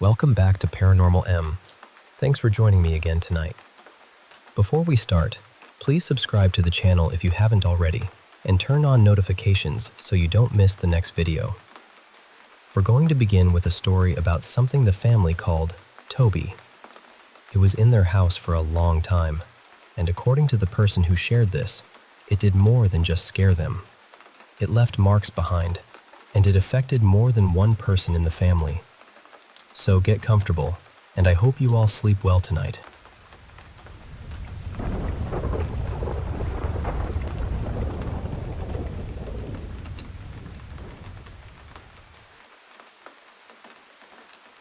Welcome back to Paranormal M. Thanks for joining me again tonight. Before we start, please subscribe to the channel if you haven't already, and turn on notifications so you don't miss the next video. We're going to begin with a story about something the family called Toby. It was in their house for a long time, and according to the person who shared this, it did more than just scare them. It left marks behind, and it affected more than one person in the family. So get comfortable, and I hope you all sleep well tonight.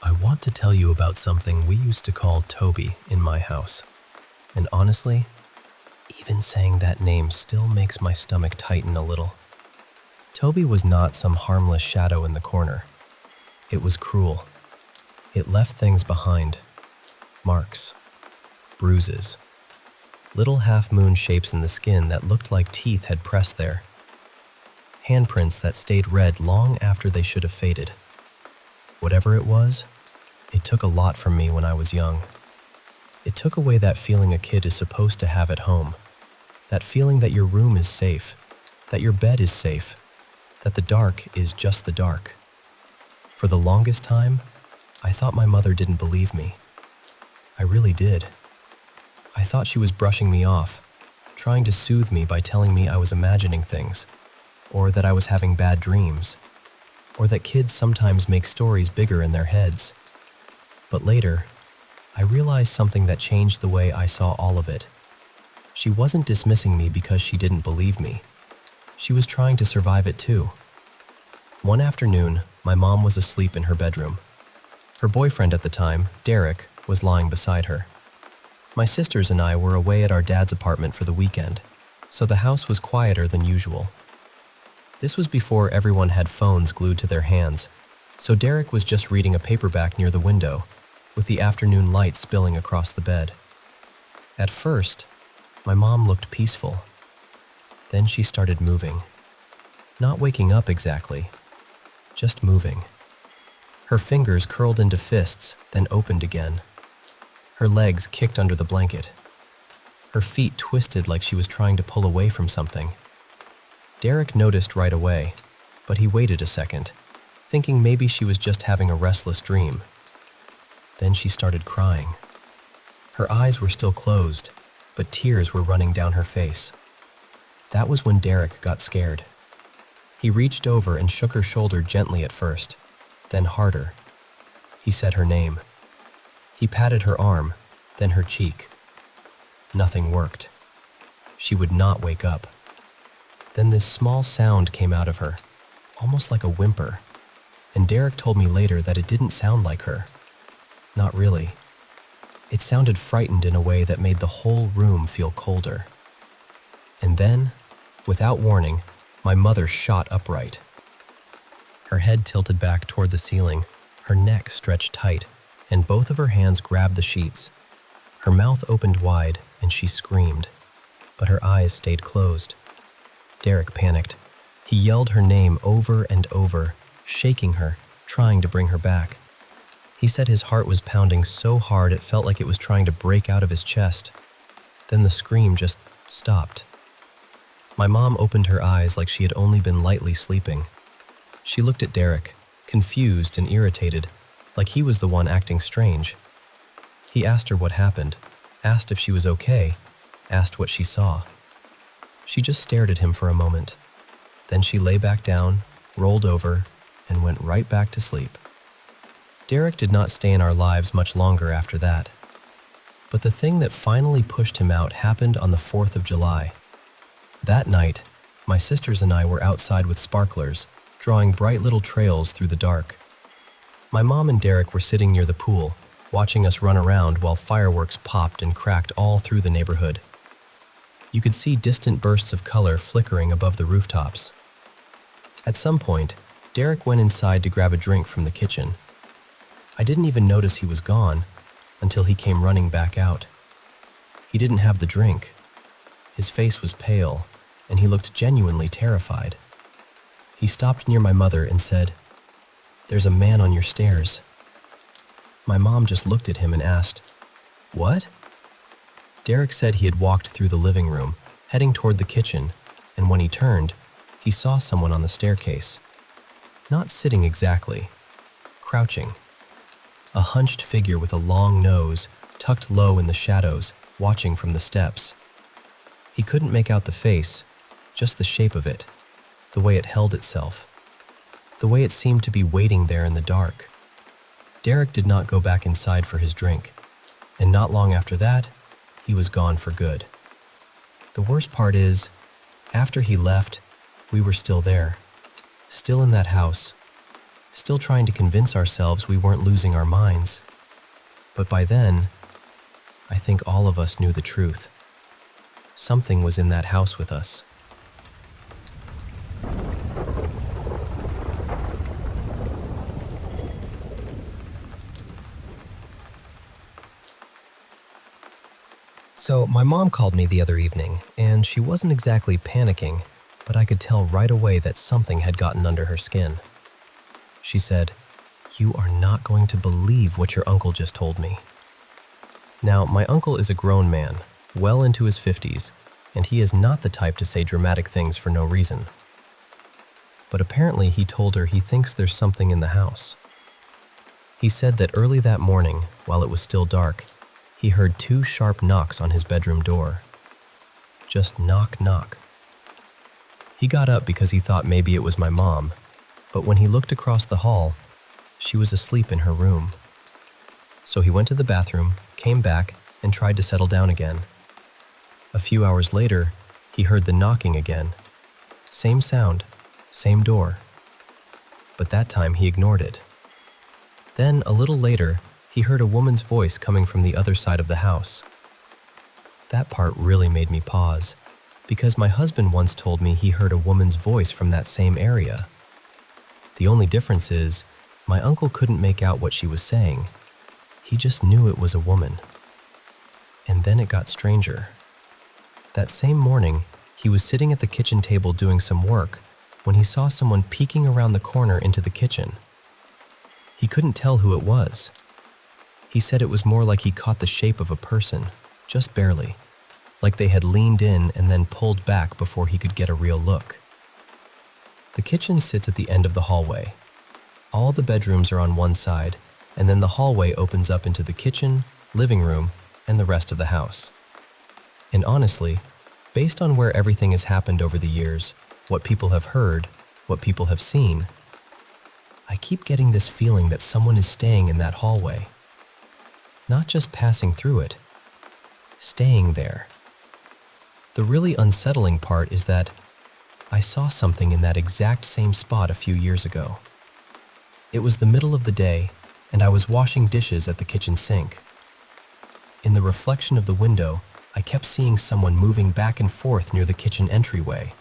I want to tell you about something we used to call Toby in my house. And honestly, even saying that name still makes my stomach tighten a little. Toby was not some harmless shadow in the corner. It was cruel. It left things behind. Marks, bruises, little half-moon shapes in the skin that looked like teeth had pressed there. Handprints that stayed red long after they should have faded. Whatever it was, it took a lot from me when I was young. It took away that feeling a kid is supposed to have at home. That feeling that your room is safe, that your bed is safe, that the dark is just the dark. For the longest time, I thought my mother didn't believe me. I really did. I thought she was brushing me off, trying to soothe me by telling me I was imagining things, or that I was having bad dreams, or that kids sometimes make stories bigger in their heads. But later, I realized something that changed the way I saw all of it. She wasn't dismissing me because she didn't believe me. She was trying to survive it too. One afternoon, my mom was asleep in her bedroom. Her boyfriend at the time, Derek, was lying beside her. My sisters and I were away at our dad's apartment for the weekend, so the house was quieter than usual. This was before everyone had phones glued to their hands, so Derek was just reading a paperback near the window, with the afternoon light spilling across the bed. At first, my mom looked peaceful. Then she started moving. Not waking up exactly, just moving. Her fingers curled into fists, then opened again. Her legs kicked under the blanket. Her feet twisted like she was trying to pull away from something. Derek noticed right away, but he waited a second, thinking maybe she was just having a restless dream. Then she started crying. Her eyes were still closed, but tears were running down her face. That was when Derek got scared. He reached over and shook her shoulder gently at first, then harder. He said her name. He patted her arm, then her cheek. Nothing worked. She would not wake up. Then this small sound came out of her, almost like a whimper, and Derek told me later that it didn't sound like her. Not really. It sounded frightened in a way that made the whole room feel colder. And then, without warning, my mother shot upright. Her head tilted back toward the ceiling, her neck stretched tight, and both of her hands grabbed the sheets. Her mouth opened wide, and she screamed, but her eyes stayed closed. Derek panicked. He yelled her name over and over, shaking her, trying to bring her back. He said his heart was pounding so hard it felt like it was trying to break out of his chest. Then the scream just stopped. My mom opened her eyes like she had only been lightly sleeping. She looked at Derek, confused and irritated, like he was the one acting strange. He asked her what happened, asked if she was okay, asked what she saw. She just stared at him for a moment. Then she lay back down, rolled over, and went right back to sleep. Derek did not stay in our lives much longer after that. But the thing that finally pushed him out happened on the 4th of July. That night, my sisters and I were outside with sparklers, drawing bright little trails through the dark. My mom and Derek were sitting near the pool, watching us run around while fireworks popped and cracked all through the neighborhood. You could see distant bursts of color flickering above the rooftops. At some point, Derek went inside to grab a drink from the kitchen. I didn't even notice he was gone until he came running back out. He didn't have the drink. His face was pale, and he looked genuinely terrified. He stopped near my mother and said, "There's a man on your stairs." My mom just looked at him and asked, "What?" Derek said he had walked through the living room, heading toward the kitchen, and when he turned, he saw someone on the staircase. Not sitting exactly, crouching. A hunched figure with a long nose, tucked low in the shadows, watching from the steps. He couldn't make out the face, just the shape of it, the way it held itself, the way it seemed to be waiting there in the dark. Derek did not go back inside for his drink, and not long after that, he was gone for good. The worst part is, after he left, we were still there, still in that house, still trying to convince ourselves we weren't losing our minds. But by then, I think all of us knew the truth. Something was in that house with us. So my mom called me the other evening, and she wasn't exactly panicking, but I could tell right away that something had gotten under her skin. She said, "You are not going to believe what your uncle just told me." Now, my uncle is a grown man, well into his 50s, and he is not the type to say dramatic things for no reason. But apparently he told her he thinks there's something in the house. He said that early that morning, while it was still dark, he heard 2 sharp knocks on his bedroom door. Just knock, knock. He got up because he thought maybe it was my mom, but when he looked across the hall, she was asleep in her room. So he went to the bathroom, came back, and tried to settle down again. A few hours later, he heard the knocking again. Same sound, same door. But that time he ignored it. Then, a little later, he heard a woman's voice coming from the other side of the house. That part really made me pause, because my husband once told me he heard a woman's voice from that same area. The only difference is, my uncle couldn't make out what she was saying. He just knew it was a woman. And then it got stranger. That same morning, he was sitting at the kitchen table doing some work when he saw someone peeking around the corner into the kitchen. He couldn't tell who it was. He said it was more like he caught the shape of a person, just barely, like they had leaned in and then pulled back before he could get a real look. The kitchen sits at the end of the hallway. All the bedrooms are on one side, and then the hallway opens up into the kitchen, living room, and the rest of the house. And honestly, based on where everything has happened over the years, what people have heard, what people have seen, I keep getting this feeling that someone is staying in that hallway. Not just passing through it, staying there. The really unsettling part is that I saw something in that exact same spot a few years ago. It was the middle of the day, and I was washing dishes at the kitchen sink. In the reflection of the window, I kept seeing someone moving back and forth near the kitchen entryway,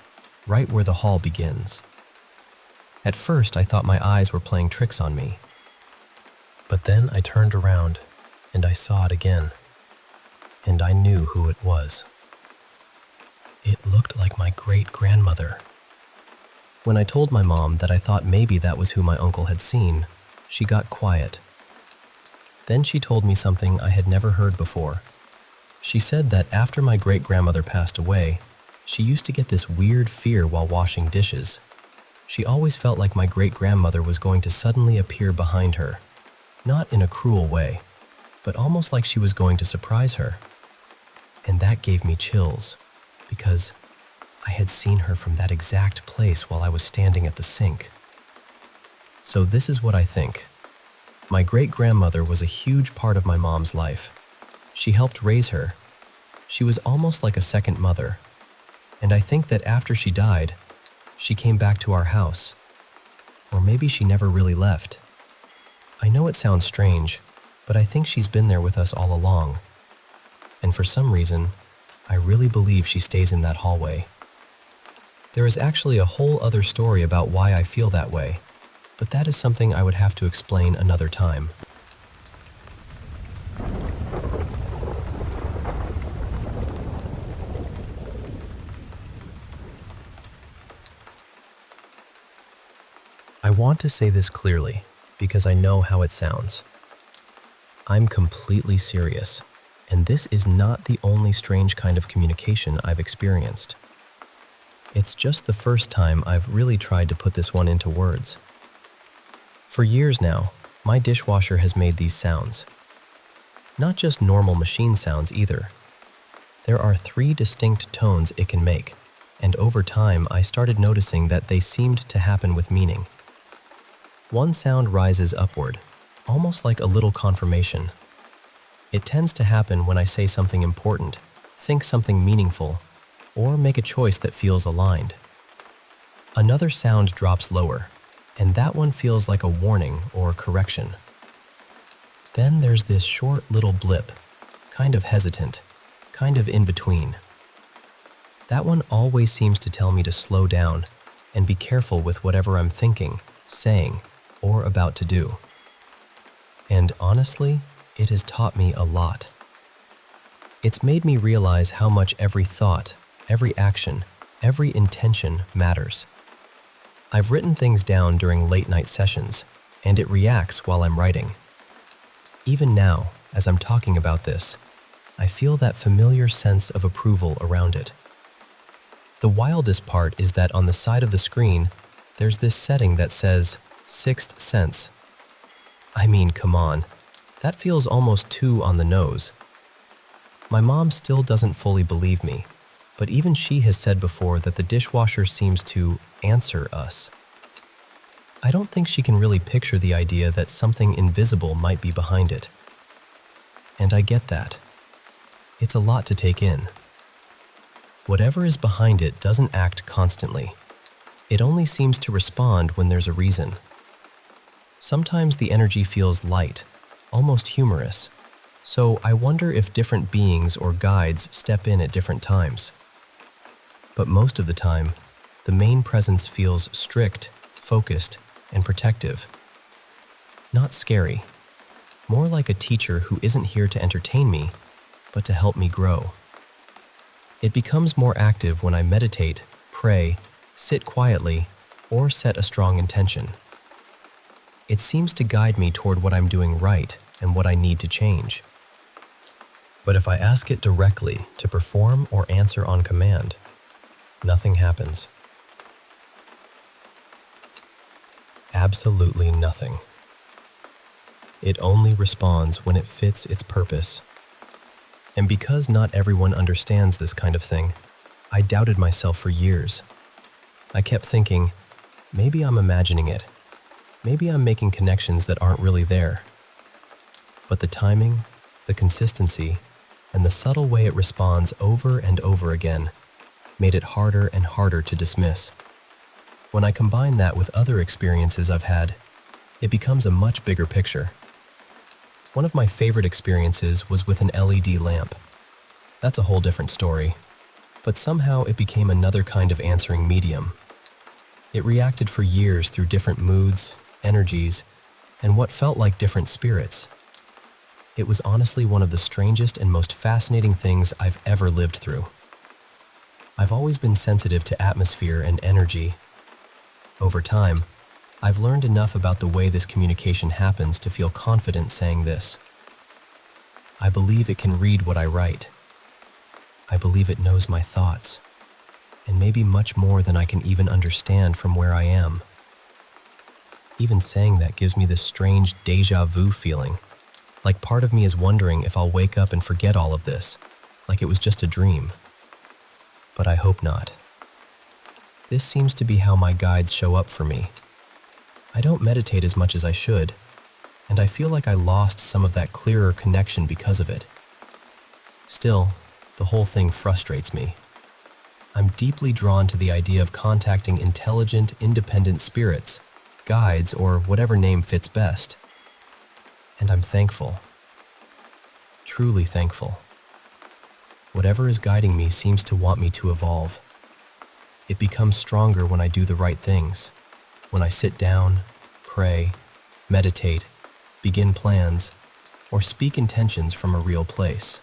right where the hall begins. At first, I thought my eyes were playing tricks on me. But then I turned around, and I saw it again. And I knew who it was. It looked like my great-grandmother. When I told my mom that I thought maybe that was who my uncle had seen, she got quiet. Then she told me something I had never heard before. She said that after my great-grandmother passed away, she used to get this weird fear while washing dishes. She always felt like my great-grandmother was going to suddenly appear behind her, not in a cruel way, but almost like she was going to surprise her. And that gave me chills, because I had seen her from that exact place while I was standing at the sink. So this is what I think. My great-grandmother was a huge part of my mom's life. She helped raise her. She was almost like a second mother. And I think that after she died, she came back to our house. Or maybe she never really left. I know it sounds strange, but I think she's been there with us all along. And for some reason, I really believe she stays in that hallway. There is actually a whole other story about why I feel that way, but that is something I would have to explain another time. I want to say this clearly because I know how it sounds. I'm completely serious, and this is not the only strange kind of communication I've experienced. It's just the first time I've really tried to put this one into words. For years now, my dishwasher has made these sounds. Not just normal machine sounds either. There are 3 distinct tones it can make, and over time I started noticing that they seemed to happen with meaning. One sound rises upward, almost like a little confirmation. It tends to happen when I say something important, think something meaningful, or make a choice that feels aligned. Another sound drops lower, and that one feels like a warning or correction. Then there's this short little blip, kind of hesitant, kind of in between. That one always seems to tell me to slow down and be careful with whatever I'm thinking, saying, or about to do. And honestly, it has taught me a lot. It's made me realize how much every thought, every action, every intention matters. I've written things down during late-night sessions, and it reacts while I'm writing. Even now, as I'm talking about this, I feel that familiar sense of approval around it. The wildest part is that on the side of the screen, there's this setting that says, 6th sense. I mean, come on, that feels almost too on the nose. My mom still doesn't fully believe me, but even she has said before that the dishwasher seems to answer us. I don't think she can really picture the idea that something invisible might be behind it. And I get that. It's a lot to take in. Whatever is behind it doesn't act constantly. It only seems to respond when there's a reason. Sometimes the energy feels light, almost humorous, so I wonder if different beings or guides step in at different times. But most of the time, the main presence feels strict, focused, and protective. Not scary, more like a teacher who isn't here to entertain me, but to help me grow. It becomes more active when I meditate, pray, sit quietly, or set a strong intention. It seems to guide me toward what I'm doing right and what I need to change. But if I ask it directly to perform or answer on command, nothing happens. Absolutely nothing. It only responds when it fits its purpose. And because not everyone understands this kind of thing, I doubted myself for years. I kept thinking, maybe I'm imagining it. Maybe I'm making connections that aren't really there. But the timing, the consistency, and the subtle way it responds over and over again made it harder and harder to dismiss. When I combine that with other experiences I've had, it becomes a much bigger picture. One of my favorite experiences was with an LED lamp. That's a whole different story, but somehow it became another kind of answering medium. It reacted for years through different moods, energies, and what felt like different spirits. It was honestly one of the strangest and most fascinating things I've ever lived through. I've always been sensitive to atmosphere and energy. Over time, I've learned enough about the way this communication happens to feel confident saying this. I believe it can read what I write. I believe it knows my thoughts, and maybe much more than I can even understand from where I am. Even saying that gives me this strange déjà vu feeling, like part of me is wondering if I'll wake up and forget all of this, like it was just a dream. But I hope not. This seems to be how my guides show up for me. I don't meditate as much as I should, and I feel like I lost some of that clearer connection because of it. Still, the whole thing frustrates me. I'm deeply drawn to the idea of contacting intelligent, independent spirits, guides, or whatever name fits best. And I'm thankful. Truly thankful. Whatever is guiding me seems to want me to evolve. It becomes stronger when I do the right things, when I sit down, pray, meditate, begin plans, or speak intentions from a real place.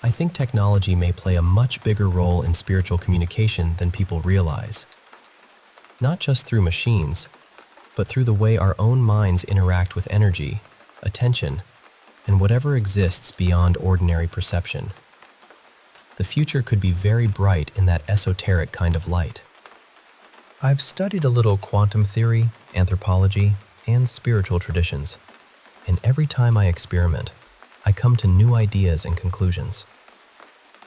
I think technology may play a much bigger role in spiritual communication than people realize. Not just through machines, but through the way our own minds interact with energy, attention, and whatever exists beyond ordinary perception. The future could be very bright in that esoteric kind of light. I've studied a little quantum theory, anthropology, and spiritual traditions, and every time I experiment, I come to new ideas and conclusions.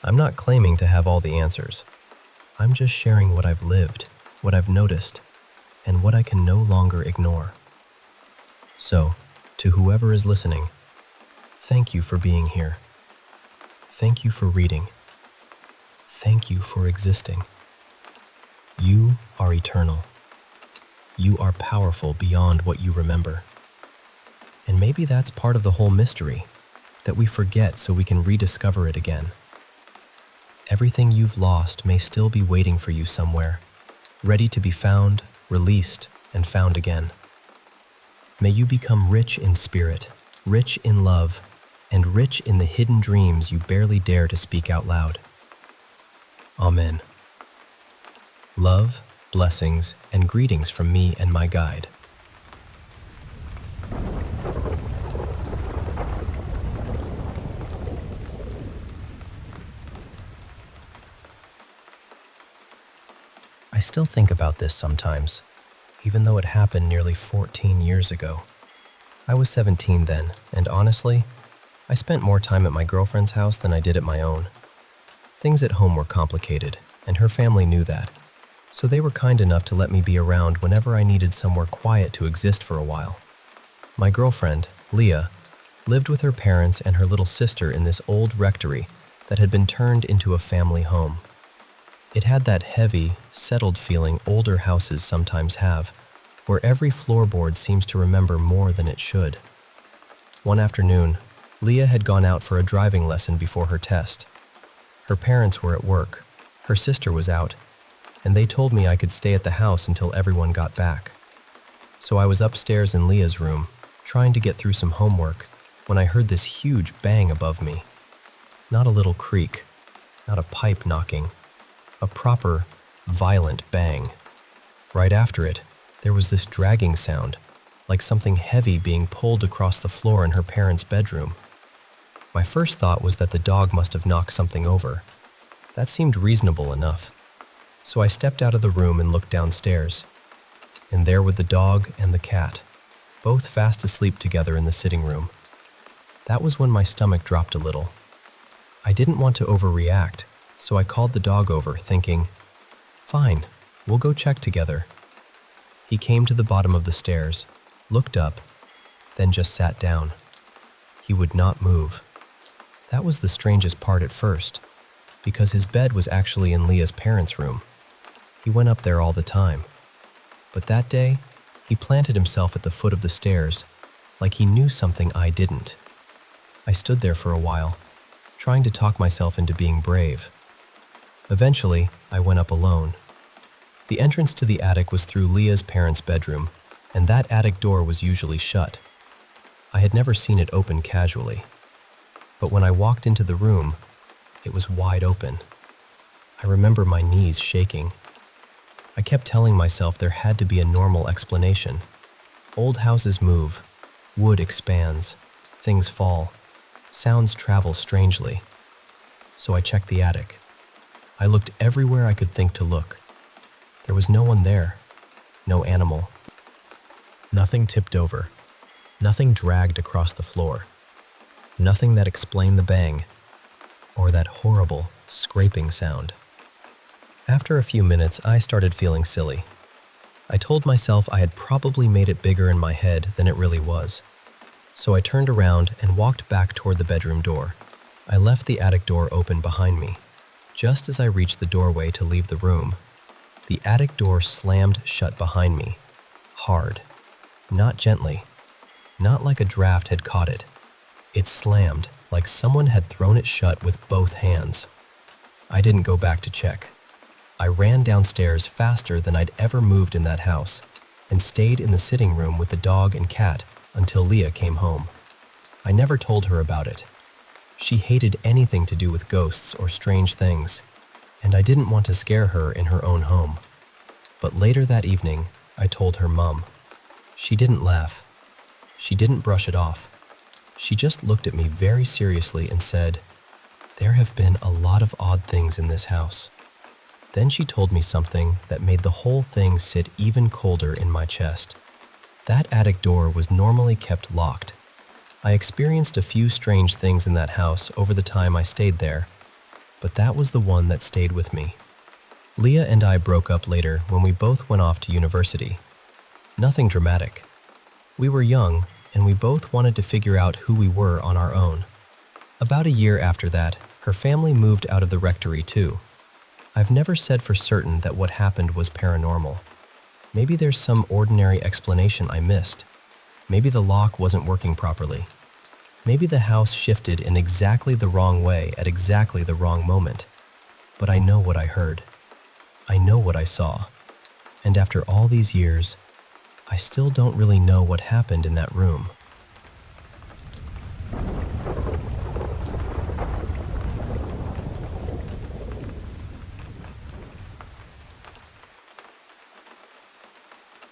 I'm not claiming to have all the answers. I'm just sharing what I've lived, what I've noticed, and what I can no longer ignore. So, to whoever is listening, thank you for being here. Thank you for reading. Thank you for existing. You are eternal. You are powerful beyond what you remember. And maybe that's part of the whole mystery, that we forget so we can rediscover it again. Everything you've lost may still be waiting for you somewhere, ready to be found, released, and found again. May you become rich in spirit, rich in love, and rich in the hidden dreams you barely dare to speak out loud. Amen. Love, blessings, and greetings from me and my guide. I still think about this sometimes, even though it happened nearly 14 years ago. I was 17 then, and honestly, I spent more time at my girlfriend's house than I did at my own. Things at home were complicated, and her family knew that, so they were kind enough to let me be around whenever I needed somewhere quiet to exist for a while. My girlfriend, Leah, lived with her parents and her little sister in this old rectory that had been turned into a family home. It had that heavy, settled feeling older houses sometimes have, where every floorboard seems to remember more than it should. One afternoon, Leah had gone out for a driving lesson before her test. Her parents were at work, her sister was out, and they told me I could stay at the house until everyone got back. So I was upstairs in Leah's room, trying to get through some homework, when I heard this huge bang above me. Not a little creak, not a pipe knocking, a proper, violent bang. Right after it, there was this dragging sound, like something heavy being pulled across the floor in her parents' bedroom. My first thought was that the dog must have knocked something over. That seemed reasonable enough. So I stepped out of the room and looked downstairs. And there were the dog and the cat, both fast asleep together in the sitting room. That was when my stomach dropped a little. I didn't want to overreact, so I called the dog over, thinking, "Fine, we'll go check together." He came to the bottom of the stairs, looked up, then just sat down. He would not move. That was the strangest part at first, because his bed was actually in Leah's parents' room. He went up there all the time. But that day, he planted himself at the foot of the stairs, like he knew something I didn't. I stood there for a while, trying to talk myself into being brave. Eventually, I went up alone. The entrance to the attic was through Leah's parents' bedroom, and that attic door was usually shut. I had never seen it open casually. But when I walked into the room, it was wide open. I remember my knees shaking. I kept telling myself there had to be a normal explanation. Old houses move, wood expands, things fall, sounds travel strangely. So I checked the attic. I looked everywhere I could think to look. There was no one there, no animal. Nothing tipped over, nothing dragged across the floor, nothing that explained the bang, or that horrible, scraping sound. After a few minutes, I started feeling silly. I told myself I had probably made it bigger in my head than it really was. So I turned around and walked back toward the bedroom door. I left the attic door open behind me. Just as I reached the doorway to leave the room, the attic door slammed shut behind me, hard, not gently, not like a draft had caught it. It slammed like someone had thrown it shut with both hands. I didn't go back to check. I ran downstairs faster than I'd ever moved in that house and stayed in the sitting room with the dog and cat until Leah came home. I never told her about it. She hated anything to do with ghosts or strange things, and I didn't want to scare her in her own home. But later that evening, I told her mom. She didn't laugh. She didn't brush it off. She just looked at me very seriously and said, "There have been a lot of odd things in this house." Then she told me something that made the whole thing sit even colder in my chest. That attic door was normally kept locked. I experienced a few strange things in that house over the time I stayed there, but that was the one that stayed with me. Leah and I broke up later when we both went off to university. Nothing dramatic. We were young, and we both wanted to figure out who we were on our own. About a year after that, her family moved out of the rectory too. I've never said for certain that what happened was paranormal. Maybe there's some ordinary explanation I missed. Maybe the lock wasn't working properly. Maybe the house shifted in exactly the wrong way at exactly the wrong moment. But I know what I heard. I know what I saw. And after all these years, I still don't really know what happened in that room.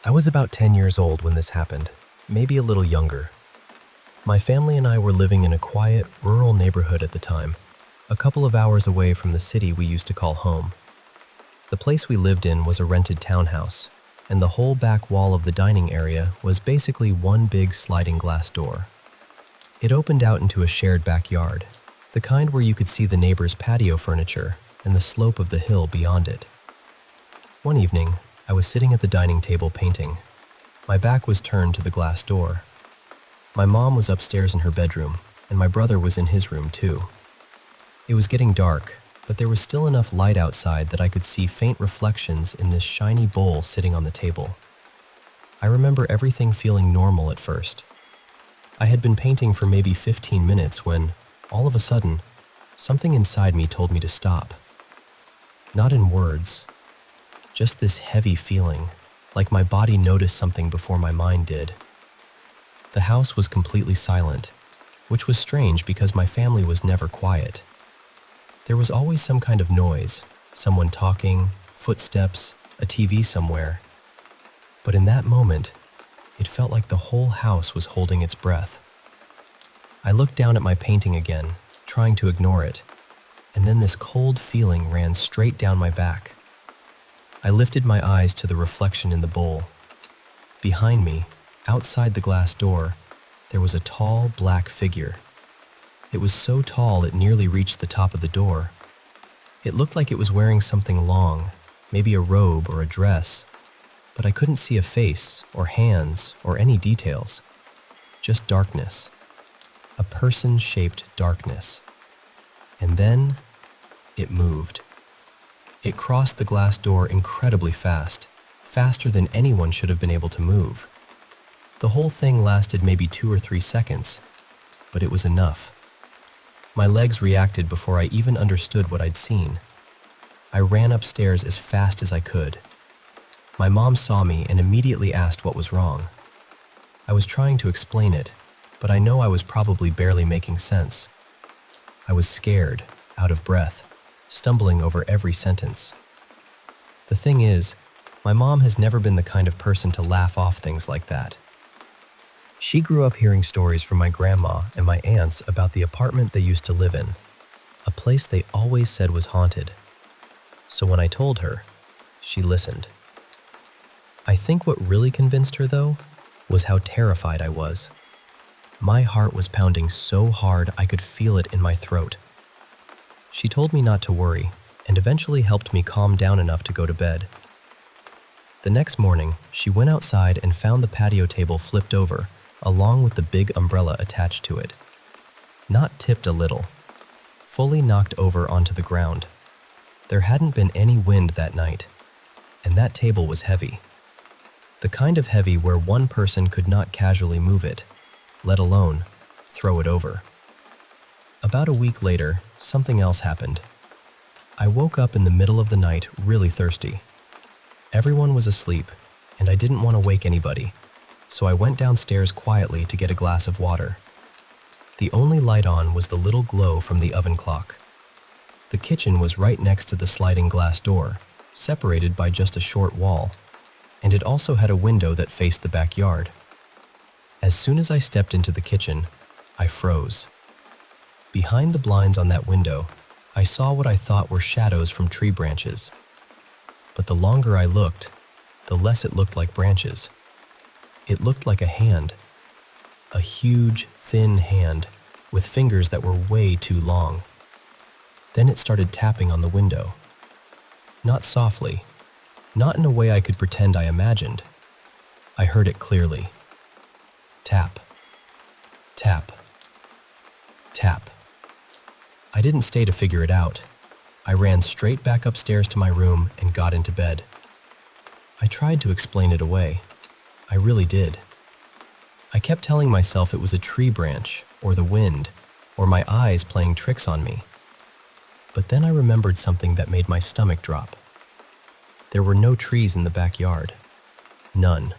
I was about 10 years old when this happened, maybe a little younger. My family and I were living in a quiet, rural neighborhood at the time, a couple of hours away from the city we used to call home. The place we lived in was a rented townhouse, and the whole back wall of the dining area was basically one big sliding glass door. It opened out into a shared backyard, the kind where you could see the neighbor's patio furniture and the slope of the hill beyond it. One evening, I was sitting at the dining table painting. My back was turned to the glass door. My mom was upstairs in her bedroom, and my brother was in his room too. It was getting dark, but there was still enough light outside that I could see faint reflections in this shiny bowl sitting on the table. I remember everything feeling normal at first. I had been painting for maybe 15 minutes when, all of a sudden, something inside me told me to stop. Not in words, just this heavy feeling, like my body noticed something before my mind did. The house was completely silent, which was strange because my family was never quiet. There was always some kind of noise, someone talking, footsteps, a TV somewhere. But in that moment, it felt like the whole house was holding its breath. I looked down at my painting again, trying to ignore it, and then this cold feeling ran straight down my back. I lifted my eyes to the reflection in the bowl. Behind me, outside the glass door, there was a tall, black figure. It was so tall it nearly reached the top of the door. It looked like it was wearing something long, maybe a robe or a dress, but I couldn't see a face or hands or any details. Just darkness. A person-shaped darkness. And then, it moved. It crossed the glass door incredibly fast, faster than anyone should have been able to move. The whole thing lasted maybe 2 or 3 seconds, but it was enough. My legs reacted before I even understood what I'd seen. I ran upstairs as fast as I could. My mom saw me and immediately asked what was wrong. I was trying to explain it, but I know I was probably barely making sense. I was scared, out of breath, stumbling over every sentence. The thing is, my mom has never been the kind of person to laugh off things like that. She grew up hearing stories from my grandma and my aunts about the apartment they used to live in, a place they always said was haunted. So when I told her, she listened. I think what really convinced her, though, was how terrified I was. My heart was pounding so hard I could feel it in my throat. She told me not to worry, and eventually helped me calm down enough to go to bed. The next morning, she went outside and found the patio table flipped over, along with the big umbrella attached to it. Not tipped a little, fully knocked over onto the ground. There hadn't been any wind that night, and that table was heavy. The kind of heavy where one person could not casually move it, let alone throw it over. About a week later, something else happened. I woke up in the middle of the night really thirsty. Everyone was asleep, and I didn't want to wake anybody, so I went downstairs quietly to get a glass of water. The only light on was the little glow from the oven clock. The kitchen was right next to the sliding glass door, separated by just a short wall, and it also had a window that faced the backyard. As soon as I stepped into the kitchen, I froze. Behind the blinds on that window, I saw what I thought were shadows from tree branches. But the longer I looked, the less it looked like branches. It looked like a hand. A huge, thin hand with fingers that were way too long. Then it started tapping on the window. Not softly, not in a way I could pretend I imagined. I heard it clearly. Tap, tap, tap. I didn't stay to figure it out. I ran straight back upstairs to my room and got into bed. I tried to explain it away. I really did. I kept telling myself it was a tree branch, or the wind, or my eyes playing tricks on me. But then I remembered something that made my stomach drop. There were no trees in the backyard. None.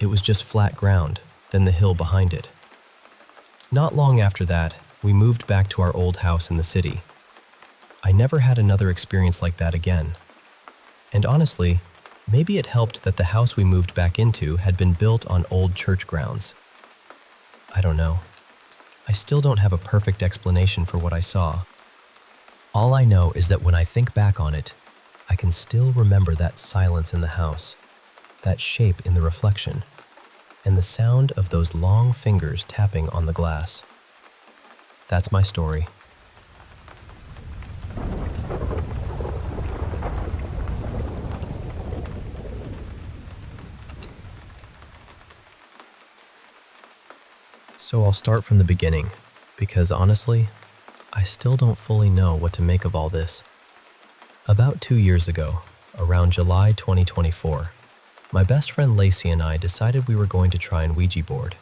It was just flat ground, then the hill behind it. Not long after that, we moved back to our old house in the city. I never had another experience like that again. And honestly, maybe it helped that the house we moved back into had been built on old church grounds. I don't know. I still don't have a perfect explanation for what I saw. All I know is that when I think back on it, I can still remember that silence in the house, that shape in the reflection, and the sound of those long fingers tapping on the glass. That's my story. So I'll start from the beginning, because honestly, I still don't fully know what to make of all this. About 2 years ago, around July 2024, my best friend Lacey and I decided we were going to try and Ouija board.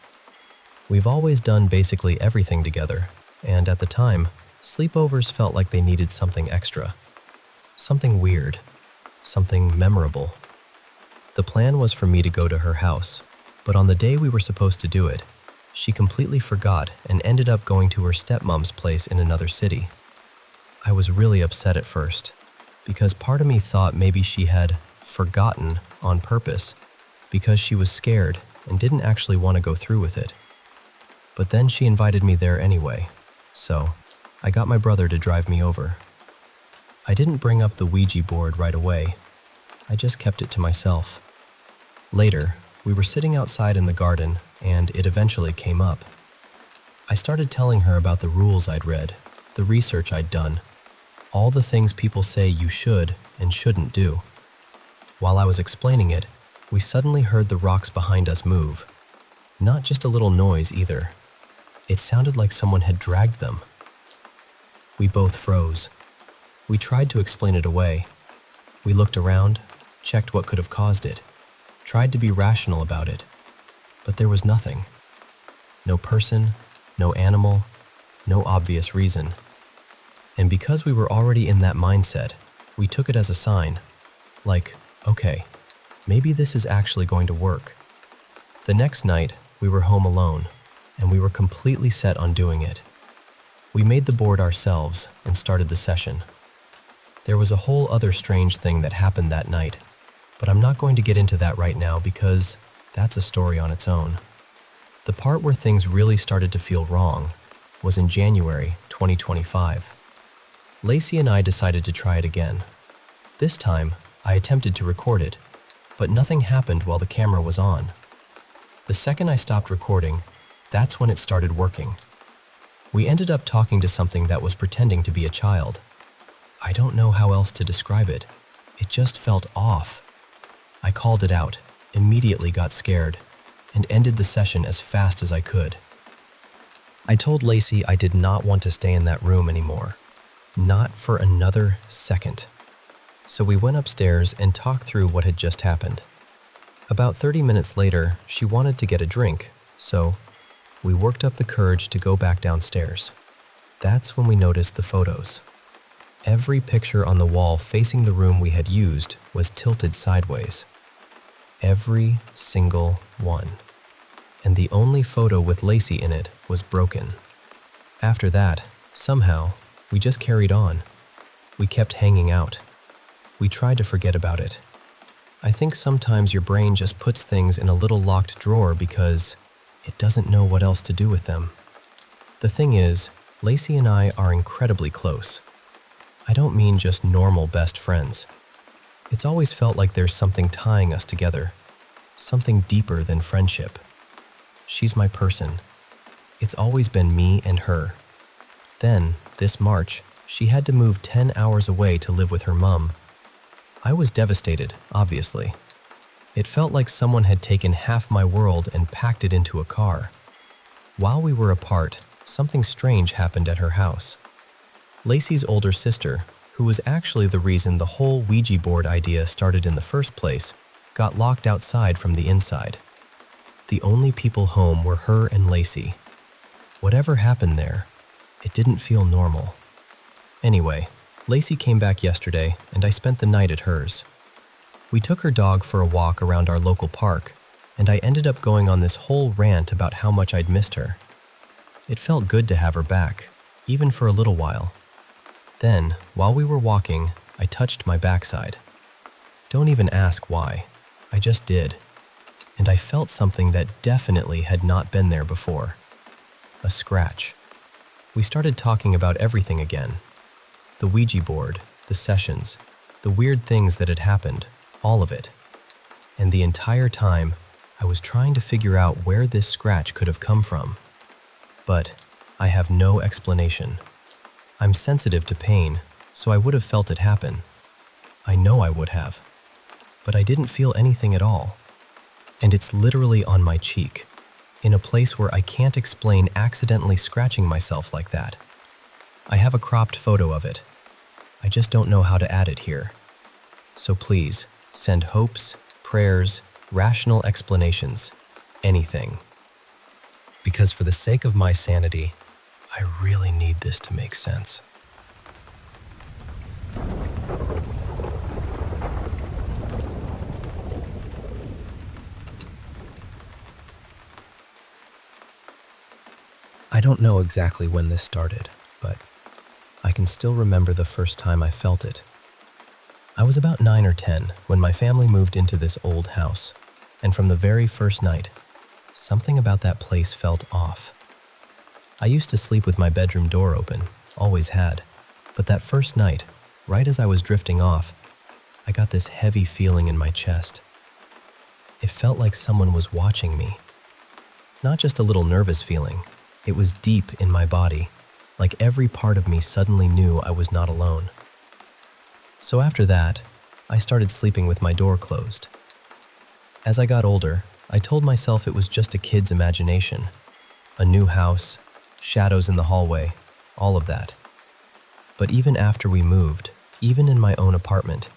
We've always done basically everything together, and at the time, sleepovers felt like they needed something extra. Something weird. Something memorable. The plan was for me to go to her house, but on the day we were supposed to do it, she completely forgot and ended up going to her stepmom's place in another city. I was really upset at first, because part of me thought maybe she had forgotten on purpose because she was scared and didn't actually want to go through with it. But then she invited me there anyway, so I got my brother to drive me over. I didn't bring up the Ouija board right away. I just kept it to myself. Later, we were sitting outside in the garden, and it eventually came up. I started telling her about the rules I'd read, the research I'd done, all the things people say you should and shouldn't do. While I was explaining it, we suddenly heard the rocks behind us move. Not just a little noise either. It sounded like someone had dragged them. We both froze. We tried to explain it away. We looked around, checked what could have caused it, tried to be rational about it, but there was nothing. No person, no animal, no obvious reason. And because we were already in that mindset, we took it as a sign, like, okay, maybe this is actually going to work. The next night, we were home alone, and we were completely set on doing it. We made the board ourselves and started the session. There was a whole other strange thing that happened that night, but I'm not going to get into that right now because that's a story on its own. The part where things really started to feel wrong was in January 2025. Lacey and I decided to try it again. This time, I attempted to record it, but nothing happened while the camera was on. The second I stopped recording, that's when it started working. We ended up talking to something that was pretending to be a child. I don't know how else to describe it. It just felt off. I called it out, immediately got scared, and ended the session as fast as I could. I told Lacey I did not want to stay in that room anymore. Not for another second. So we went upstairs and talked through what had just happened. About 30 minutes later, she wanted to get a drink, so we worked up the courage to go back downstairs. That's when we noticed the photos. Every picture on the wall facing the room we had used was tilted sideways. Every single one. And the only photo with Lacey in it was broken. After that, somehow, we just carried on. We kept hanging out. We tried to forget about it. I think sometimes your brain just puts things in a little locked drawer because it doesn't know what else to do with them. The thing is, Lacey and I are incredibly close. I don't mean just normal best friends. It's always felt like there's something tying us together, something deeper than friendship. She's my person. It's always been me and her. Then, this March, she had to move 10 hours away to live with her mom. I was devastated, obviously. It felt like someone had taken half my world and packed it into a car. While we were apart, something strange happened at her house. Lacey's older sister, who was actually the reason the whole Ouija board idea started in the first place, got locked outside from the inside. The only people home were her and Lacey. Whatever happened there, it didn't feel normal. Anyway, Lacey came back yesterday and I spent the night at hers. We took her dog for a walk around our local park, and I ended up going on this whole rant about how much I'd missed her. It felt good to have her back, even for a little while. Then, while we were walking, I touched my backside. Don't even ask why. I just did. And I felt something that definitely had not been there before. A scratch. We started talking about everything again. The Ouija board, the sessions, the weird things that had happened, all of it. And the entire time, I was trying to figure out where this scratch could have come from. But I have no explanation. I'm sensitive to pain, so I would have felt it happen. I know I would have. But I didn't feel anything at all. And it's literally on my cheek, in a place where I can't explain accidentally scratching myself like that. I have a cropped photo of it. I just don't know how to add it here. So please, send hopes, prayers, rational explanations, anything. Because for the sake of my sanity, I really need this to make sense. I don't know exactly when this started, but I can still remember the first time I felt it. I was about 9 or 10 when my family moved into this old house, and from the very first night, something about that place felt off. I used to sleep with my bedroom door open, always had, but that first night, right as I was drifting off, I got this heavy feeling in my chest. It felt like someone was watching me. Not just a little nervous feeling, it was deep in my body, like every part of me suddenly knew I was not alone. So after that, I started sleeping with my door closed. As I got older, I told myself it was just a kid's imagination. A new house, shadows in the hallway, all of that. But even after we moved, even in my own apartment,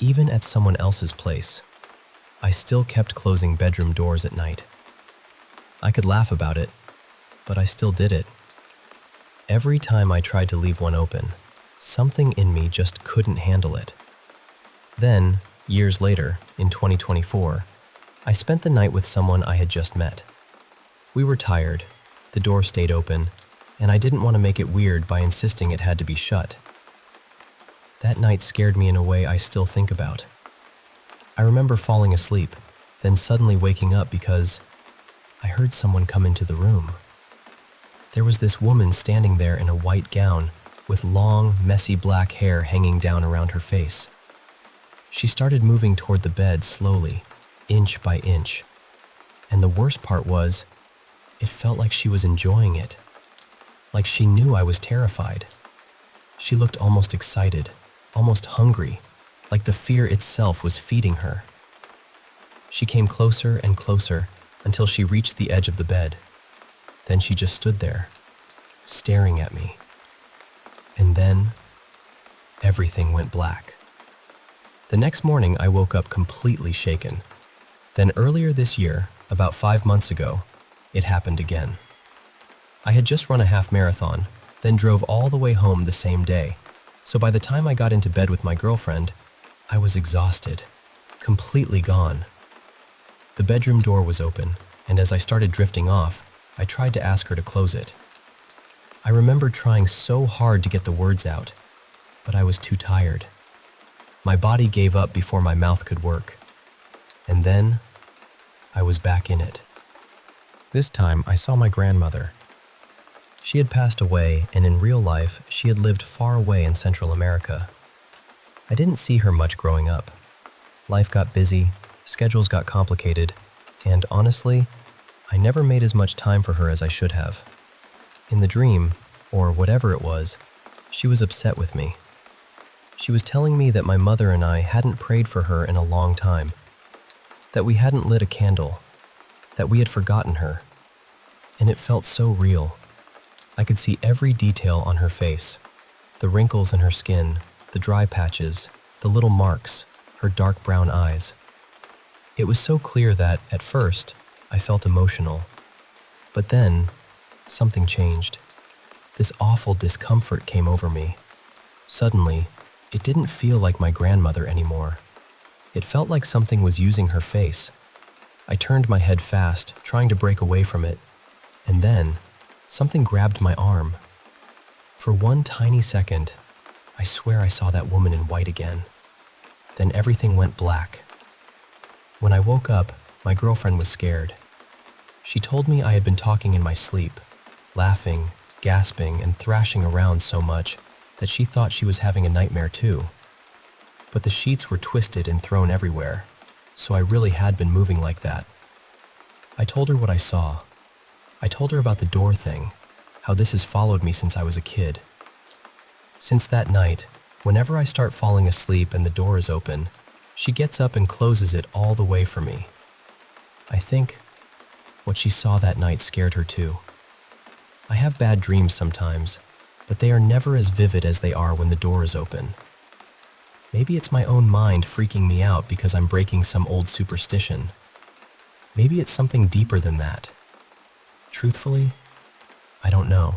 even at someone else's place, I still kept closing bedroom doors at night. I could laugh about it, but I still did it. Every time I tried to leave one open, something in me just couldn't handle it. Then, years later, in 2024, I spent the night with someone I had just met. We were tired, the door stayed open, and I didn't want to make it weird by insisting it had to be shut. That night scared me in a way I still think about. I remember falling asleep, then suddenly waking up because I heard someone come into the room. There was this woman standing there in a white gown with long, messy black hair hanging down around her face. She started moving toward the bed slowly, inch by inch. And the worst part was, it felt like she was enjoying it. Like she knew I was terrified. She looked almost excited, almost hungry, like the fear itself was feeding her. She came closer and closer until she reached the edge of the bed. Then she just stood there, staring at me. And then, everything went black. The next morning, I woke up completely shaken. Then earlier this year, about 5 months ago, it happened again. I had just run a half marathon, then drove all the way home the same day. So by the time I got into bed with my girlfriend, I was exhausted, completely gone. The bedroom door was open, and as I started drifting off, I tried to ask her to close it. I remember trying so hard to get the words out, but I was too tired. My body gave up before my mouth could work. And then, I was back in it. This time, I saw my grandmother. She had passed away, and in real life, she had lived far away in Central America. I didn't see her much growing up. Life got busy, schedules got complicated, and honestly, I never made as much time for her as I should have. In the dream, or whatever it was, she was upset with me. She was telling me that my mother and I hadn't prayed for her in a long time, that we hadn't lit a candle, that we had forgotten her, and it felt so real. I could see every detail on her face, the wrinkles in her skin, the dry patches, the little marks, her dark brown eyes. It was so clear that, at first, I felt emotional. But then, something changed. This awful discomfort came over me. Suddenly, it didn't feel like my grandmother anymore. It felt like something was using her face. I turned my head fast, trying to break away from it, and then, something grabbed my arm. For one tiny second, I swear I saw that woman in white again. Then everything went black. When I woke up, my girlfriend was scared. She told me I had been talking in my sleep, laughing, gasping, and thrashing around so much that she thought she was having a nightmare too. But the sheets were twisted and thrown everywhere, so I really had been moving like that. I told her what I saw. I told her about the door thing, how this has followed me since I was a kid. Since that night, whenever I start falling asleep and the door is open, she gets up and closes it all the way for me. I think what she saw that night scared her too. I have bad dreams sometimes, but they are never as vivid as they are when the door is open. Maybe it's my own mind freaking me out because I'm breaking some old superstition. Maybe it's something deeper than that. Truthfully, I don't know.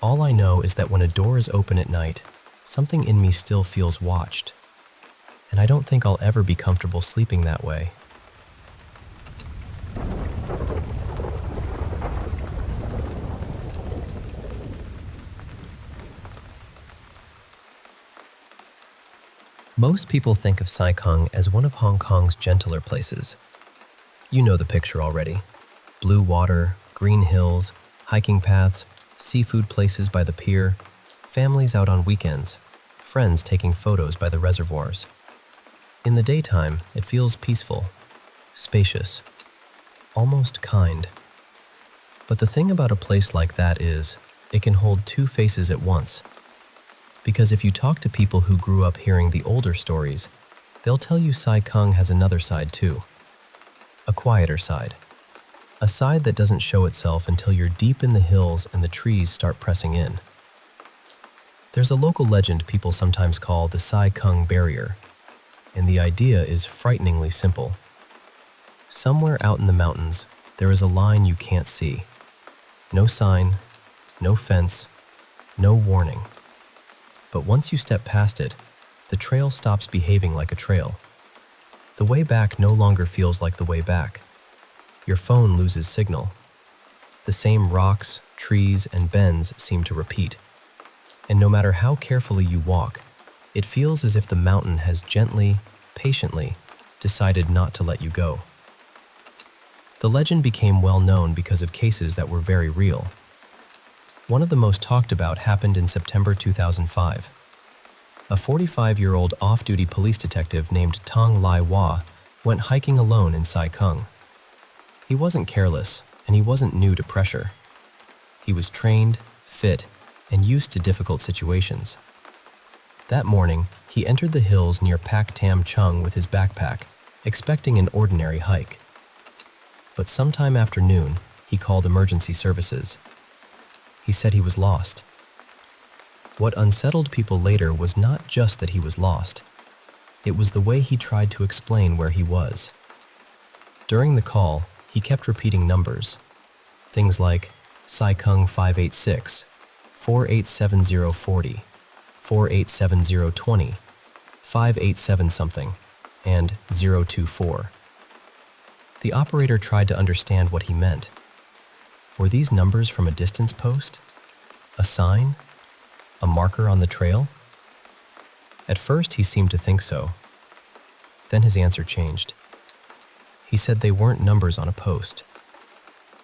All I know is that when a door is open at night, something in me still feels watched. And I don't think I'll ever be comfortable sleeping that way. Most people think of Sai Kung as one of Hong Kong's gentler places. You know the picture already. Blue water, green hills, hiking paths, seafood places by the pier, families out on weekends, friends taking photos by the reservoirs. In the daytime, it feels peaceful, spacious, almost kind. But the thing about a place like that is, it can hold two faces at once. Because if you talk to people who grew up hearing the older stories, they'll tell you Sai Kung has another side too. A quieter side. A side that doesn't show itself until you're deep in the hills and the trees start pressing in. There's a local legend people sometimes call the Sai Kung Barrier, and the idea is frighteningly simple. Somewhere out in the mountains, there is a line you can't see. No sign, no fence, no warning. But once you step past it, the trail stops behaving like a trail. The way back no longer feels like the way back. Your phone loses signal. The same rocks, trees, and bends seem to repeat. And no matter how carefully you walk, it feels as if the mountain has gently, patiently decided not to let you go. The legend became well known because of cases that were very real. One of the most talked about happened in September 2005. A 45-year-old off-duty police detective named Tong Lai Hua went hiking alone in Sai Kung. He wasn't careless, and he wasn't new to pressure. He was trained, fit, and used to difficult situations. That morning, he entered the hills near Pak Tam Chung with his backpack, expecting an ordinary hike. But sometime after noon, he called emergency services. He said he was lost. What unsettled people later was not just that he was lost. It was the way he tried to explain where he was. During the call, he kept repeating numbers. Things like Sai Kung 586, 487040, 487020, 587 something, and 024. The operator tried to understand what he meant. Were these numbers from a distance post? A sign? A marker on the trail? At first, he seemed to think so. Then his answer changed. He said they weren't numbers on a post.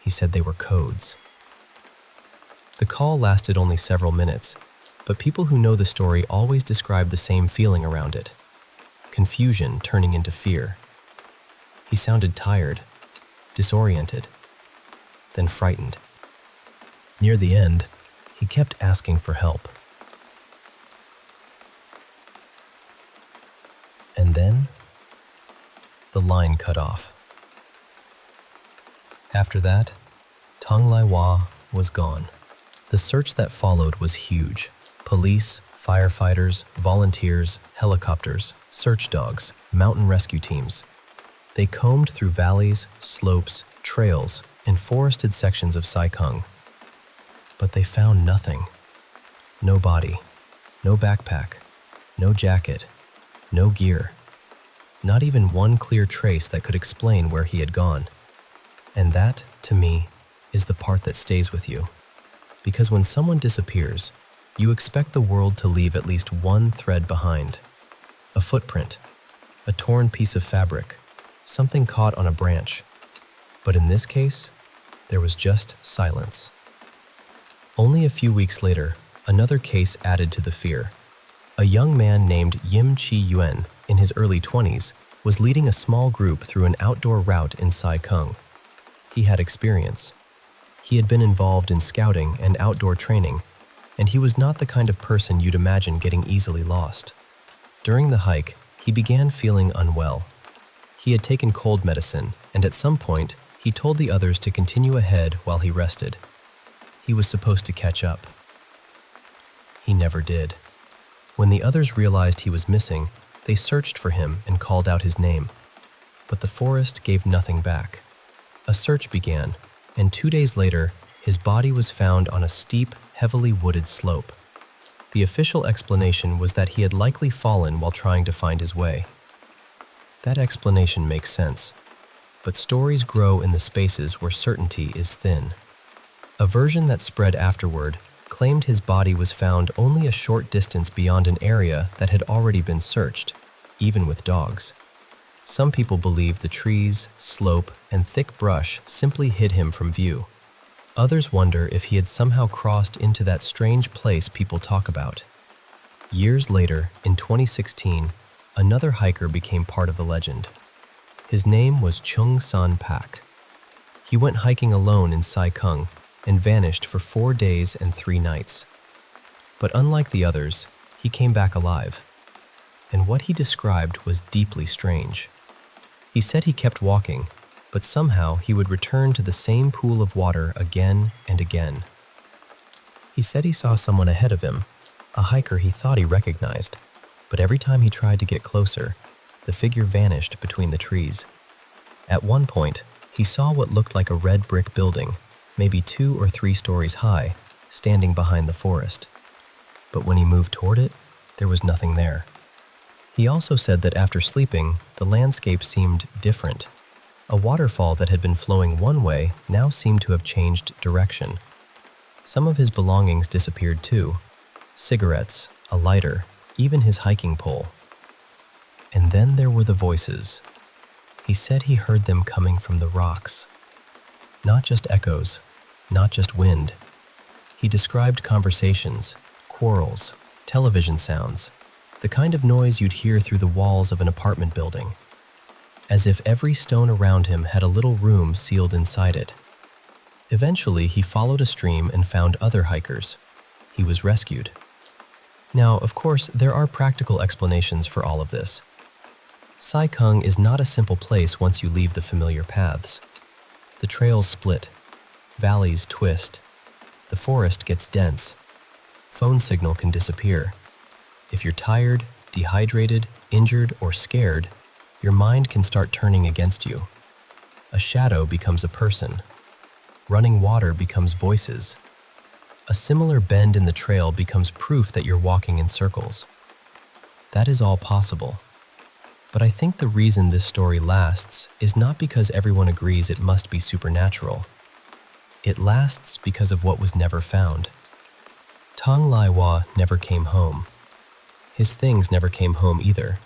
He said they were codes. The call lasted only several minutes, but people who know the story always describe the same feeling around it: confusion turning into fear. He sounded tired, disoriented, then frightened. Near the end, he kept asking for help. And then, the line cut off. After that, Tang Lai Hua was gone. The search that followed was huge. Police, firefighters, volunteers, helicopters, search dogs, mountain rescue teams. They combed through valleys, slopes, trails, and forested sections of Saikang. But they found nothing. No body, no backpack, no jacket, no gear. Not even one clear trace that could explain where he had gone. And that, to me, is the part that stays with you. Because when someone disappears, you expect the world to leave at least one thread behind. A footprint, a torn piece of fabric, something caught on a branch. But in this case, there was just silence. Only a few weeks later, another case added to the fear. A young man named Yim Chi Yuan, in his early 20s, was leading a small group through an outdoor route in Saikang. He had experience. He had been involved in scouting and outdoor training, and he was not the kind of person you'd imagine getting easily lost. During the hike, he began feeling unwell. He had taken cold medicine, and at some point, he told the others to continue ahead while he rested. He was supposed to catch up. He never did. When the others realized he was missing, they searched for him and called out his name. But the forest gave nothing back. A search began, and 2 days later, his body was found on a steep, heavily wooded slope. The official explanation was that he had likely fallen while trying to find his way. That explanation makes sense, but stories grow in the spaces where certainty is thin. A version that spread afterward claimed his body was found only a short distance beyond an area that had already been searched, even with dogs. Some people believe the trees, slope, and thick brush simply hid him from view. Others wonder if he had somehow crossed into that strange place people talk about. Years later, in 2016, another hiker became part of the legend. His name was Chung San Pak. He went hiking alone in Saikang and vanished for 4 days and 3 nights. But unlike the others, he came back alive. And what he described was deeply strange. He said he kept walking, but somehow he would return to the same pool of water again and again. He said he saw someone ahead of him, a hiker he thought he recognized, but every time he tried to get closer, the figure vanished between the trees. At one point, he saw what looked like a red brick building, maybe 2 or 3 stories high, standing behind the forest. But when he moved toward it, there was nothing there. He also said that after sleeping, the landscape seemed different. A waterfall that had been flowing one way now seemed to have changed direction. Some of his belongings disappeared too. Cigarettes, a lighter, even his hiking pole. And then there were the voices. He said he heard them coming from the rocks. Not just echoes, not just wind. He described conversations, quarrels, television sounds, the kind of noise you'd hear through the walls of an apartment building, as if every stone around him had a little room sealed inside it. Eventually, he followed a stream and found other hikers. He was rescued. Now, of course, there are practical explanations for all of this. Saikang is not a simple place once you leave the familiar paths. The trails split, valleys twist, the forest gets dense, phone signal can disappear. If you're tired, dehydrated, injured, or scared, your mind can start turning against you. A shadow becomes a person. Running water becomes voices. A similar bend in the trail becomes proof that you're walking in circles. That is all possible. But I think the reason this story lasts is not because everyone agrees it must be supernatural. It lasts because of what was never found. Tang Lai Hua never came home. His things never came home either.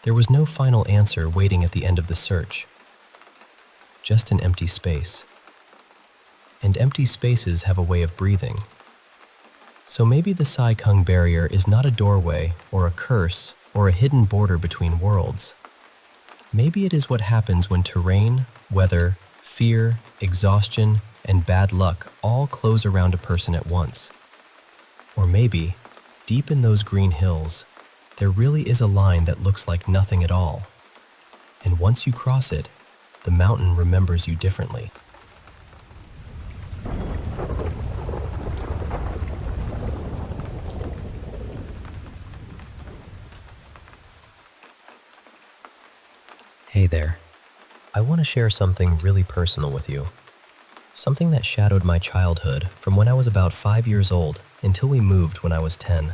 There was no final answer waiting at the end of the search. Just an empty space. and empty spaces have a way of breathing. So maybe the Sai Kung barrier is not a doorway or a curse or a hidden border between worlds. Maybe it is what happens when terrain, weather, fear, exhaustion, and bad luck all close around a person at once. Or maybe, deep in those green hills, there really is a line that looks like nothing at all. And once you cross it, the mountain remembers you differently. Hey there. I want to share something really personal with you. Something that shadowed my childhood from when I was about 5 years old until we moved when I was 10.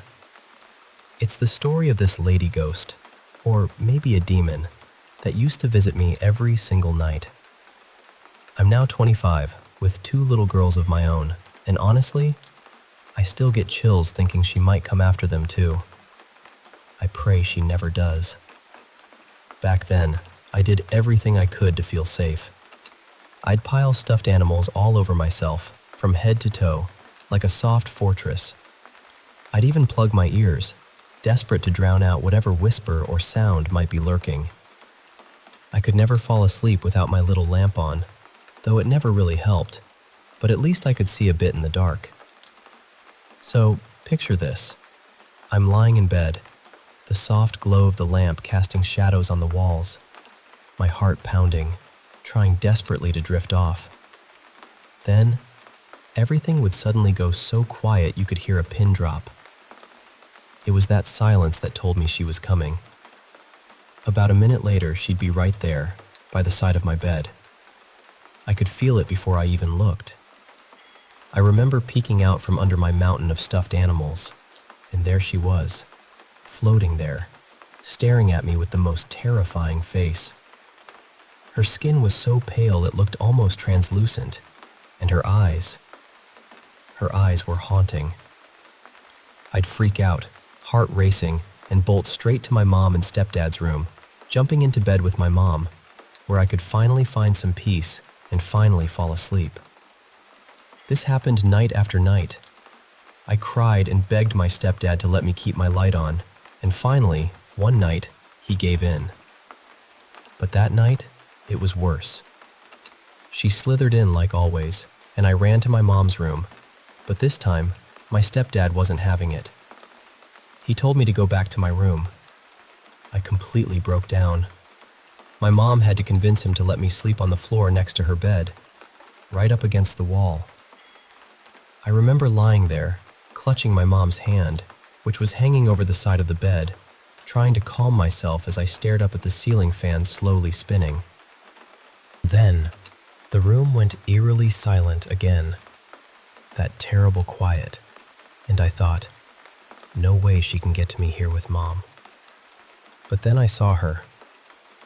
It's the story of this lady ghost, or maybe a demon, that used to visit me every single night. I'm now 25, with 2 little girls of my own, and honestly, I still get chills thinking she might come after them too. I pray she never does. Back then, I did everything I could to feel safe. I'd pile stuffed animals all over myself, from head to toe, like a soft fortress. I'd even plug my ears, desperate to drown out whatever whisper or sound might be lurking. I could never fall asleep without my little lamp on, though it never really helped, but at least I could see a bit in the dark. So, picture this. I'm lying in bed, the soft glow of the lamp casting shadows on the walls, my heart pounding, trying desperately to drift off. Then, everything would suddenly go so quiet you could hear a pin drop. It was that silence that told me she was coming. About a minute later, she'd be right there, by the side of my bed. I could feel it before I even looked. I remember peeking out from under my mountain of stuffed animals, and there she was, floating there, staring at me with the most terrifying face. Her skin was so pale it looked almost translucent, and her eyes were haunting. I'd freak out, heart racing, and bolt straight to my mom and stepdad's room, jumping into bed with my mom, where I could finally find some peace and finally fall asleep. This happened night after night. I cried and begged my stepdad to let me keep my light on, and finally, one night, he gave in. But that night, it was worse. She slithered in like always, and I ran to my mom's room, but this time, my stepdad wasn't having it. He told me to go back to my room. I completely broke down. My mom had to convince him to let me sleep on the floor next to her bed, right up against the wall. I remember lying there, clutching my mom's hand, which was hanging over the side of the bed, trying to calm myself as I stared up at the ceiling fan slowly spinning. Then, the room went eerily silent again, that terrible quiet, and I thought, no way she can get to me here with Mom. But then I saw her.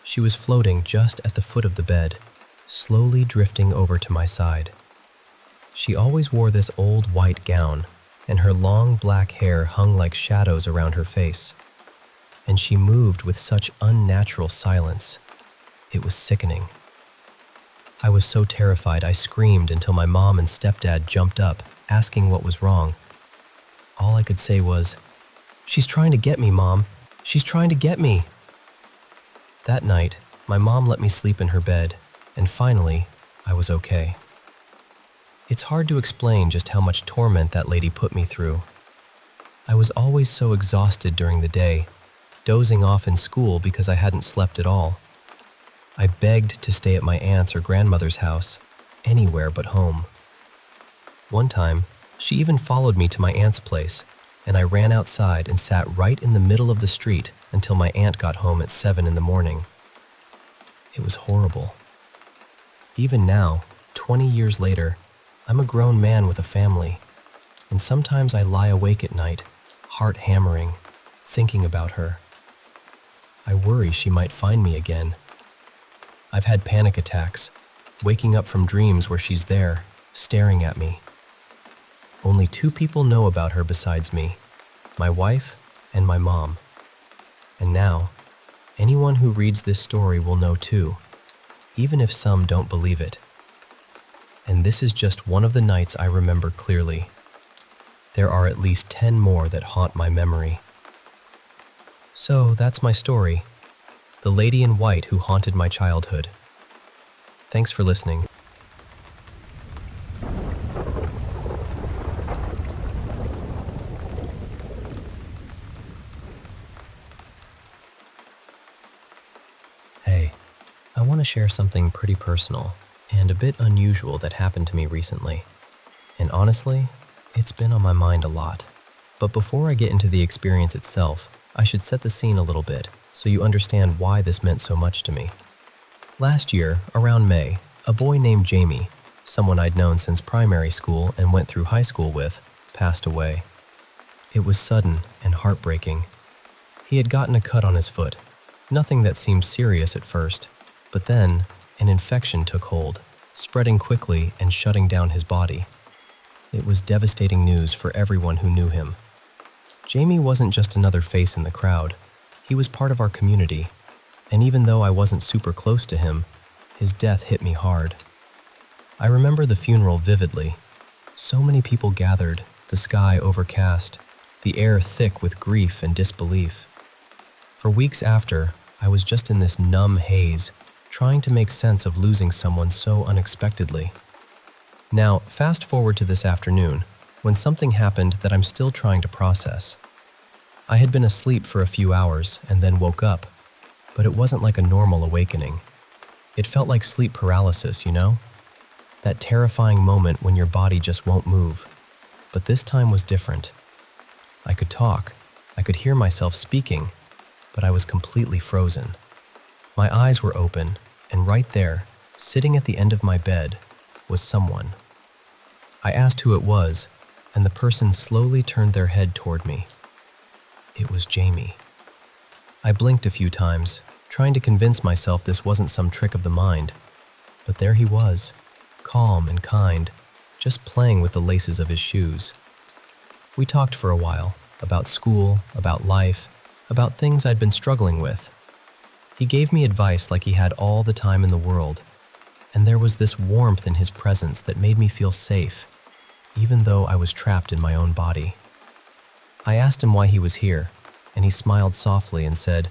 She was floating just at the foot of the bed, slowly drifting over to my side. She always wore this old white gown, and her long black hair hung like shadows around her face. And she moved with such unnatural silence. It was sickening. I was so terrified I screamed until my mom and stepdad jumped up, asking what was wrong. All I could say was, "She's trying to get me, Mom. She's trying to get me." That night, my mom let me sleep in her bed, and finally, I was okay. It's hard to explain just how much torment that lady put me through. I was always so exhausted during the day, dozing off in school because I hadn't slept at all. I begged to stay at my aunt's or grandmother's house, anywhere but home. One time, she even followed me to my aunt's place, and I ran outside and sat right in the middle of the street until my aunt got home at 7 in the morning. It was horrible. Even now, 20 years later, I'm a grown man with a family, and sometimes I lie awake at night, heart hammering, thinking about her. I worry she might find me again. I've had panic attacks, waking up from dreams where she's there, staring at me. Only 2 people know about her besides me, my wife and my mom. And now, anyone who reads this story will know too, even if some don't believe it. And this is just one of the nights I remember clearly. There are at least 10 more that haunt my memory. So that's my story. The lady in white who haunted my childhood. Thanks for listening. Hey, I want to share something pretty personal and a bit unusual that happened to me recently. And honestly, it's been on my mind a lot. But before I get into the experience itself, I should set the scene a little bit so you understand why this meant so much to me. Last year, around May, a boy named Jame, someone I'd known since primary school and went through high school with, passed away. It was sudden and heartbreaking. He had gotten a cut on his foot, nothing that seemed serious at first, but then an infection took hold, spreading quickly and shutting down his body. It was devastating news for everyone who knew him. Jame wasn't just another face in the crowd. He was part of our community, and even though I wasn't super close to him, his death hit me hard. I remember the funeral vividly. So many people gathered, the sky overcast, the air thick with grief and disbelief. For weeks after, I was just in this numb haze, trying to make sense of losing someone so unexpectedly. Now, fast forward to this afternoon, when something happened that I'm still trying to process. I had been asleep for a few hours and then woke up, but it wasn't like a normal awakening. It felt like sleep paralysis, you know? That terrifying moment when your body just won't move. But this time was different. I could talk, I could hear myself speaking, but I was completely frozen. My eyes were open, and right there, sitting at the end of my bed, was someone. I asked who it was, and the person slowly turned their head toward me. It was Jame. I blinked a few times, trying to convince myself this wasn't some trick of the mind, but there he was, calm and kind, just playing with the laces of his shoes. We talked for a while, about school, about life, about things I'd been struggling with. He gave me advice like he had all the time in the world, and there was this warmth in his presence that made me feel safe, even though I was trapped in my own body. I asked him why he was here, and he smiled softly and said,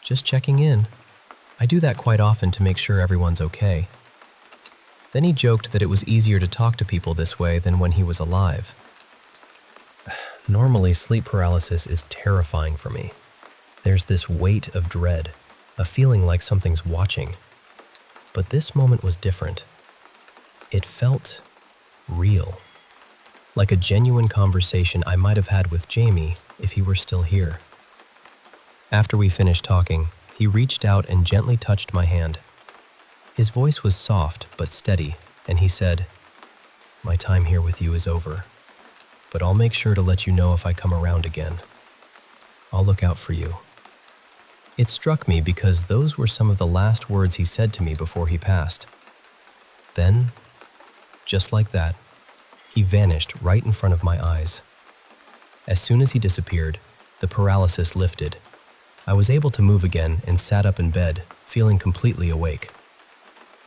"Just checking in. I do that quite often to make sure everyone's okay." Then he joked that it was easier to talk to people this way than when he was alive. Normally, sleep paralysis is terrifying for me. There's this weight of dread, a feeling like something's watching. But this moment was different. It felt real, like a genuine conversation I might have had with Jame if he were still here. After we finished talking, he reached out and gently touched my hand. His voice was soft but steady, and he said, "My time here with you is over, but I'll make sure to let you know if I come around again. I'll look out for you." It struck me because those were some of the last words he said to me before he passed. Then, just like that, he vanished right in front of my eyes. As soon as he disappeared, the paralysis lifted. I was able to move again and sat up in bed, feeling completely awake.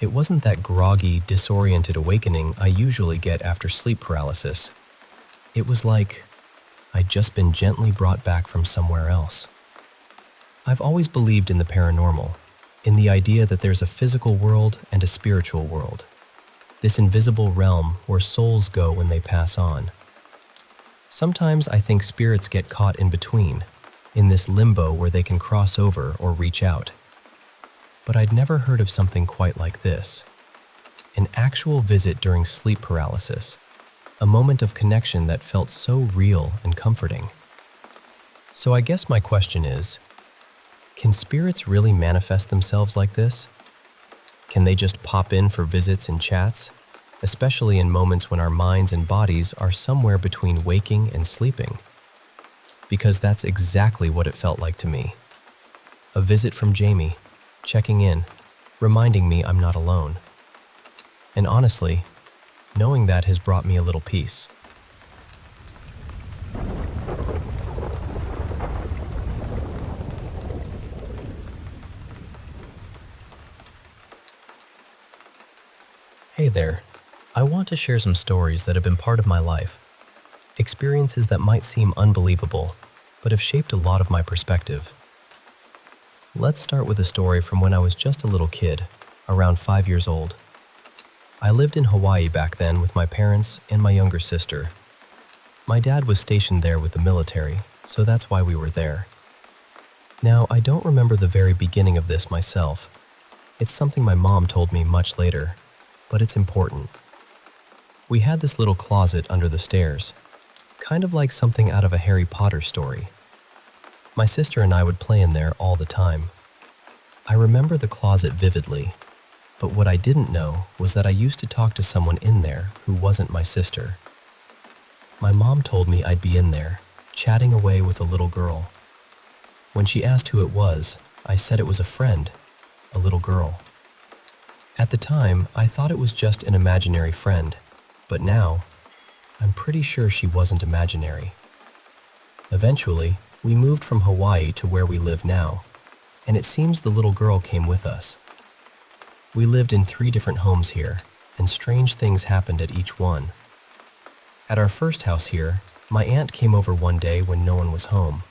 It wasn't that groggy, disoriented awakening I usually get after sleep paralysis. It was like I'd just been gently brought back from somewhere else. I've always believed in the paranormal, in the idea that there's a physical world and a spiritual world, this invisible realm where souls go when they pass on. Sometimes I think spirits get caught in between, in this limbo where they can cross over or reach out. But I'd never heard of something quite like this. An actual visit during sleep paralysis, a moment of connection that felt so real and comforting. So I guess my question is, can spirits really manifest themselves like this? Can they just pop in for visits and chats, especially in moments when our minds and bodies are somewhere between waking and sleeping? Because that's exactly what it felt like to me. A visit from Jame, checking in, reminding me I'm not alone. And honestly, knowing that has brought me a little peace. Hey there, I want to share some stories that have been part of my life, experiences that might seem unbelievable, but have shaped a lot of my perspective. Let's start with a story from when I was just a little kid, around 5 years old. I lived in Hawaii back then with my parents and my younger sister. My dad was stationed there with the military, so that's why we were there. Now, I don't remember the very beginning of this myself. It's something my mom told me much later, but it's important. We had this little closet under the stairs, kind of like something out of a Harry Potter story. My sister and I would play in there all the time. I remember the closet vividly, but what I didn't know was that I used to talk to someone in there who wasn't my sister. My mom told me I'd be in there, chatting away with a little girl. When she asked who it was, I said it was a friend, a little girl. At the time, I thought it was just an imaginary friend, but now, I'm pretty sure she wasn't imaginary. Eventually, we moved from Hawaii to where we live now, and it seems the little girl came with us. We lived in 3 different homes here, and strange things happened at each one. At our first house here, my aunt came over one day when no one was home.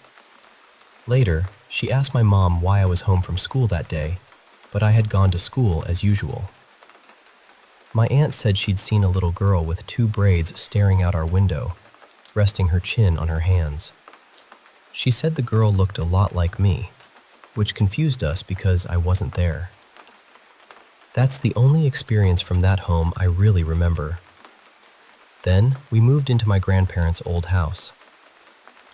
Later, she asked my mom why I was home from school that day, but I had gone to school as usual. My aunt said she'd seen a little girl with 2 braids staring out our window, resting her chin on her hands. She said the girl looked a lot like me, which confused us because I wasn't there. That's the only experience from that home I really remember. Then, we moved into my grandparents' old house.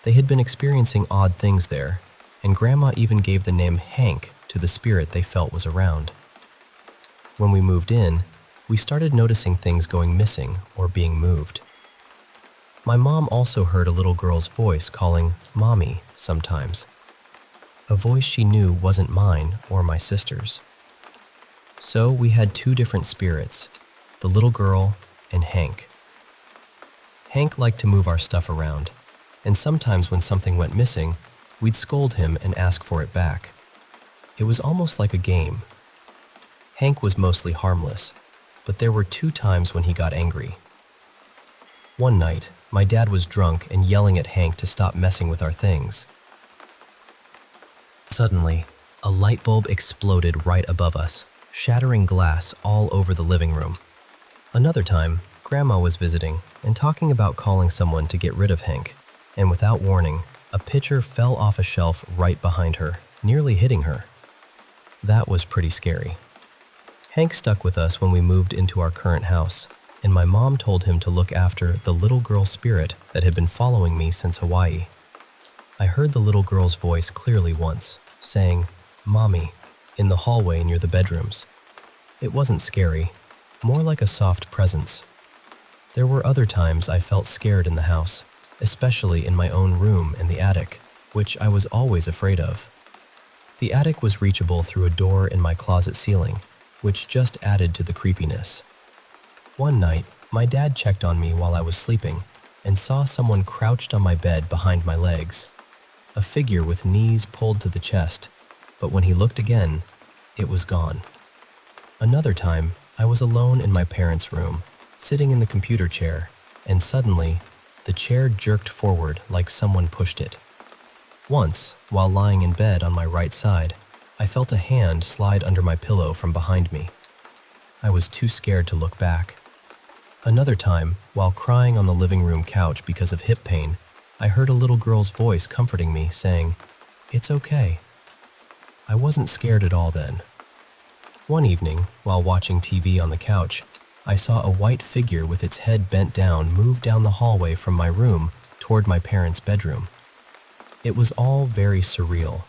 They had been experiencing odd things there, and Grandma even gave the name Hank to the spirit they felt was around. When we moved in, we started noticing things going missing or being moved. My mom also heard a little girl's voice calling Mommy sometimes, a voice she knew wasn't mine or my sister's. So we had 2 different spirits, the little girl and Hank. Hank liked to move our stuff around, and sometimes when something went missing, we'd scold him and ask for it back. It was almost like a game. Hank was mostly harmless, but there were 2 times when he got angry. One night, my dad was drunk and yelling at Hank to stop messing with our things. Suddenly, a light bulb exploded right above us, shattering glass all over the living room. Another time, Grandma was visiting and talking about calling someone to get rid of Hank, and without warning, a pitcher fell off a shelf right behind her, nearly hitting her. That was pretty scary. Hank stuck with us when we moved into our current house, and my mom told him to look after the little girl spirit that had been following me since Hawaii. I heard the little girl's voice clearly once, saying, "Mommy," in the hallway near the bedrooms. It wasn't scary, more like a soft presence. There were other times I felt scared in the house, especially in my own room and the attic, which I was always afraid of. The attic was reachable through a door in my closet ceiling, which just added to the creepiness. One night, my dad checked on me while I was sleeping and saw someone crouched on my bed behind my legs, a figure with knees pulled to the chest, but when he looked again, it was gone. Another time, I was alone in my parents' room, sitting in the computer chair, and suddenly, the chair jerked forward like someone pushed it. Once, while lying in bed on my right side, I felt a hand slide under my pillow from behind me. I was too scared to look back. Another time, while crying on the living room couch because of hip pain, I heard a little girl's voice comforting me, saying, "It's okay." I wasn't scared at all then. One evening, while watching TV on the couch, I saw a white figure with its head bent down move down the hallway from my room toward my parents' bedroom. It was all very surreal.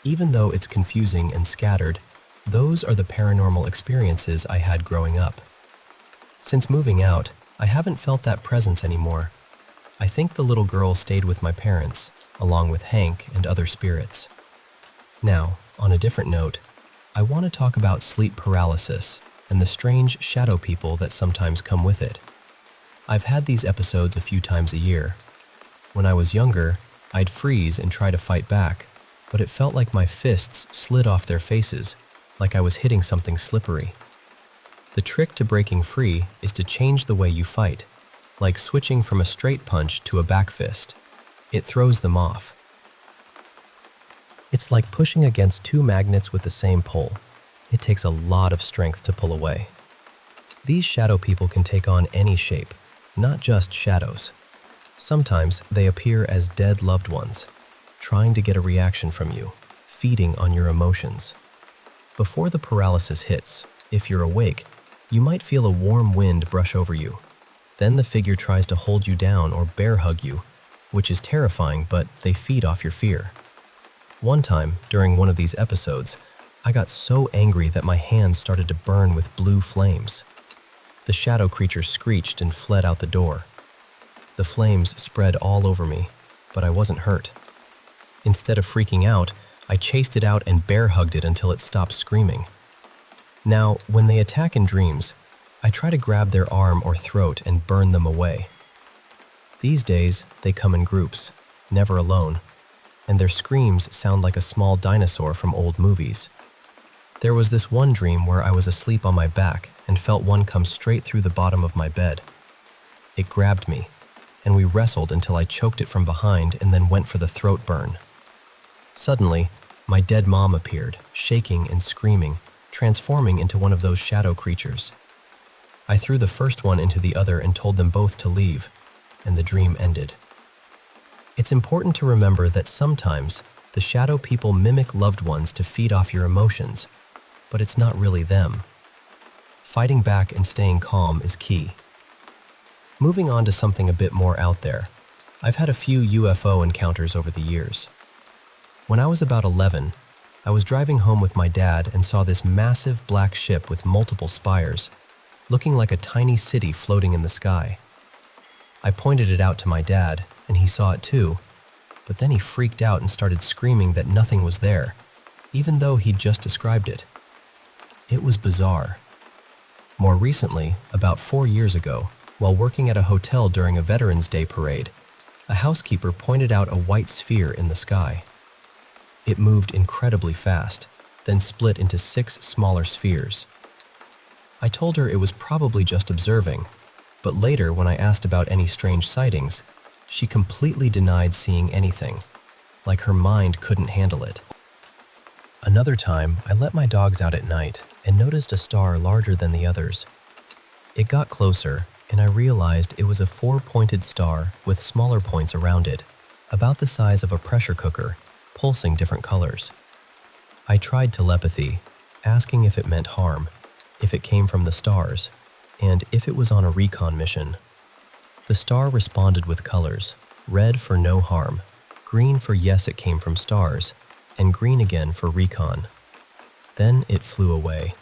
Even though it's confusing and scattered, those are the paranormal experiences I had growing up. Since moving out, I haven't felt that presence anymore. I think the little girl stayed with my parents, along with Hank and other spirits. Now, on a different note, I want to talk about sleep paralysis and the strange shadow people that sometimes come with it. I've had these episodes a few times a year. When I was younger, I'd freeze and try to fight back, but it felt like my fists slid off their faces, like I was hitting something slippery. The trick to breaking free is to change the way you fight, like switching from a straight punch to a back fist. It throws them off. It's like pushing against two magnets with the same pull. It takes a lot of strength to pull away. These shadow people can take on any shape, not just shadows. Sometimes they appear as dead loved ones, trying to get a reaction from you, feeding on your emotions. Before the paralysis hits, if you're awake, you might feel a warm wind brush over you. Then the figure tries to hold you down or bear hug you, which is terrifying, but they feed off your fear. One time, during one of these episodes, I got so angry that my hands started to burn with blue flames. The shadow creature screeched and fled out the door. The flames spread all over me, but I wasn't hurt. Instead of freaking out, I chased it out and bear hugged it until it stopped screaming. Now, when they attack in dreams, I try to grab their arm or throat and burn them away. These days, they come in groups, never alone, and their screams sound like a small dinosaur from old movies. There was this one dream where I was asleep on my back and felt one come straight through the bottom of my bed. It grabbed me, and we wrestled until I choked it from behind and then went for the throat burn. Suddenly, my dead mom appeared, shaking and screaming, transforming into one of those shadow creatures. I threw the first one into the other and told them both to leave, and the dream ended. It's important to remember that sometimes the shadow people mimic loved ones to feed off your emotions, but it's not really them. Fighting back and staying calm is key. Moving on to something a bit more out there, I've had a few UFO encounters over the years. When I was about 11, I was driving home with my dad and saw this massive black ship with multiple spires, looking like a tiny city floating in the sky. I pointed it out to my dad, and he saw it too, but then he freaked out and started screaming that nothing was there, even though he'd just described it. It was bizarre. More recently, about 4 years ago, while working at a hotel during a Veterans Day parade, a housekeeper pointed out a white sphere in the sky. It moved incredibly fast, then split into 6 smaller spheres. I told her it was probably just observing, but later when I asked about any strange sightings, she completely denied seeing anything, like her mind couldn't handle it. Another time, I let my dogs out at night and noticed a star larger than the others. It got closer, and I realized it was a 4-pointed star with smaller points around it, about the size of a pressure cooker, pulsing different colors. I tried telepathy, asking if it meant harm, if it came from the stars, and if it was on a recon mission. The star responded with colors: red for no harm, green for yes it came from stars, and green again for recon. Then it flew away.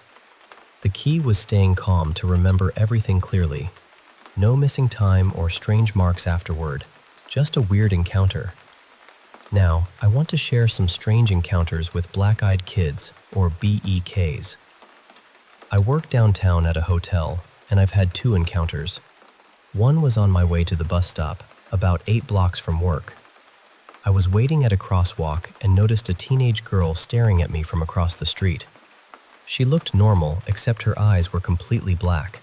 The key was staying calm to remember everything clearly. No missing time or strange marks afterward, just a weird encounter. Now, I want to share some strange encounters with black-eyed kids, or BEKs. I work downtown at a hotel, and I've had 2 encounters. One was on my way to the bus stop, about 8 blocks from work. I was waiting at a crosswalk and noticed a teenage girl staring at me from across the street. She looked normal, except her eyes were completely black.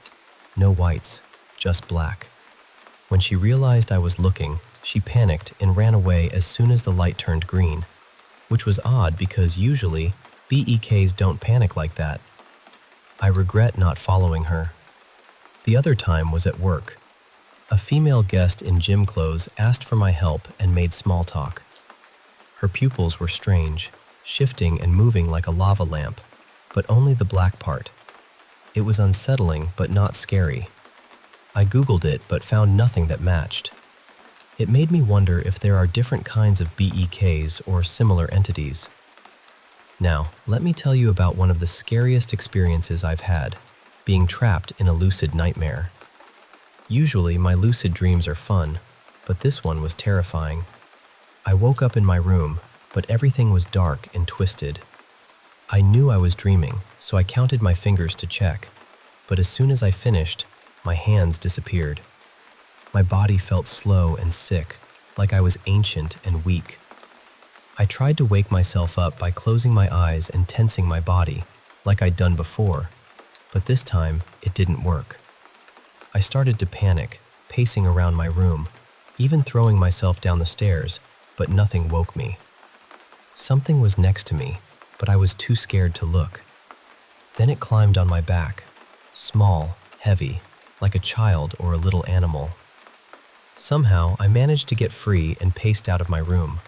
No whites, just black. When she realized I was looking, she panicked and ran away as soon as the light turned green, which was odd because usually BEKs don't panic like that. I regret not following her. The other time was at work. A female guest in gym clothes asked for my help and made small talk. Her pupils were strange, shifting and moving like a lava lamp, but only the black part. It was unsettling but not scary. I Googled it but found nothing that matched. It made me wonder if there are different kinds of BEKs or similar entities. Now, let me tell you about one of the scariest experiences I've had, being trapped in a lucid nightmare. Usually, my lucid dreams are fun, but this one was terrifying. I woke up in my room, but everything was dark and twisted. I knew I was dreaming, so I counted my fingers to check, but as soon as I finished, my hands disappeared. My body felt slow and sick, like I was ancient and weak. I tried to wake myself up by closing my eyes and tensing my body, like I'd done before, But this time, it didn't work. I started to panic, pacing around my room, even throwing myself down the stairs, but nothing woke me. Something was next to me, but I was too scared to look. Then it climbed on my back, small, heavy, like a child or a little animal. Somehow, I managed to get free and paced out of my room.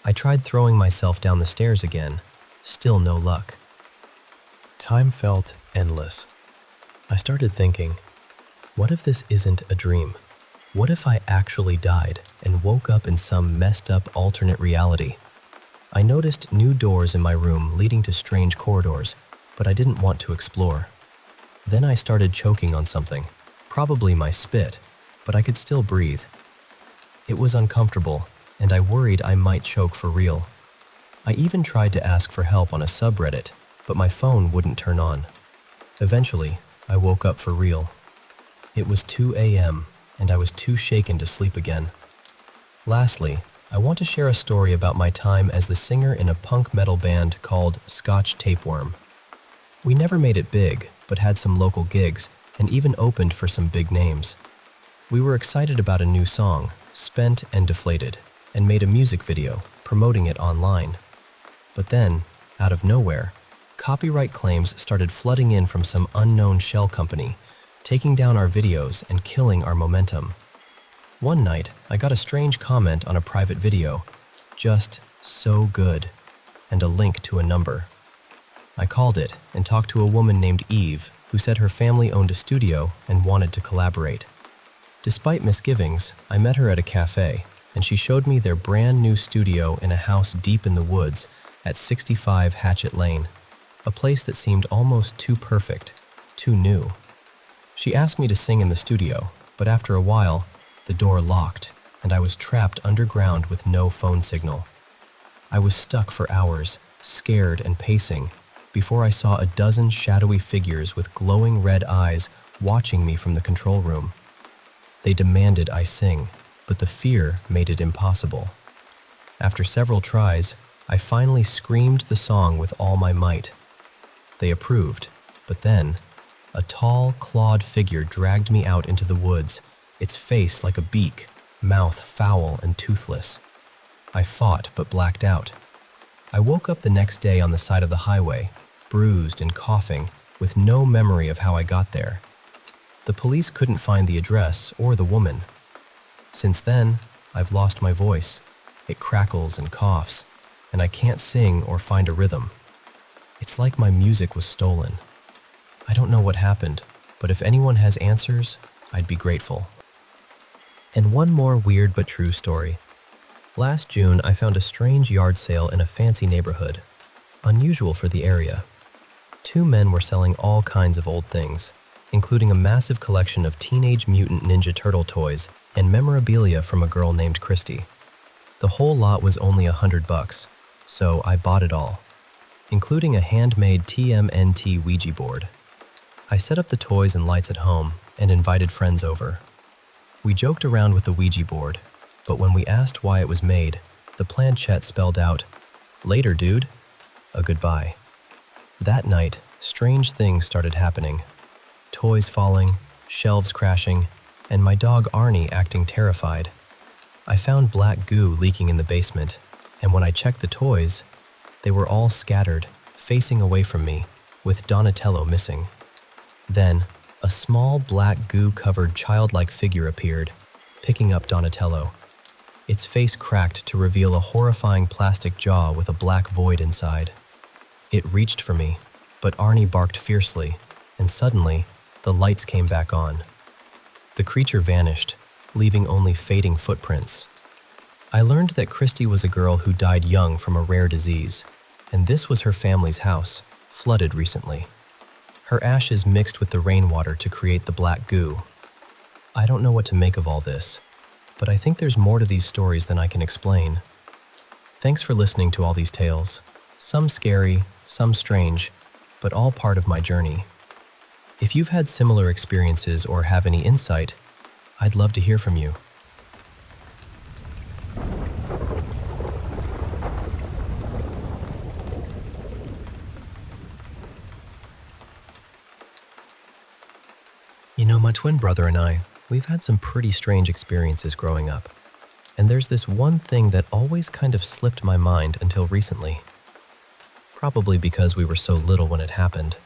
I tried throwing myself down the stairs again, still no luck. Time felt endless. I started thinking, what if this isn't a dream? What if I actually died and woke up in some messed up alternate reality? I noticed new doors in my room leading to strange corridors, but I didn't want to explore. Then I started choking on something, probably my spit, but I could still breathe. It was uncomfortable, and I worried I might choke for real. I even tried to ask for help on a subreddit, but my phone wouldn't turn on. Eventually, I woke up for real. It was 2 a.m., and I was too shaken to sleep again. Lastly, I want to share a story about my time as the singer in a punk metal band called Scotch Tapeworm. We never made it big, but had some local gigs, and even opened for some big names. We were excited about a new song, Spent and Deflated, and made a music video, promoting it online. But then, out of nowhere, copyright claims started flooding in from some unknown shell company, taking down our videos and killing our momentum. One night, I got a strange comment on a private video, just so good, and a link to a number. I called it and talked to a woman named Eve, who said her family owned a studio and wanted to collaborate. Despite misgivings, I met her at a cafe, and she showed me their brand new studio in a house deep in the woods at 65 Hatchet Lane, a place that seemed almost too perfect, too new. She asked me to sing in the studio, but after a while, the door locked, and I was trapped underground with no phone signal. I was stuck for hours, scared and pacing, before I saw a dozen shadowy figures with glowing red eyes watching me from the control room. They demanded I sing, but the fear made it impossible. After several tries, I finally screamed the song with all my might. They approved, but then, a tall, clawed figure dragged me out into the woods, its face like a beak, mouth foul and toothless. I fought but blacked out. I woke up the next day on the side of the highway, bruised and coughing, with no memory of how I got there. The police couldn't find the address or the woman. Since then, I've lost my voice. It crackles and coughs, and I can't sing or find a rhythm. It's like my music was stolen. I don't know what happened, but if anyone has answers, I'd be grateful. And one more weird but true story. Last June, I found a strange yard sale in a fancy neighborhood, unusual for the area. Two men were selling all kinds of old things, including a massive collection of Teenage Mutant Ninja Turtle toys and memorabilia from a girl named Christy. The whole lot was only $100, so I bought it all, including a handmade TMNT Ouija board. I set up the toys and lights at home and invited friends over. We joked around with the Ouija board, but when we asked why it was made, the planchette spelled out, "Later, dude," a goodbye. That night, strange things started happening. Toys falling, shelves crashing, and my dog Arnie acting terrified. I found black goo leaking in the basement, and when I checked the toys, they were all scattered, facing away from me, with Donatello missing. Then, a small black goo-covered childlike figure appeared, picking up Donatello. Its face cracked to reveal a horrifying plastic jaw with a black void inside. It reached for me, but Arnie barked fiercely, and suddenly, the lights came back on. The creature vanished, leaving only fading footprints. I learned that Christy was a girl who died young from a rare disease, and this was her family's house, flooded recently. Her ashes mixed with the rainwater to create the black goo. I don't know what to make of all this, but I think there's more to these stories than I can explain. Thanks for listening to all these tales. Some scary, some strange, but all part of my journey. If you've had similar experiences or have any insight, I'd love to hear from you. My twin brother and we've had some pretty strange experiences growing up. And there's this one thing that always kind of slipped my mind until recently. Probably because we were so little when it happened,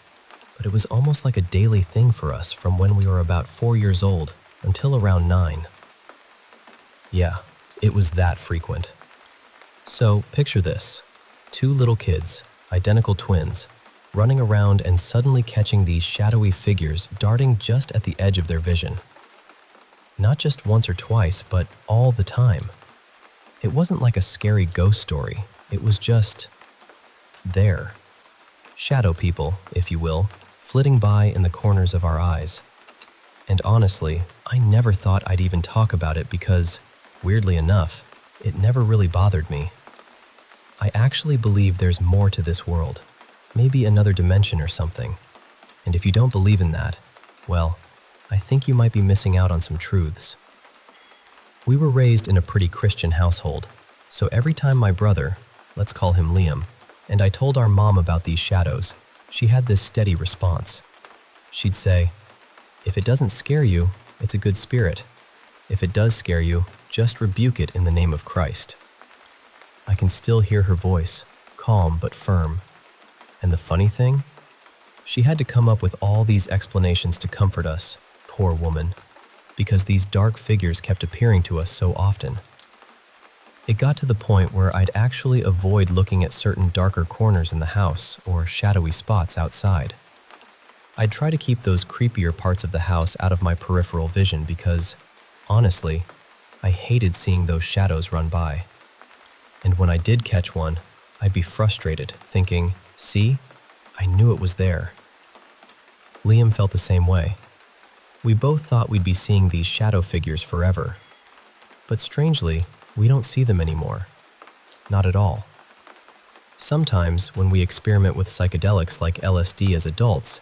but it was almost like a daily thing for us from when we were about 4 years old until around 9. Yeah, it was that frequent. So picture this, 2 little kids, identical twins, running around and suddenly catching these shadowy figures darting just at the edge of their vision. Not just once or twice, but all the time. It wasn't like a scary ghost story, it was just there. Shadow people, if you will, flitting by in the corners of our eyes. And honestly, I never thought I'd even talk about it because, weirdly enough, it never really bothered me. I actually believe there's more to this world, maybe another dimension or something. And if you don't believe in that, well, I think you might be missing out on some truths. We were raised in a pretty Christian household, so every time my brother, let's call him Liam, and I told our mom about these shadows, she had this steady response. She'd say, "If it doesn't scare you, it's a good spirit. If it does scare you, just rebuke it in the name of Christ." I can still hear her voice, calm but firm. And the funny thing? She had to come up with all these explanations to comfort us, poor woman, because these dark figures kept appearing to us so often. It got to the point where I'd actually avoid looking at certain darker corners in the house or shadowy spots outside. I'd try to keep those creepier parts of the house out of my peripheral vision because, honestly, I hated seeing those shadows run by. And when I did catch one, I'd be frustrated, thinking, "See? I knew it was there." Liam felt the same way. We both thought we'd be seeing these shadow figures forever. But strangely, we don't see them anymore. Not at all. Sometimes, when we experiment with psychedelics like LSD as adults,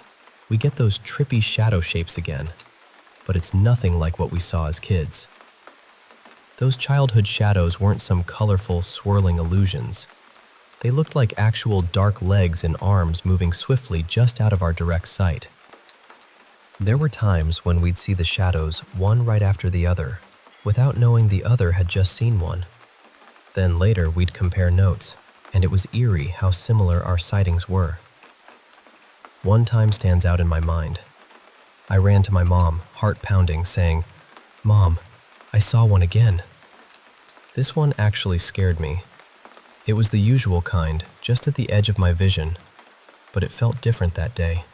we get those trippy shadow shapes again. But it's nothing like what we saw as kids. Those childhood shadows weren't some colorful, swirling illusions. They looked like actual dark legs and arms moving swiftly just out of our direct sight. There were times when we'd see the shadows one right after the other, without knowing the other had just seen one. Then later we'd compare notes, and it was eerie how similar our sightings were. One time stands out in my mind. I ran to my mom, heart pounding, saying, "Mom, I saw one again." This one actually scared me. It was the usual kind, just at the edge of my vision, but it felt different that day.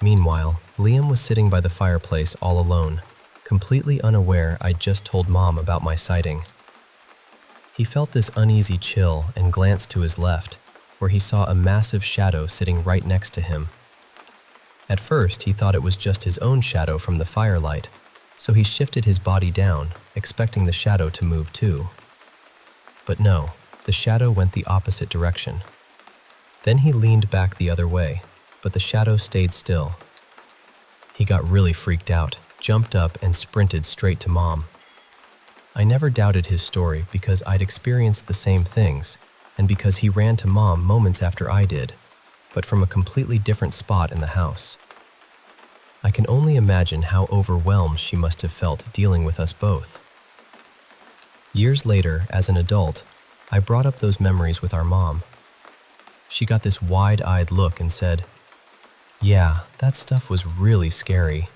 Meanwhile, Liam was sitting by the fireplace all alone, completely unaware I'd just told Mom about my sighting. He felt this uneasy chill and glanced to his left, where he saw a massive shadow sitting right next to him. At first, he thought it was just his own shadow from the firelight, so he shifted his body down, expecting the shadow to move too. But no, the shadow went the opposite direction. Then he leaned back the other way, but the shadow stayed still. He got really freaked out, jumped up, and sprinted straight to Mom. I never doubted his story because I'd experienced the same things, and because he ran to Mom moments after I did, but from a completely different spot in the house. I can only imagine how overwhelmed she must have felt dealing with us both. Years later, as an adult, I brought up those memories with our mom. She got this wide-eyed look and said, "Yeah, that stuff was really scary."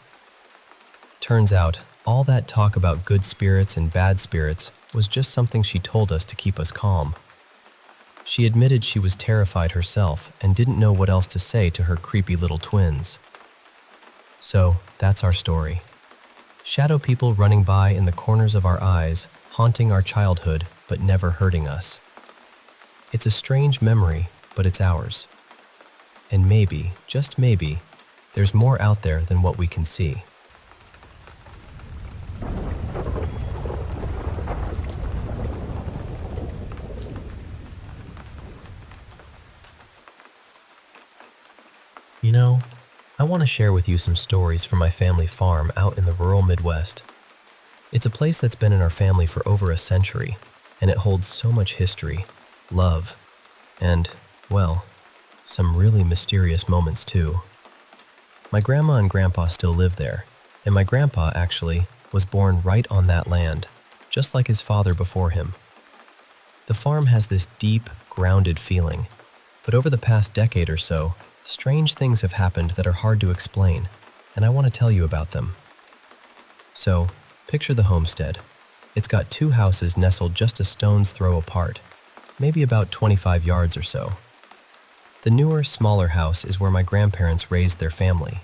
Turns out, all that talk about good spirits and bad spirits was just something she told us to keep us calm. She admitted she was terrified herself and didn't know what else to say to her creepy little twins. So, that's our story. Shadow people running by in the corners of our eyes, haunting our childhood, but never hurting us. It's a strange memory, but it's ours. And maybe, just maybe, there's more out there than what we can see. I want to share with you some stories from my family farm out in the rural Midwest. It's a place that's been in our family for over a century, and it holds so much history, love, and, well, some really mysterious moments too. My grandma and grandpa still live there, And my grandpa, actually, was born right on that land, just like his father before him. The farm has this deep, grounded feeling, but over the past decade or so, strange things have happened that are hard to explain, and I want to tell you about them. So, picture the homestead. It's got two houses nestled just a stone's throw apart, maybe about 25 yards or so. The newer, smaller house is where my grandparents raised their family.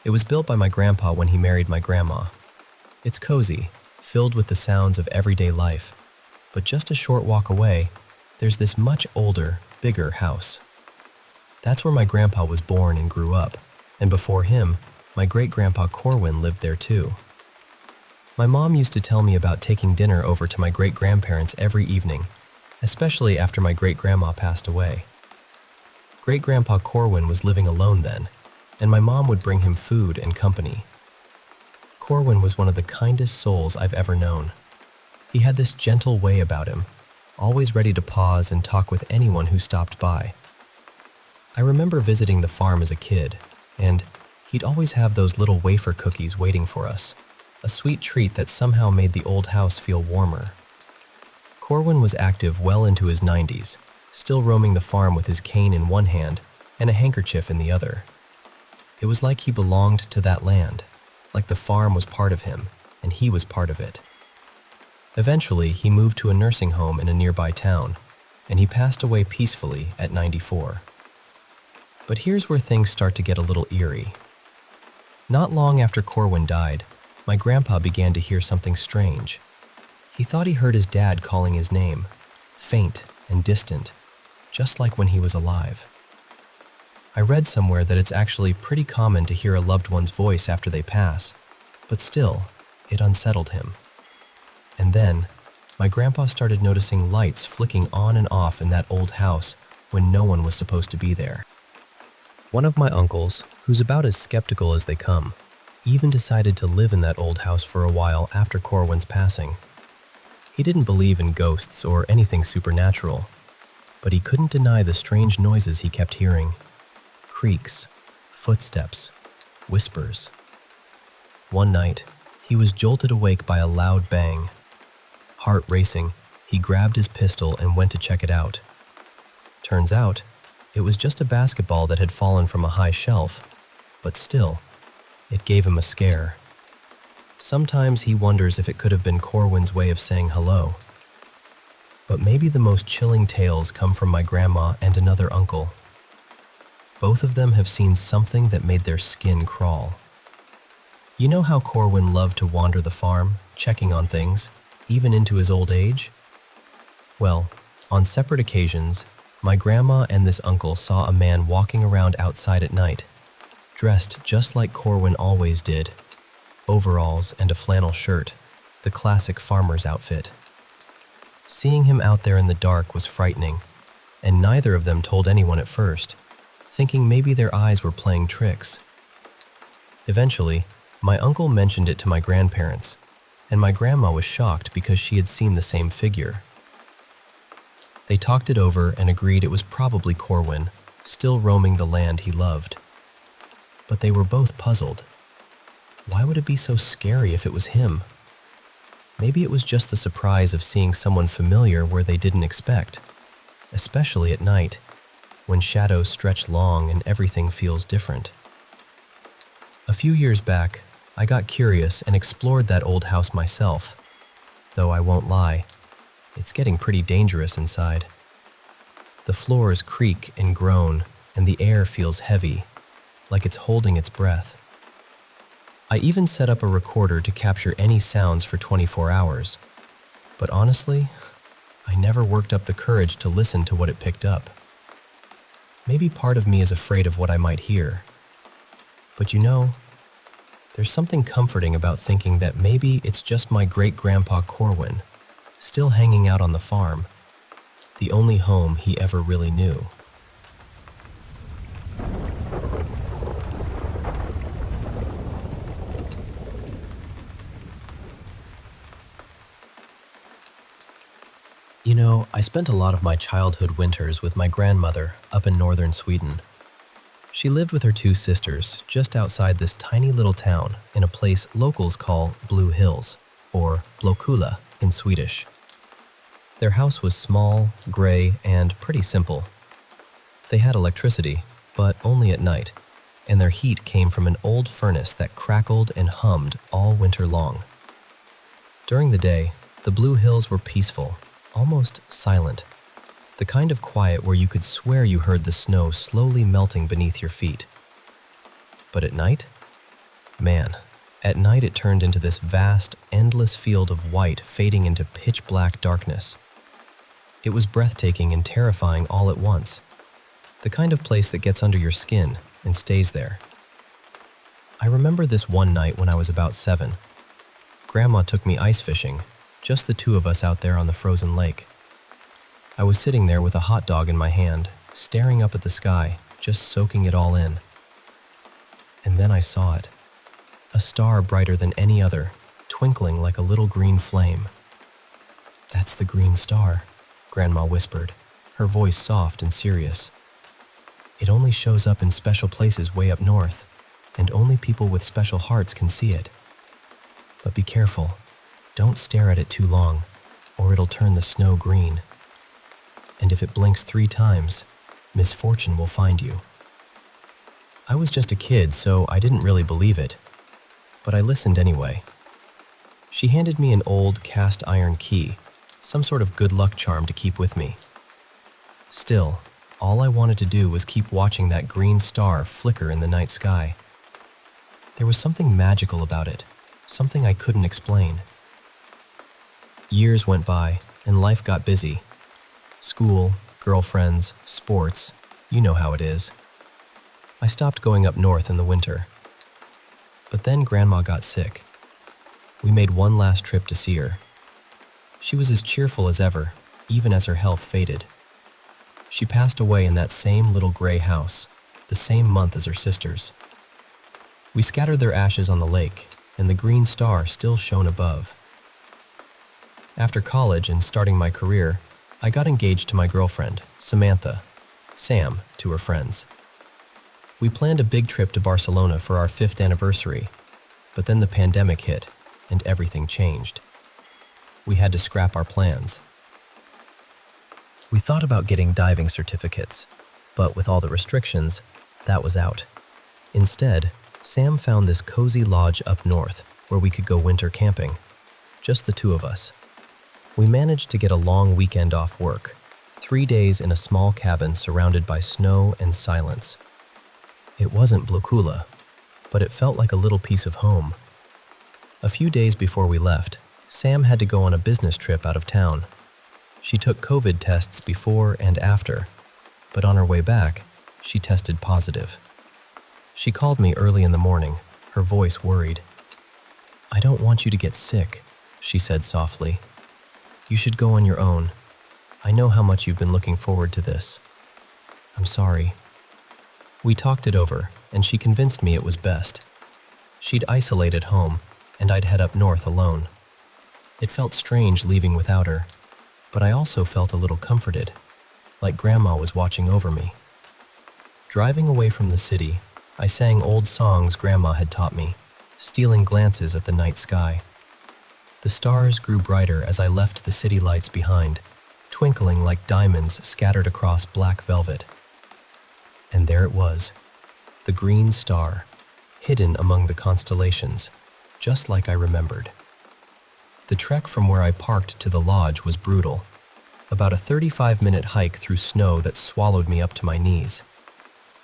It was built by my grandpa when he married my grandma. It's cozy, filled with the sounds of everyday life, but just a short walk away, there's this much older, bigger house. That's where my grandpa was born and grew up, and before him, my great-grandpa Corwin lived there too. My mom used to tell me about taking dinner over to my great-grandparents every evening, especially after my great-grandma passed away. Great-grandpa Corwin was living alone then, and my mom would bring him food and company. Corwin was one of the kindest souls I've ever known. He had this gentle way about him, always ready to pause and talk with anyone who stopped by. I remember visiting the farm as a kid, and he'd always have those little wafer cookies waiting for us, a sweet treat that somehow made the old house feel warmer. Corwin was active well into his 90s, still roaming the farm with his cane in one hand and a handkerchief in the other. It was like he belonged to that land, like the farm was part of him, and he was part of it. Eventually, he moved to a nursing home in a nearby town, and he passed away peacefully at 94. But here's where things start to get a little eerie. Not long after Corwin died, my grandpa began to hear something strange. He thought he heard his dad calling his name, faint and distant, just like when he was alive. I read somewhere that it's actually pretty common to hear a loved one's voice after they pass, but still, it unsettled him. And then, my grandpa started noticing lights flicking on and off in that old house when no one was supposed to be there. One of my uncles, who's about as skeptical as they come, even decided to live in that old house for a while after Corwin's passing. He didn't believe in ghosts or anything supernatural, but he couldn't deny the strange noises he kept hearing. Creaks, footsteps, whispers. One night, he was jolted awake by a loud bang. Heart racing, he grabbed his pistol and went to check it out. Turns out, it was just a basketball that had fallen from a high shelf, but still, it gave him a scare. Sometimes he wonders if it could have been Corwin's way of saying hello. But maybe the most chilling tales come from my grandma and another uncle. Both of them have seen something that made their skin crawl. You know how Corwin loved to wander the farm, checking on things, even into his old age? Well, on separate occasions, my grandma and this uncle saw a man walking around outside at night, dressed just like Corwin always did, overalls and a flannel shirt, the classic farmer's outfit. Seeing him out there in the dark was frightening, and neither of them told anyone at first, thinking maybe their eyes were playing tricks. Eventually, my uncle mentioned it to my grandparents, and my grandma was shocked because she had seen the same figure. They talked it over and agreed it was probably Corwin, still roaming the land he loved. But they were both puzzled. Why would it be so scary if it was him? Maybe it was just the surprise of seeing someone familiar where they didn't expect, especially at night, when shadows stretch long and everything feels different. A few years back, I got curious and explored that old house myself, though I won't lie, it's getting pretty dangerous inside. The floors creak and groan, and the air feels heavy, like it's holding its breath. I even set up a recorder to capture any sounds for 24 hours, but honestly, I never worked up the courage to listen to what it picked up. Maybe part of me is afraid of what I might hear. But you know, there's something comforting about thinking that maybe it's just my great-grandpa Corwin, still hanging out on the farm, the only home he ever really knew. You know, I spent a lot of my childhood winters with my grandmother up in northern Sweden. She lived with her two sisters just outside this tiny little town in a place locals call Blue Hills, or Blåkulla in Swedish. Their house was small, gray, and pretty simple. They had electricity, but only at night, and their heat came from an old furnace that crackled and hummed all winter long. During the day, the Blue Hills were peaceful, almost silent, the kind of quiet where you could swear you heard the snow slowly melting beneath your feet. But at night? Man, at night it turned into this vast, endless field of white fading into pitch-black darkness. It was breathtaking and terrifying all at once, the kind of place that gets under your skin and stays there. I remember this one night when I was about 7. Grandma took me ice fishing, just the two of us out there on the frozen lake. I was sitting there with a hot dog in my hand, staring up at the sky, just soaking it all in. And then I saw it. A star brighter than any other, twinkling like a little green flame. "That's the green star," Grandma whispered, her voice soft and serious. "It only shows up in special places way up north, and only people with special hearts can see it. But be careful, don't stare at it too long, or it'll turn the snow green. And if it blinks 3 times, misfortune will find you." I was just a kid, so I didn't really believe it, but I listened anyway. She handed me an old cast iron key, some sort of good luck charm to keep with me. Still, all I wanted to do was keep watching that green star flicker in the night sky. There was something magical about it, something I couldn't explain. Years went by, and life got busy. School, girlfriends, sports, you know how it is. I stopped going up north in the winter. But then Grandma got sick. We made one last trip to see her. She was as cheerful as ever, even as her health faded. She passed away in that same little gray house, the same month as her sisters. We scattered their ashes on the lake, and the green star still shone above. After college and starting my career, I got engaged to my girlfriend, Samantha, Sam to her friends. We planned a big trip to Barcelona for our 5th anniversary, but then the pandemic hit and everything changed. We had to scrap our plans. We thought about getting diving certificates, but with all the restrictions, that was out. Instead, Sam found this cozy lodge up north where we could go winter camping, just the two of us. We managed to get a long weekend off work, 3 days in a small cabin surrounded by snow and silence. It wasn't Blåkulla, but it felt like a little piece of home. A few days before we left, Sam had to go on a business trip out of town. She took COVID tests before and after, but on her way back, she tested positive. She called me early in the morning, her voice worried. "I don't want you to get sick," she said softly. "You should go on your own. I know how much you've been looking forward to this. I'm sorry." We talked it over, and she convinced me it was best. She'd isolate at home, and I'd head up north alone. It felt strange leaving without her, but I also felt a little comforted, like Grandma was watching over me. Driving away from the city, I sang old songs Grandma had taught me, stealing glances at the night sky. The stars grew brighter as I left the city lights behind, twinkling like diamonds scattered across black velvet. And there it was, the green star, hidden among the constellations, just like I remembered. The trek from where I parked to the lodge was brutal, about a 35-minute hike through snow that swallowed me up to my knees.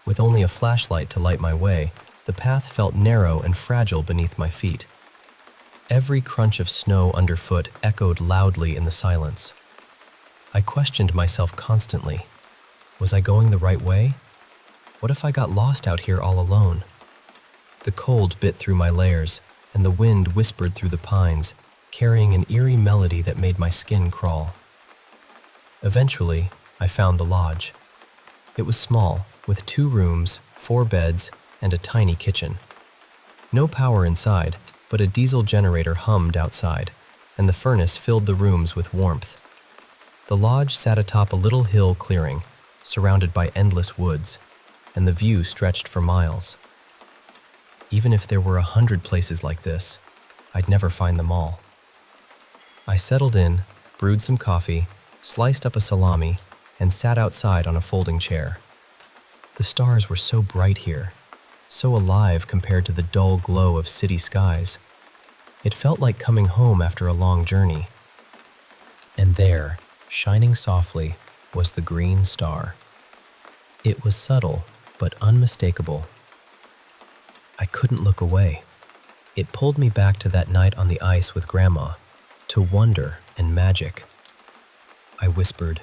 With only a flashlight to light my way, the path felt narrow and fragile beneath my feet. Every crunch of snow underfoot echoed loudly in the silence. I questioned myself constantly. Was I going the right way? What if I got lost out here all alone? The cold bit through my layers, and the wind whispered through the pines, carrying an eerie melody that made my skin crawl. Eventually, I found the lodge. It was small, with 2 rooms, 4 beds, and a tiny kitchen. No power inside, but a diesel generator hummed outside, and the furnace filled the rooms with warmth. The lodge sat atop a little hill clearing, surrounded by endless woods. and the view stretched for miles. Even if there were 100 places like this, I'd never find them all. I settled in, brewed some coffee, sliced up a salami, and sat outside on a folding chair. The stars were so bright here, so alive compared to the dull glow of city skies. It felt like coming home after a long journey. And there, shining softly, was the green star. It was subtle, but unmistakable. I couldn't look away. It pulled me back to that night on the ice with Grandma, to wonder and magic. I whispered,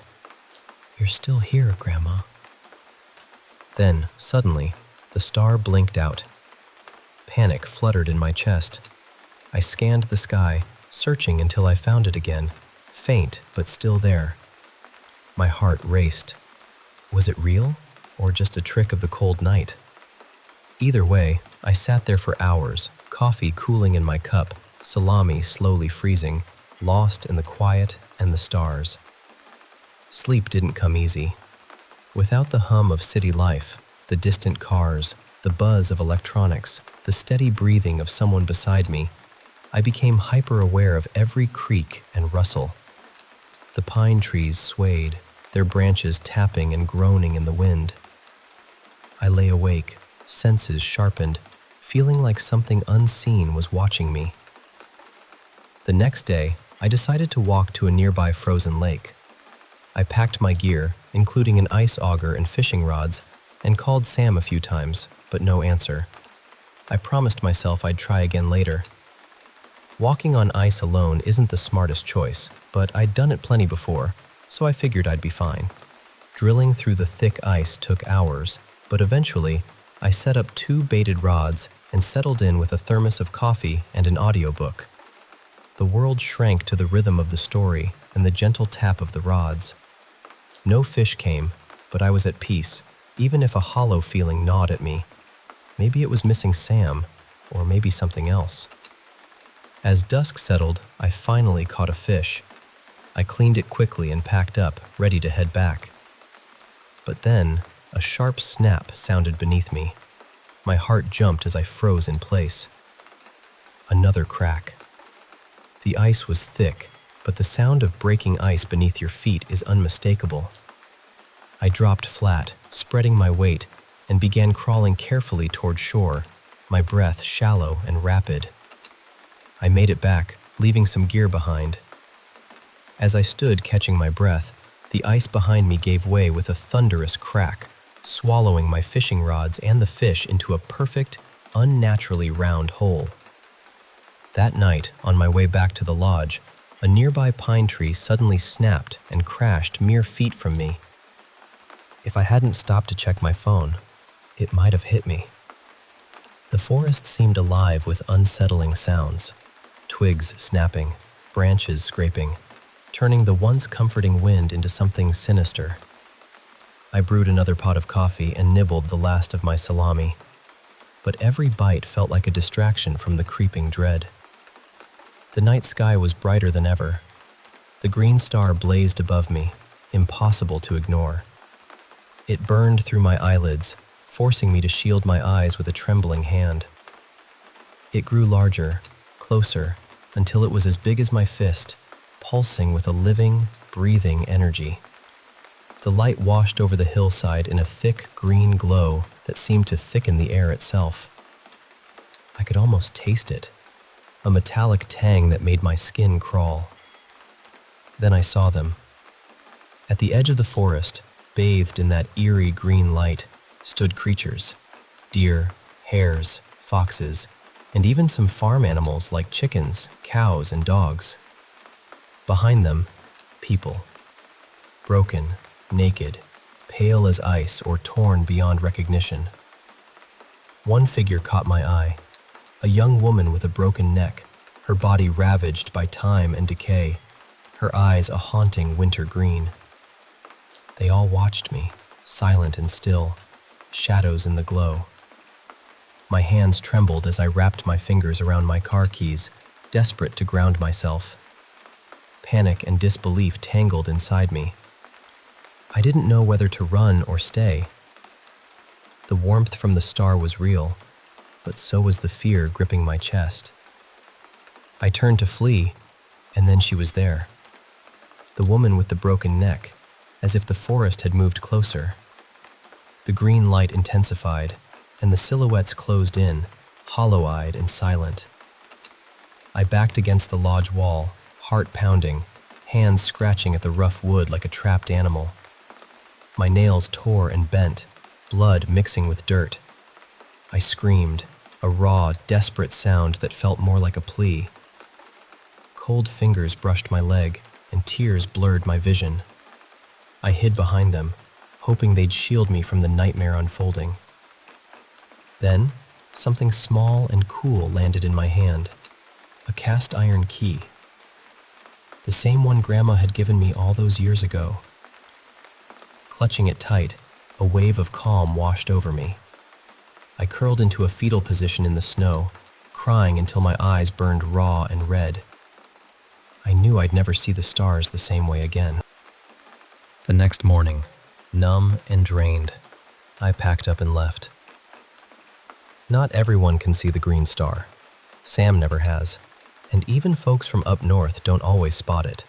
"You're still here, Grandma." Then, suddenly, the star blinked out. Panic fluttered in my chest. I scanned the sky, searching until I found it again, faint but still there. My heart raced. Was it real, or just a trick of the cold night? Either way, I sat there for hours, coffee cooling in my cup, salami slowly freezing, lost in the quiet and the stars. Sleep didn't come easy. Without the hum of city life, the distant cars, the buzz of electronics, the steady breathing of someone beside me, I became hyper-aware of every creak and rustle. The pine trees swayed, their branches tapping and groaning in the wind. I lay awake, senses sharpened, feeling like something unseen was watching me. The next day, I decided to walk to a nearby frozen lake. I packed my gear, including an ice auger and fishing rods, and called Sam a few times, but no answer. I promised myself I'd try again later. Walking on ice alone isn't the smartest choice, but I'd done it plenty before, so I figured I'd be fine. Drilling through the thick ice took hours, but eventually, I set up 2 baited rods and settled in with a thermos of coffee and an audiobook. The world shrank to the rhythm of the story and the gentle tap of the rods. No fish came, but I was at peace, even if a hollow feeling gnawed at me. Maybe it was missing Sam, or maybe something else. As dusk settled, I finally caught a fish. I cleaned it quickly and packed up, ready to head back. But then, a sharp snap sounded beneath me. My heart jumped as I froze in place. Another crack. The ice was thick, but the sound of breaking ice beneath your feet is unmistakable. I dropped flat, spreading my weight, and began crawling carefully toward shore, my breath shallow and rapid. I made it back, leaving some gear behind. As I stood catching my breath, the ice behind me gave way with a thunderous crack, swallowing my fishing rods and the fish into a perfect, unnaturally round hole. That night, on my way back to the lodge, a nearby pine tree suddenly snapped and crashed mere feet from me. If I hadn't stopped to check my phone, it might have hit me. The forest seemed alive with unsettling sounds, twigs snapping, branches scraping, turning the once comforting wind into something sinister. I brewed another pot of coffee and nibbled the last of my salami, but every bite felt like a distraction from the creeping dread. The night sky was brighter than ever. The green star blazed above me, impossible to ignore. It burned through my eyelids, forcing me to shield my eyes with a trembling hand. It grew larger, closer, until it was as big as my fist, pulsing with a living, breathing energy. The light washed over the hillside in a thick green glow that seemed to thicken the air itself. I could almost taste it, a metallic tang that made my skin crawl. Then I saw them. At the edge of the forest, bathed in that eerie green light, stood creatures: deer, hares, foxes, and even some farm animals like chickens, cows, and dogs. Behind them, people. Broken, naked, pale as ice or torn beyond recognition. One figure caught my eye, a young woman with a broken neck, her body ravaged by time and decay, her eyes a haunting winter green. They all watched me, silent and still, shadows in the glow. My hands trembled as I wrapped my fingers around my car keys, desperate to ground myself. Panic and disbelief tangled inside me. I didn't know whether to run or stay. The warmth from the star was real, but so was the fear gripping my chest. I turned to flee, and then she was there. The woman with the broken neck, as if the forest had moved closer. The green light intensified, and the silhouettes closed in, hollow-eyed and silent. I backed against the lodge wall, heart pounding, hands scratching at the rough wood like a trapped animal. My nails tore and bent, blood mixing with dirt. I screamed, a raw, desperate sound that felt more like a plea. Cold fingers brushed my leg, and tears blurred my vision. I hid behind them, hoping they'd shield me from the nightmare unfolding. Then, something small and cool landed in my hand. A cast iron key. The same one Grandma had given me all those years ago. Clutching it tight, a wave of calm washed over me. I curled into a fetal position in the snow, crying until my eyes burned raw and red. I knew I'd never see the stars the same way again. The next morning, numb and drained, I packed up and left. Not everyone can see the green star. Sam never has, and even folks from up north don't always spot it.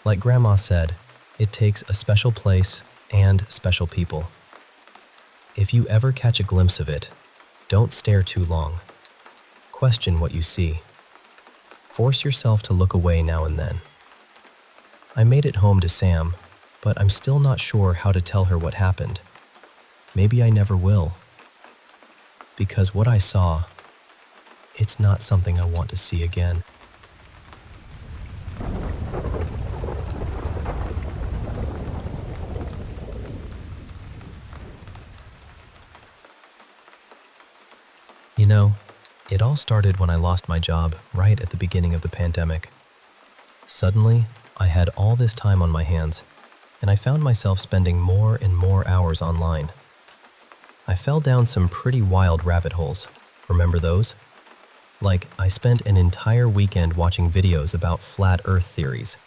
Like Grandma said, it takes a special place and special people. If you ever catch a glimpse of it, don't stare too long. Question what you see. Force yourself to look away now and then. I made it home to Sam, but I'm still not sure how to tell her what happened. Maybe I never will. Because what I saw, it's not something I want to see again. You know, it all started when I lost my job right at the beginning of the pandemic. Suddenly, I had all this time on my hands, and I found myself spending more and more hours online. I fell down some pretty wild rabbit holes. Remember those? Like, I spent an entire weekend watching videos about flat Earth theories.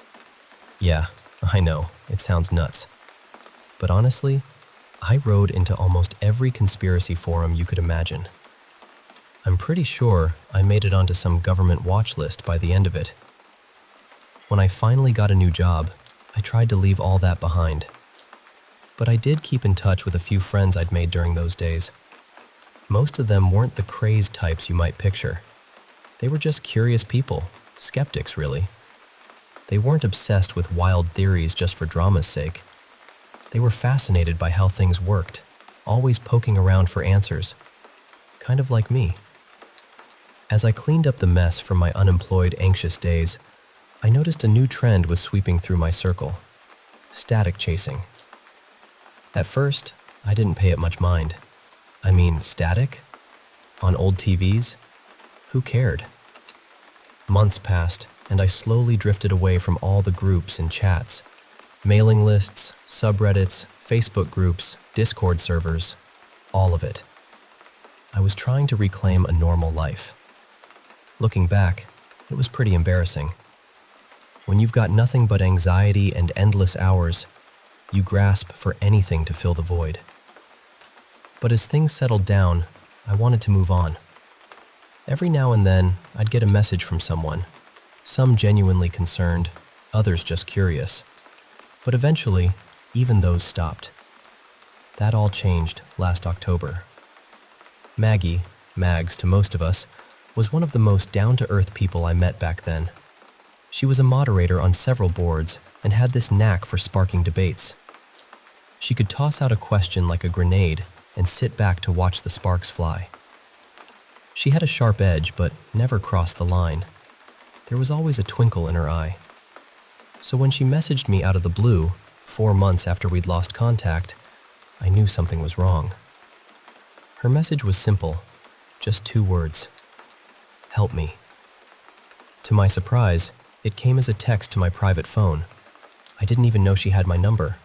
Yeah, I know, it sounds nuts. But honestly, I rode into almost every conspiracy forum you could imagine. I'm pretty sure I made it onto some government watch list by the end of it. When I finally got a new job, I tried to leave all that behind. But I did keep in touch with a few friends I'd made during those days. Most of them weren't the crazed types you might picture. They were just curious people, skeptics really. They weren't obsessed with wild theories just for drama's sake. They were fascinated by how things worked, always poking around for answers. Kind of like me. As I cleaned up the mess from my unemployed, anxious days, I noticed a new trend was sweeping through my circle. Static chasing. At first, I didn't pay it much mind. I mean, static? On old TVs? Who cared? Months passed, and I slowly drifted away from all the groups and chats. Mailing lists, subreddits, Facebook groups, Discord servers, all of it. I was trying to reclaim a normal life. Looking back, it was pretty embarrassing. When you've got nothing but anxiety and endless hours, you grasp for anything to fill the void. But as things settled down, I wanted to move on. Every now and then, I'd get a message from someone, some genuinely concerned, others just curious. But eventually, even those stopped. That all changed last October. Maggie, Mags to most of us, was one of the most down-to-earth people I met back then. She was a moderator on several boards and had this knack for sparking debates. She could toss out a question like a grenade and sit back to watch the sparks fly. She had a sharp edge, but never crossed the line. There was always a twinkle in her eye. So when she messaged me out of the blue, 4 months after we'd lost contact, I knew something was wrong. Her message was simple, just 2 words. Help me. To my surprise, it came as a text to my private phone. I didn't even know she had my number.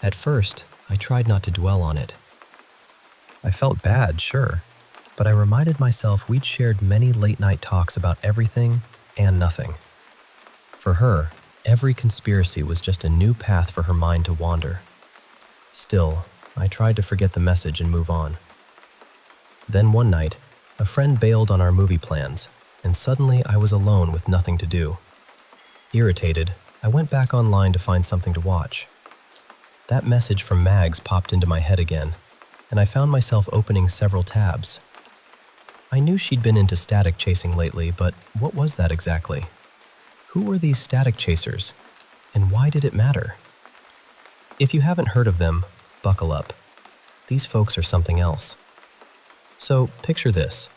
At first, I tried not to dwell on it. I felt bad, sure, but I reminded myself we'd shared many late-night talks about everything and nothing. For her, every conspiracy was just a new path for her mind to wander. Still, I tried to forget the message and move on. Then one night, a friend bailed on our movie plans, and suddenly I was alone with nothing to do. Irritated, I went back online to find something to watch. That message from Mags popped into my head again, and I found myself opening several tabs. I knew she'd been into static chasing lately, but what was that exactly? Who were these static chasers, and why did it matter? If you haven't heard of them, buckle up. These folks are something else. So, picture this.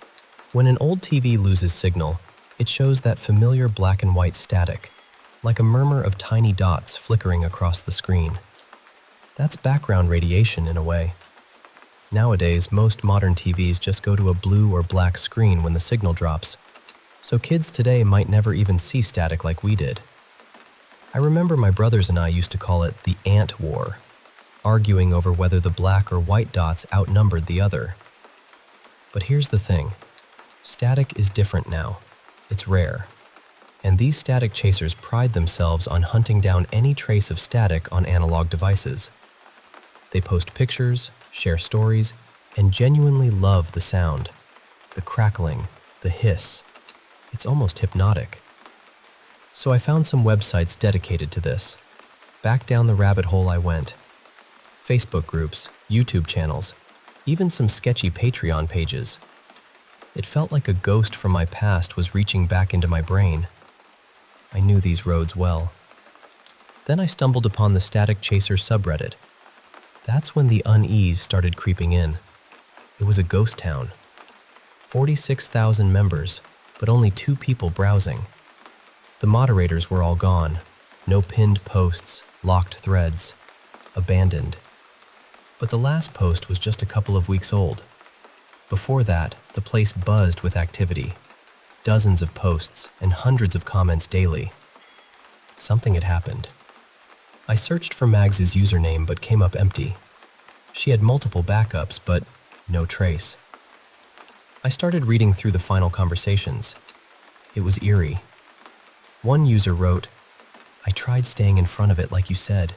When an old TV loses signal, it shows that familiar black and white static, like a murmur of tiny dots flickering across the screen. That's background radiation in a way. Nowadays, most modern TVs just go to a blue or black screen when the signal drops, so kids today might never even see static like we did. I remember my brothers and I used to call it the ant war, arguing over whether the black or white dots outnumbered the other. But here's the thing. Static is different now. It's rare. And these static chasers pride themselves on hunting down any trace of static on analog devices. They post pictures, share stories, and genuinely love the sound. The crackling, the hiss. It's almost hypnotic. So I found some websites dedicated to this. Back down the rabbit hole I went. Facebook groups, YouTube channels, even some sketchy Patreon pages. It felt like a ghost from my past was reaching back into my brain. I knew these roads well. Then I stumbled upon the Static Chaser subreddit. That's when the unease started creeping in. It was a ghost town. 46,000 members, but only 2 people browsing. The moderators were all gone. No pinned posts, locked threads, abandoned. But the last post was just a couple of weeks old. Before that, the place buzzed with activity. Dozens of posts and hundreds of comments daily. Something had happened. I searched for Mags's username but came up empty. She had multiple backups, but no trace. I started reading through the final conversations. It was eerie. One user wrote, "I tried staying in front of it like you said.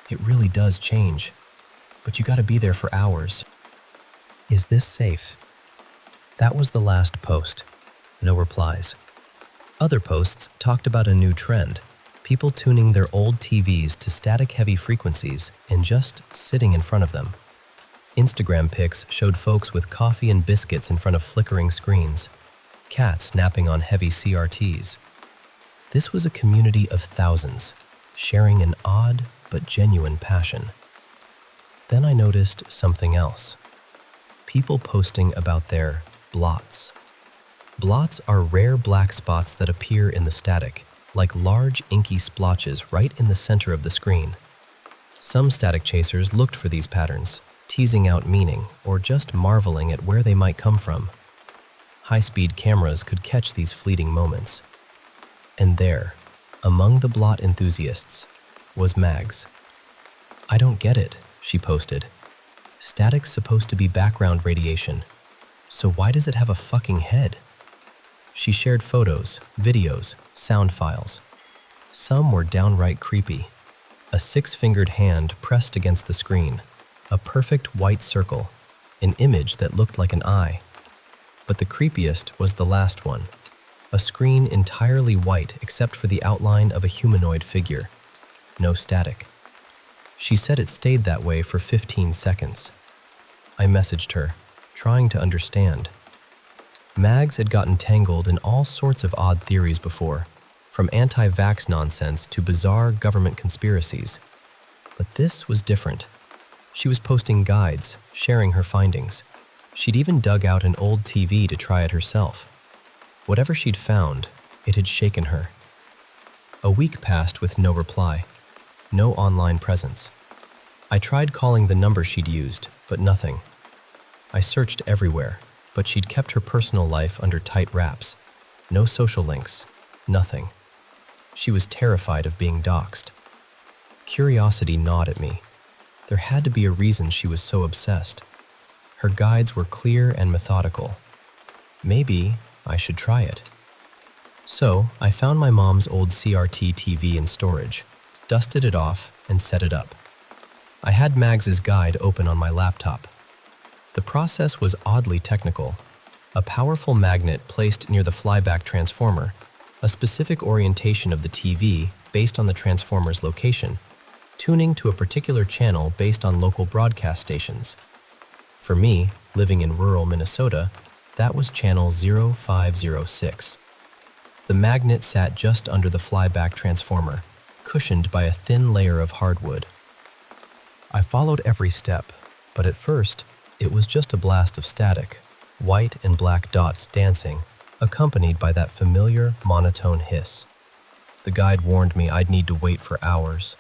It really does change. But you gotta be there for hours. Is this safe?" That was the last post. No replies. Other posts talked about a new trend. People tuning their old TVs to static-heavy frequencies and just sitting in front of them. Instagram pics showed folks with coffee and biscuits in front of flickering screens, cats napping on heavy CRTs. This was a community of thousands, sharing an odd but genuine passion. Then I noticed something else. People posting about their blots. Blots are rare black spots that appear in the static, like large inky splotches right in the center of the screen. Some static chasers looked for these patterns, teasing out meaning or just marveling at where they might come from. High-speed cameras could catch these fleeting moments. And there, among the blot enthusiasts, was Mags. "I don't get it," she posted. "Static's supposed to be background radiation, so why does it have a fucking head?" She shared photos, videos, sound files. Some were downright creepy. A 6-fingered hand pressed against the screen, a perfect white circle, an image that looked like an eye. But the creepiest was the last one, a screen entirely white except for the outline of a humanoid figure. No static. She said it stayed that way for 15 seconds. I messaged her, trying to understand. Mags had gotten tangled in all sorts of odd theories before, from anti-vax nonsense to bizarre government conspiracies. But this was different. She was posting guides, sharing her findings. She'd even dug out an old TV to try it herself. Whatever she'd found, it had shaken her. A week passed with no reply, no online presence. I tried calling the number she'd used, but nothing. I searched everywhere, but she'd kept her personal life under tight wraps. No social links, nothing. She was terrified of being doxxed. Curiosity gnawed at me. There had to be a reason she was so obsessed. Her guides were clear and methodical. Maybe I should try it. So I found my mom's old CRT TV in storage, dusted it off, and set it up. I had Mags's guide open on my laptop. The process was oddly technical. A powerful magnet placed near the flyback transformer, a specific orientation of the TV based on the transformer's location, tuning to a particular channel based on local broadcast stations. For me, living in rural Minnesota, that was channel 0506. The magnet sat just under the flyback transformer, cushioned by a thin layer of hardwood. I followed every step, but at first, it was just a blast of static, white and black dots dancing, accompanied by that familiar, monotone hiss. The guide warned me I'd need to wait for hours.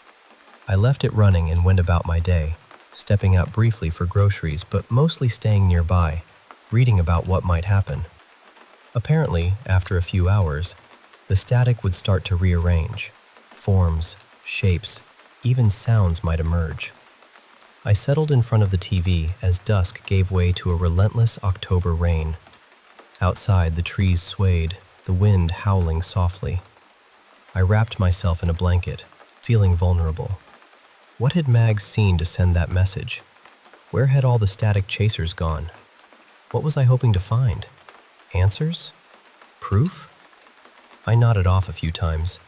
I left it running and went about my day, stepping out briefly for groceries, but mostly staying nearby, reading about what might happen. Apparently, after a few hours, the static would start to rearrange. Forms, shapes, even sounds might emerge. I settled in front of the TV as dusk gave way to a relentless October rain. Outside, the trees swayed, the wind howling softly. I wrapped myself in a blanket, feeling vulnerable. What had Mags seen to send that message? Where had all the static chasers gone? What was I hoping to find? Answers? Proof? I nodded off a few times.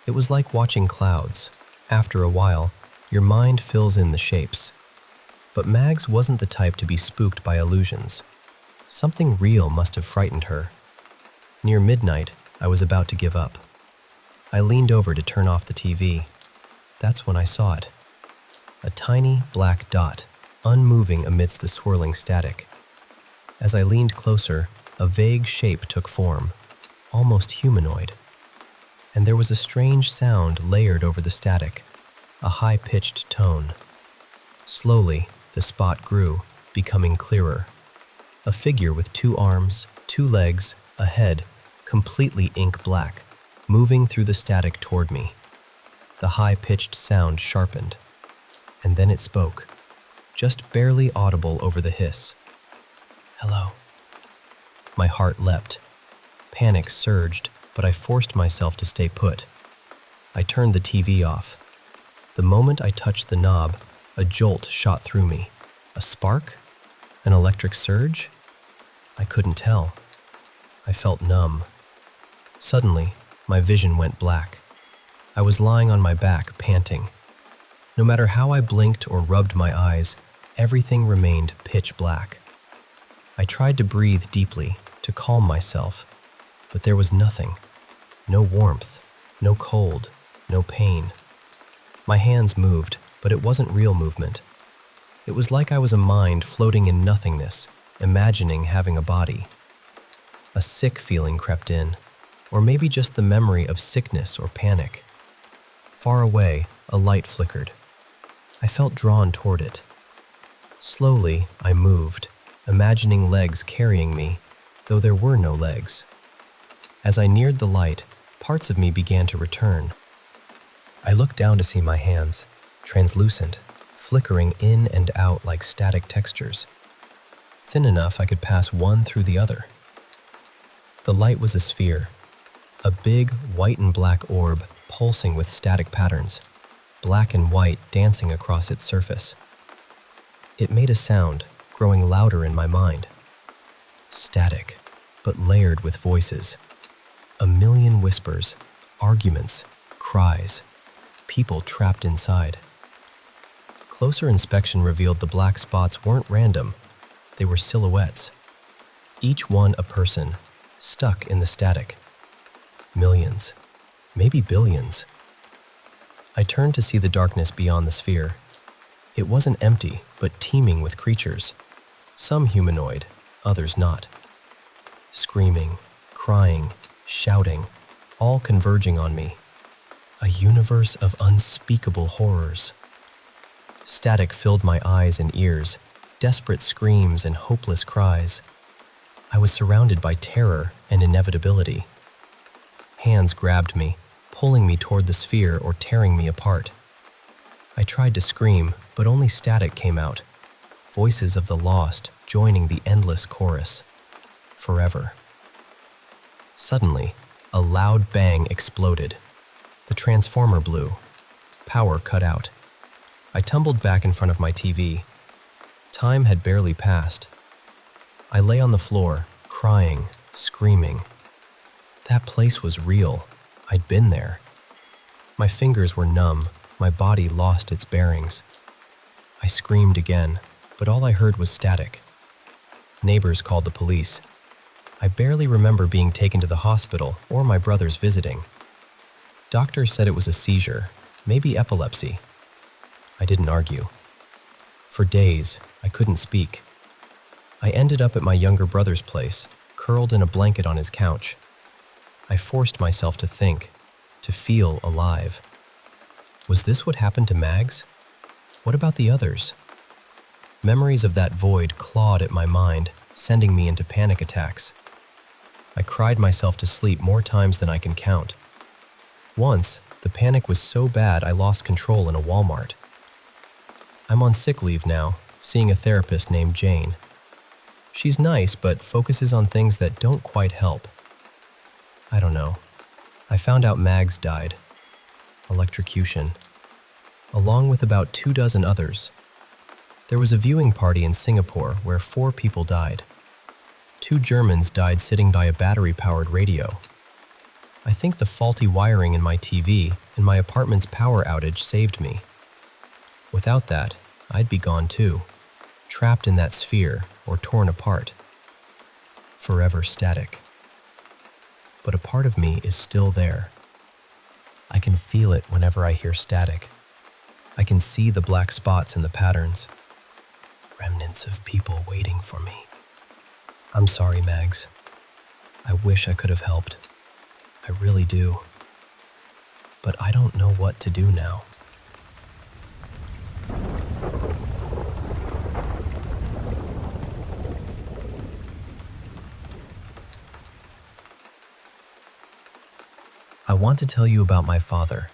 It was like watching clouds. After a while, your mind fills in the shapes. But Mags wasn't the type to be spooked by illusions. Something real must have frightened her. Near midnight, I was about to give up. I leaned over to turn off the TV. That's when I saw it. A tiny black dot, unmoving amidst the swirling static. As I leaned closer, a vague shape took form, almost humanoid. And there was a strange sound layered over the static, a high-pitched tone. Slowly, the spot grew, becoming clearer. A figure with 2 arms, 2 legs, a head, completely ink black, moving through the static toward me. The high-pitched sound sharpened, and then it spoke, just barely audible over the hiss. Hello. My heart leapt. Panic surged, but I forced myself to stay put. I turned the TV off. The moment I touched the knob, a jolt shot through me. A spark? An electric surge? I couldn't tell. I felt numb. Suddenly, my vision went black. I was lying on my back, panting. No matter how I blinked or rubbed my eyes, everything remained pitch black. I tried to breathe deeply, to calm myself, but there was nothing. No warmth, no cold, no pain. My hands moved, but it wasn't real movement. It was like I was a mind floating in nothingness, imagining having a body. A sick feeling crept in, or maybe just the memory of sickness or panic. Far away, a light flickered. I felt drawn toward it. Slowly, I moved, imagining legs carrying me, though there were no legs. As I neared the light, parts of me began to return. I looked down to see my hands, translucent, flickering in and out like static textures, thin enough I could pass one through the other. The light was a sphere, a big white and black orb pulsing with static patterns, black and white dancing across its surface. It made a sound, growing louder in my mind. Static, but layered with voices. A million whispers, arguments, cries, people trapped inside. Closer inspection revealed the black spots weren't random. They were silhouettes. Each one a person, stuck in the static. Millions, maybe billions. I turned to see the darkness beyond the sphere. It wasn't empty, but teeming with creatures. Some humanoid, others not. Screaming, crying, shouting, all converging on me. A universe of unspeakable horrors. Static filled my eyes and ears, desperate screams and hopeless cries. I was surrounded by terror and inevitability. Hands grabbed me, pulling me toward the sphere or tearing me apart. I tried to scream, but only static came out. Voices of the lost joining the endless chorus. Forever. Suddenly, a loud bang exploded. The transformer blew. Power cut out. I tumbled back in front of my TV. Time had barely passed. I lay on the floor, crying, screaming. That place was real. I'd been there. My fingers were numb, my body lost its bearings. I screamed again, but all I heard was static. Neighbors called the police. I barely remember being taken to the hospital or my brothers visiting. Doctors said it was a seizure, maybe epilepsy. I didn't argue. For days, I couldn't speak. I ended up at my younger brother's place, curled in a blanket on his couch. I forced myself to think, to feel alive. Was this what happened to Mags? What about the others? Memories of that void clawed at my mind, sending me into panic attacks. I cried myself to sleep more times than I can count. Once, the panic was so bad I lost control in a Walmart. I'm on sick leave now, seeing a therapist named Jane. She's nice, but focuses on things that don't quite help. I don't know. I found out Mags died. Electrocution. Along with about 24 others. There was a viewing party in Singapore where 4 people died. 2 Germans died sitting by a battery-powered radio. I think the faulty wiring in my TV and my apartment's power outage saved me. Without that, I'd be gone too, trapped in that sphere or torn apart. Forever static. But a part of me is still there. I can feel it whenever I hear static. I can see the black spots in the patterns. Remnants of people waiting for me. I'm sorry, Mags. I wish I could have helped. I really do. But I don't know what to do now. I want to tell you about my father,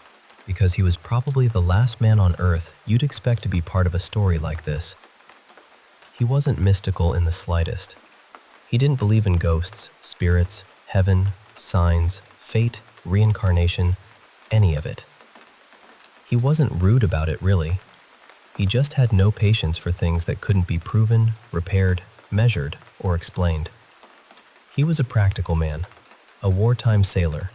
because he was probably the last man on earth you'd expect to be part of a story like this. He wasn't mystical in the slightest. He didn't believe in ghosts, spirits, heaven, signs, fate, reincarnation, any of it. He wasn't rude about it, really. He just had no patience for things that couldn't be proven, repaired, measured, or explained. He was a practical man, a wartime sailor,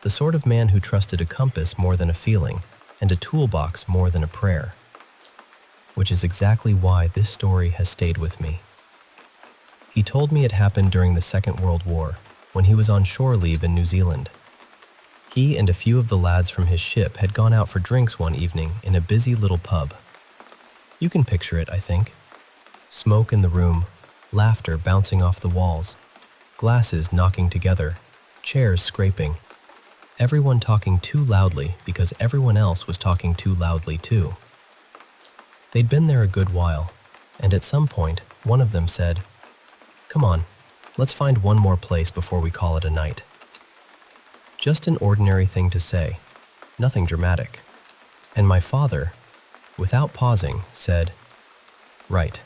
the sort of man who trusted a compass more than a feeling, and a toolbox more than a prayer. Which is exactly why this story has stayed with me. He told me it happened during the Second World War, when he was on shore leave in New Zealand. He and a few of the lads from his ship had gone out for drinks one evening in a busy little pub. You can picture it, I think. Smoke in the room, laughter bouncing off the walls, glasses knocking together, chairs scraping, everyone talking too loudly because everyone else was talking too loudly too. They'd been there a good while, and at some point, one of them said, "Come on, let's find one more place before we call it a night." Just an ordinary thing to say, nothing dramatic. And my father, without pausing, said, "Right,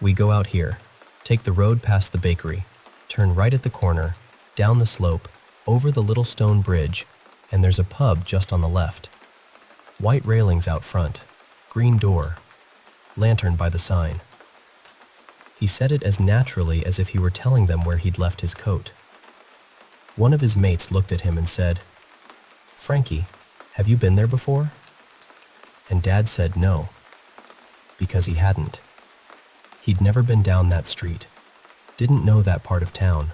we go out here, take the road past the bakery, turn right at the corner, down the slope, over the little stone bridge, and there's a pub just on the left. White railings out front, green door, lantern by the sign." He said it as naturally as if he were telling them where he'd left his coat. One of his mates looked at him and said, "Frankie, have you been there before?" And Dad said no, because he hadn't. He'd never been down that street, didn't know that part of town,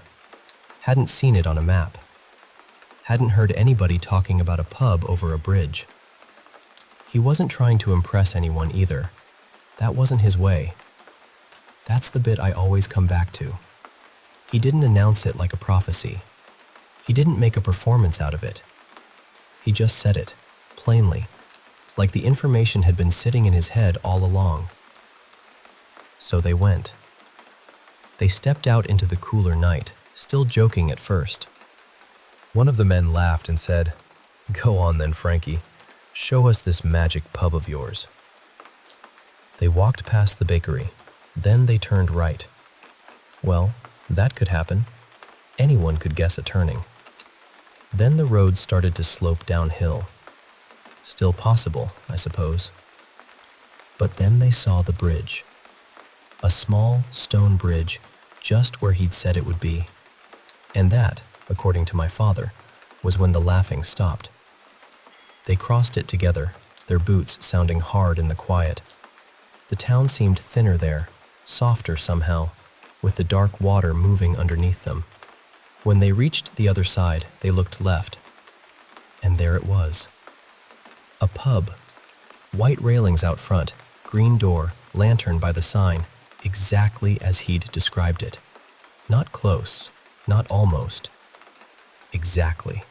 hadn't seen it on a map, hadn't heard anybody talking about a pub over a bridge. He wasn't trying to impress anyone either. That wasn't his way. That's the bit I always come back to. He didn't announce it like a prophecy. He didn't make a performance out of it. He just said it, plainly, like the information had been sitting in his head all along. So they went. They stepped out into the cooler night, still joking at first. One of the men laughed and said, "Go on then, Frankie. Show us this magic pub of yours." They walked past the bakery. Then they turned right. Well, that could happen. Anyone could guess a turning. Then the road started to slope downhill. Still possible, I suppose. But then they saw the bridge. A small stone bridge just where he'd said it would be. And that, according to my father, was when the laughing stopped. They crossed it together, their boots sounding hard in the quiet. The town seemed thinner there, softer somehow, with the dark water moving underneath them. When they reached the other side, they looked left, and there it was. A pub. White railings out front, green door, lantern by the sign, exactly as he'd described it. Not close, not almost. Exactly.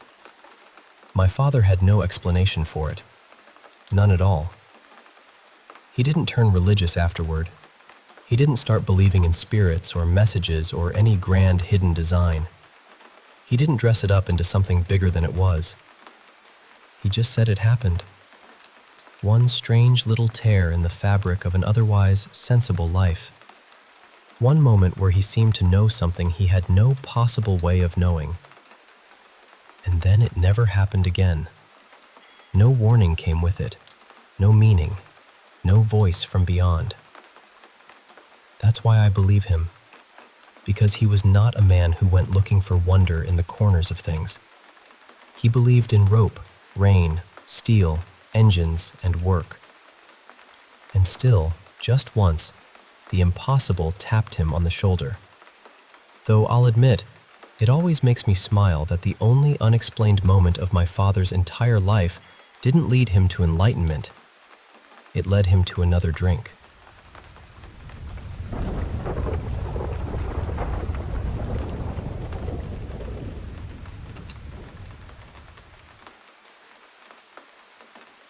My father had no explanation for it. None at all. He didn't turn religious afterward. He didn't start believing in spirits or messages or any grand hidden design. He didn't dress it up into something bigger than it was. He just said it happened. One strange little tear in the fabric of an otherwise sensible life. One moment where he seemed to know something he had no possible way of knowing. And then it never happened again. No warning came with it, no meaning, no voice from beyond. That's why I believe him, because he was not a man who went looking for wonder in the corners of things. He believed in rope, rain, steel, engines, and work. And still, just once, the impossible tapped him on the shoulder. Though I'll admit, it always makes me smile that the only unexplained moment of my father's entire life didn't lead him to enlightenment. It led him to another drink.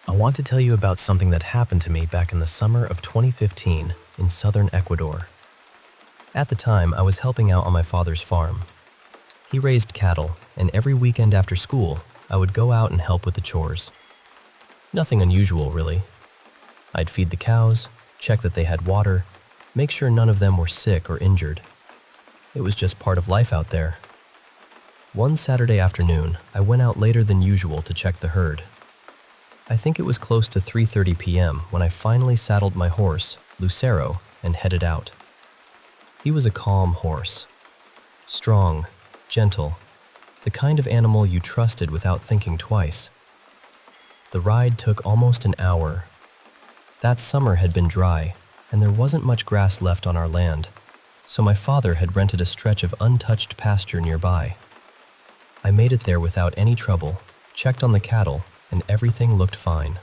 I want to tell you about something that happened to me back in the summer of 2015 in southern Ecuador. At the time, I was helping out on my father's farm. He raised cattle, and every weekend after school, I would go out and help with the chores. Nothing unusual, really. I'd feed the cows, check that they had water, make sure none of them were sick or injured. It was just part of life out there. One Saturday afternoon, I went out later than usual to check the herd. I think it was close to 3:30 p.m. when I finally saddled my horse, Lucero, and headed out. He was a calm horse. Strong, gentle, the kind of animal you trusted without thinking twice. The ride took almost an hour. That summer had been dry, and there wasn't much grass left on our land, so my father had rented a stretch of untouched pasture nearby. I made it there without any trouble, checked on the cattle, and everything looked fine.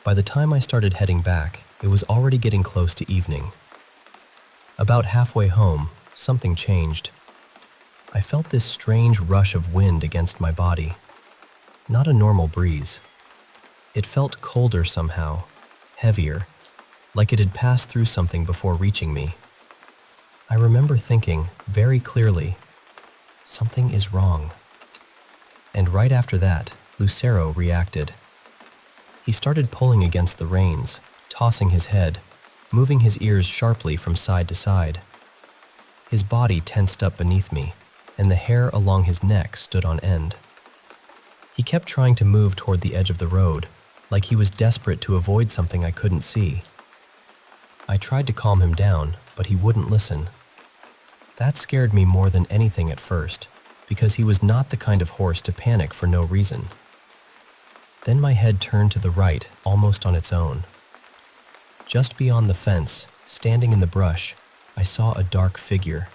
By the time I started heading back, it was already getting close to evening. About halfway home, something changed. I felt this strange rush of wind against my body. Not a normal breeze. It felt colder somehow, heavier, like it had passed through something before reaching me. I remember thinking, very clearly, something is wrong. And right after that, Lucero reacted. He started pulling against the reins, tossing his head, moving his ears sharply from side to side. His body tensed up beneath me, and the hair along his neck stood on end. He kept trying to move toward the edge of the road, like he was desperate to avoid something I couldn't see. I tried to calm him down, but he wouldn't listen. That scared me more than anything at first, because he was not the kind of horse to panic for no reason. Then my head turned to the right, almost on its own. Just beyond the fence, standing in the brush, I saw a dark figure.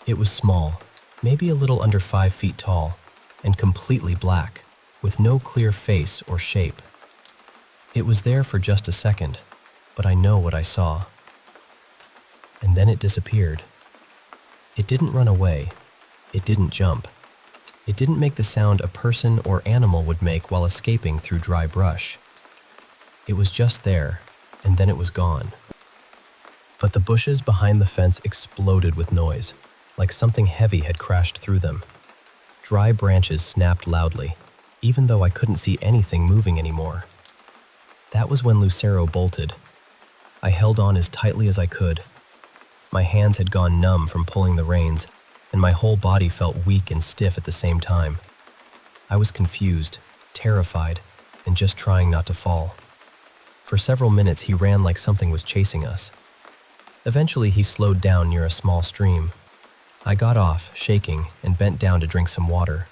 It was small, maybe a little under 5 feet tall, and completely black, with no clear face or shape. It was there for just a second, but I know what I saw. And then it disappeared. It didn't run away. It didn't jump. It didn't make the sound a person or animal would make while escaping through dry brush. It was just there, and then it was gone. But the bushes behind the fence exploded with noise, like something heavy had crashed through them. Dry branches snapped loudly, even though I couldn't see anything moving anymore. That was when Lucero bolted. I held on as tightly as I could. My hands had gone numb from pulling the reins, and my whole body felt weak and stiff at the same time. I was confused, terrified, and just trying not to fall. For several minutes, he ran like something was chasing us. Eventually, he slowed down near a small stream. I got off, shaking, and bent down to drink some water.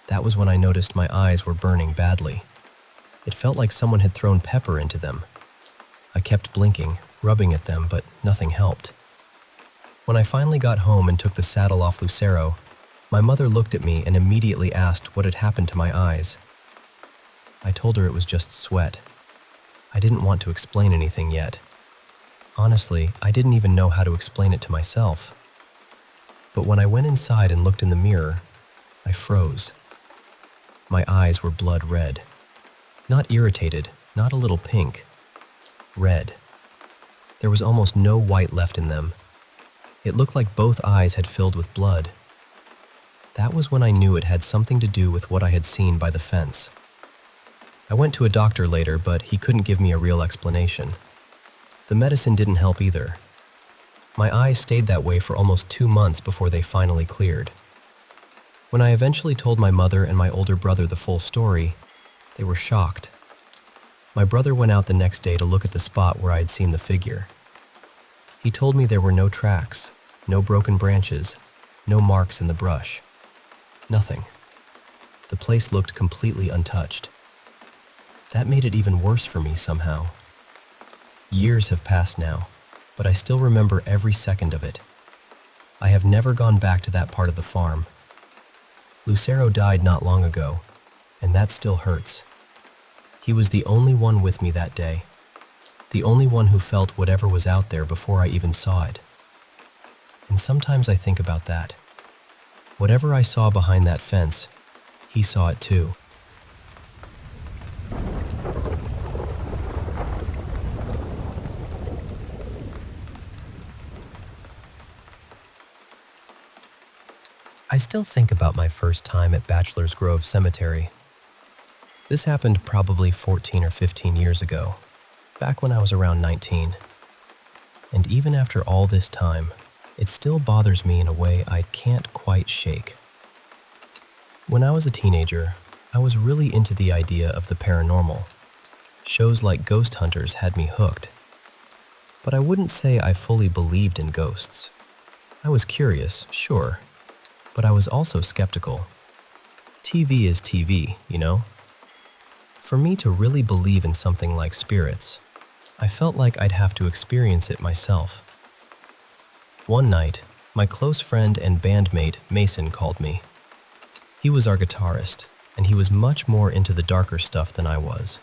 That was when I noticed my eyes were burning badly. It felt like someone had thrown pepper into them. I kept blinking, rubbing at them, but nothing helped. When I finally got home and took the saddle off Lucero, my mother looked at me and immediately asked what had happened to my eyes. I told her it was just sweat. I didn't want to explain anything yet. Honestly, I didn't even know how to explain it to myself. But when I went inside and looked in the mirror, I froze. My eyes were blood red. Not irritated, not a little pink. Red. There was almost no white left in them. It looked like both eyes had filled with blood. That was when I knew it had something to do with what I had seen by the fence. I went to a doctor later, but he couldn't give me a real explanation. The medicine didn't help either. My eyes stayed that way for almost 2 months before they finally cleared. When I eventually told my mother and my older brother the full story, they were shocked. My brother went out the next day to look at the spot where I had seen the figure. He told me there were no tracks, no broken branches, no marks in the brush. Nothing. The place looked completely untouched. That made it even worse for me somehow. Years have passed now, but I still remember every second of it. I have never gone back to that part of the farm. Lucero died not long ago, and that still hurts. He was the only one with me that day, the only one who felt whatever was out there before I even saw it. And sometimes I think about that. Whatever I saw behind that fence, he saw it too. I still think about my first time at Bachelor's Grove Cemetery. This happened probably 14 or 15 years ago, back when I was around 19. And even after all this time, it still bothers me in a way I can't quite shake. When I was a teenager, I was really into the idea of the paranormal. Shows like Ghost Hunters had me hooked. But I wouldn't say I fully believed in ghosts. I was curious, sure, but I was also skeptical. TV is TV, you know? For me to really believe in something like spirits, I felt like I'd have to experience it myself. One night, my close friend and bandmate Mason called me. He was our guitarist, and he was much more into the darker stuff than I was.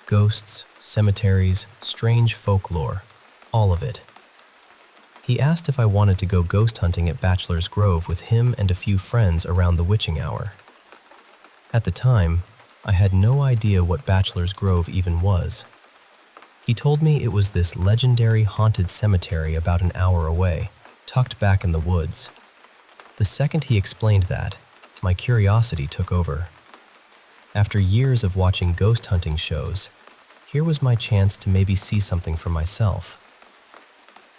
Ghosts, cemeteries, strange folklore, all of it. He asked if I wanted to go ghost hunting at Bachelor's Grove with him and a few friends around the witching hour. At the time, I had no idea what Bachelor's Grove even was. He told me it was this legendary haunted cemetery about an hour away, tucked back in the woods. The second he explained that, my curiosity took over. After years of watching ghost hunting shows, here was my chance to maybe see something for myself.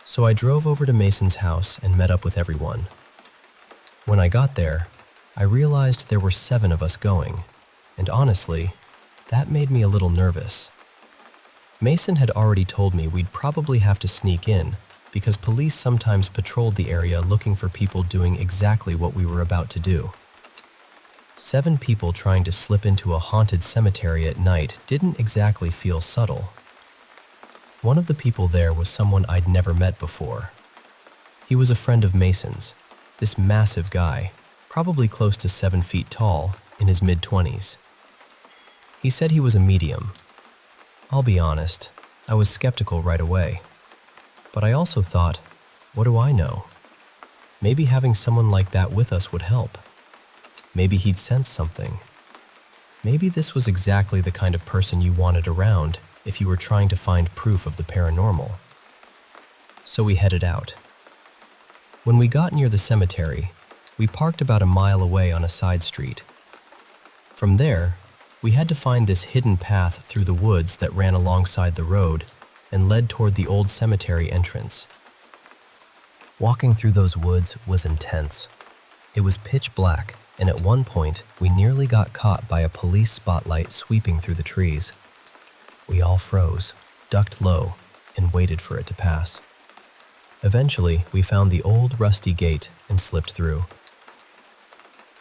So I drove over to Mason's house and met up with everyone. When I got there, I realized there were 7 of us going, and honestly, that made me a little nervous. Mason had already told me we'd probably have to sneak in because police sometimes patrolled the area looking for people doing exactly what we were about to do. 7 people trying to slip into a haunted cemetery at night didn't exactly feel subtle. One of the people there was someone I'd never met before. He was a friend of Mason's, this massive guy, probably close to 7 feet tall, in his mid-20s. He said he was a medium. I'll be honest, I was skeptical right away. But I also thought, what do I know? Maybe having someone like that with us would help. Maybe he'd sense something. Maybe this was exactly the kind of person you wanted around if you were trying to find proof of the paranormal. So we headed out. When we got near the cemetery, we parked about a mile away on a side street. From there, we had to find this hidden path through the woods that ran alongside the road and led toward the old cemetery entrance. Walking through those woods was intense. It was pitch black, and at one point, we nearly got caught by a police spotlight sweeping through the trees. We all froze, ducked low, and waited for it to pass. Eventually, we found the old rusty gate and slipped through.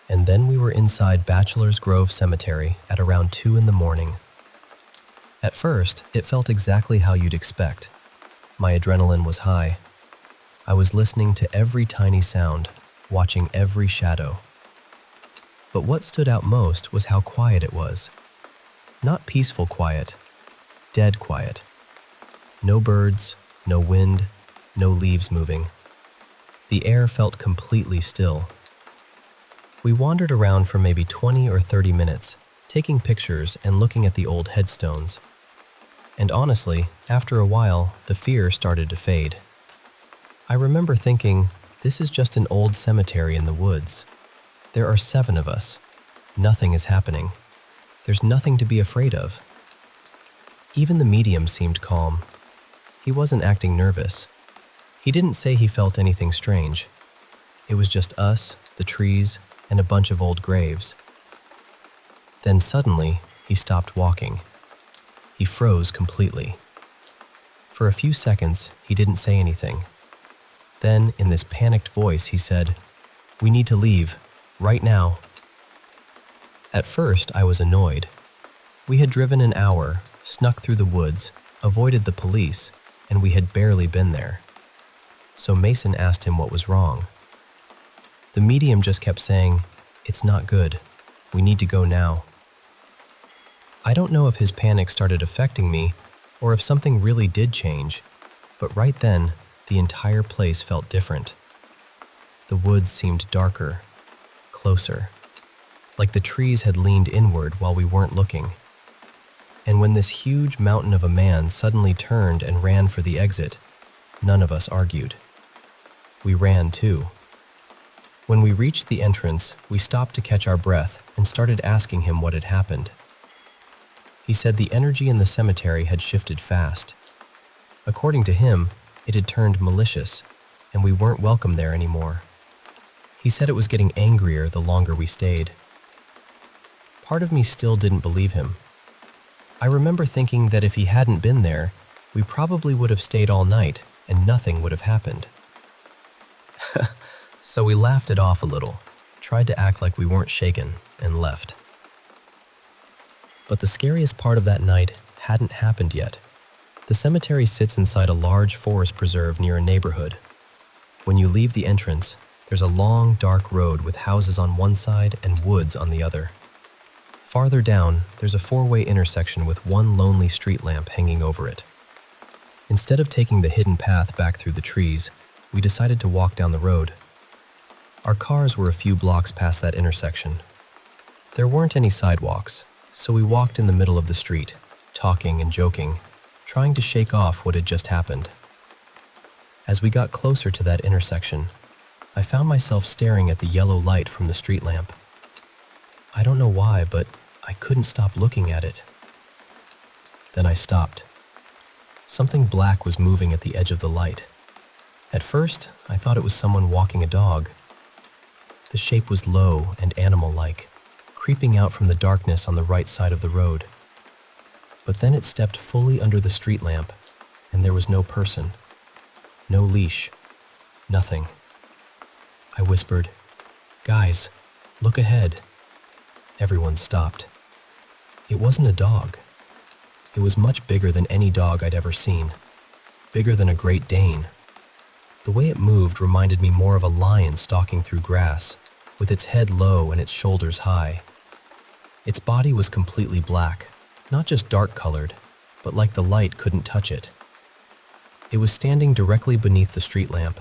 And then we were inside Bachelor's Grove Cemetery at around 2 in the morning. At first, it felt exactly how you'd expect. My adrenaline was high. I was listening to every tiny sound, watching every shadow. But what stood out most was how quiet it was. Not peaceful quiet, dead quiet. No birds, no wind, no leaves moving. The air felt completely still. We wandered around for maybe 20 or 30 minutes, taking pictures and looking at the old headstones. And honestly, after a while, the fear started to fade. I remember thinking, this is just an old cemetery in the woods. There are 7 of us. Nothing is happening. There's nothing to be afraid of. Even the medium seemed calm. He wasn't acting nervous. He didn't say he felt anything strange. It was just us, the trees, and a bunch of old graves. Then suddenly, he stopped walking. He froze completely. For a few seconds, he didn't say anything. Then, in this panicked voice, he said, "We need to leave, right now." At first, I was annoyed. We had driven an hour, snuck through the woods, avoided the police, and we had barely been there. So Mason asked him what was wrong. The medium just kept saying, "It's not good. We need to go now." I don't know if his panic started affecting me or if something really did change, but right then, the entire place felt different. The woods seemed darker, closer, like the trees had leaned inward while we weren't looking. And when this huge mountain of a man suddenly turned and ran for the exit, none of us argued. We ran too. When we reached the entrance, we stopped to catch our breath and started asking him what had happened. He said the energy in the cemetery had shifted fast. According to him, it had turned malicious, and we weren't welcome there anymore. He said it was getting angrier the longer we stayed. Part of me still didn't believe him. I remember thinking that if he hadn't been there, we probably would have stayed all night and nothing would have happened. So we laughed it off a little, tried to act like we weren't shaken, and left. But the scariest part of that night hadn't happened yet. The cemetery sits inside a large forest preserve near a neighborhood. When you leave the entrance, there's a long, dark road with houses on one side and woods on the other. Farther down, there's a 4-way intersection with one lonely street lamp hanging over it. Instead of taking the hidden path back through the trees, we decided to walk down the road. Our cars were a few blocks past that intersection. There weren't any sidewalks, so we walked in the middle of the street, talking and joking, trying to shake off what had just happened. As we got closer to that intersection, I found myself staring at the yellow light from the street lamp. I don't know why, but I couldn't stop looking at it. Then I stopped. Something black was moving at the edge of the light. At first, I thought it was someone walking a dog. The shape was low and animal-like, creeping out from the darkness on the right side of the road. But then it stepped fully under the street lamp, and there was no person. No leash. Nothing. I whispered, "Guys, look ahead." Everyone stopped. It wasn't a dog. It was much bigger than any dog I'd ever seen. Bigger than a Great Dane. The way it moved reminded me more of a lion stalking through grass, with its head low and its shoulders high. Its body was completely black, not just dark-colored, but like the light couldn't touch it. It was standing directly beneath the street lamp,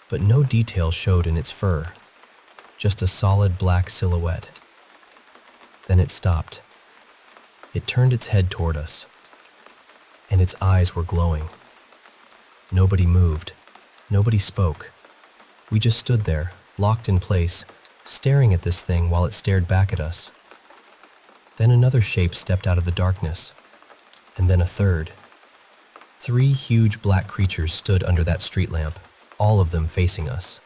but no detail showed in its fur, just a solid black silhouette. Then it stopped. It turned its head toward us, and its eyes were glowing. Nobody moved. Nobody spoke. We just stood there, locked in place, staring at this thing while it stared back at us. Then another shape stepped out of the darkness, and then a third. 3 huge black creatures stood under that street lamp, all of them facing us.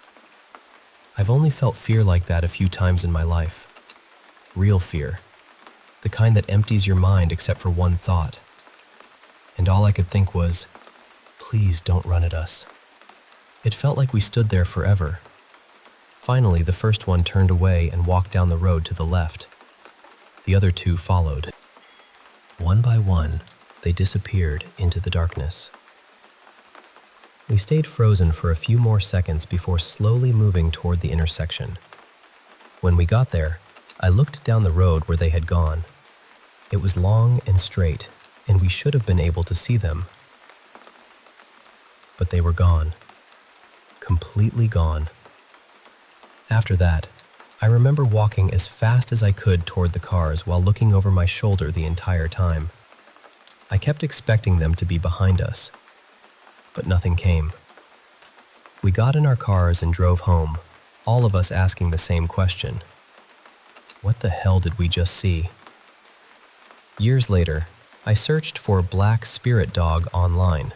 I've only felt fear like that a few times in my life. Real fear. The kind that empties your mind except for one thought. and all I could think was, please don't run at us. It felt like we stood there forever. Finally, the first one turned away and walked down the road to the left. The other two followed. One by one, they disappeared into the darkness. We stayed frozen for a few more seconds before slowly moving toward the intersection. When we got there, I looked down the road where they had gone. It was long and straight, and we should have been able to see them. But they were gone. Completely gone. After that, I remember walking as fast as I could toward the cars while looking over my shoulder the entire time. I kept expecting them to be behind us, but nothing came. We got in our cars and drove home, all of us asking the same question. What the hell did we just see? Years later, I searched for black spirit dog online,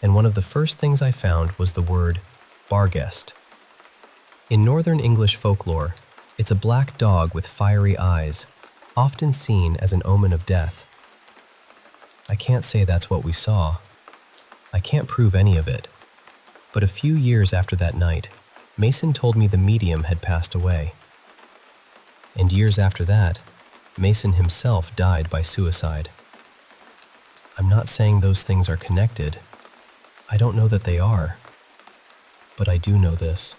and one of the first things I found was the word Barghest. In Northern English folklore, it's a black dog with fiery eyes, often seen as an omen of death. I can't say that's what we saw. I can't prove any of it. But a few years after that night, Mason told me the medium had passed away. And years after that, Mason himself died by suicide. I'm not saying those things are connected. I don't know that they are. But I do know this.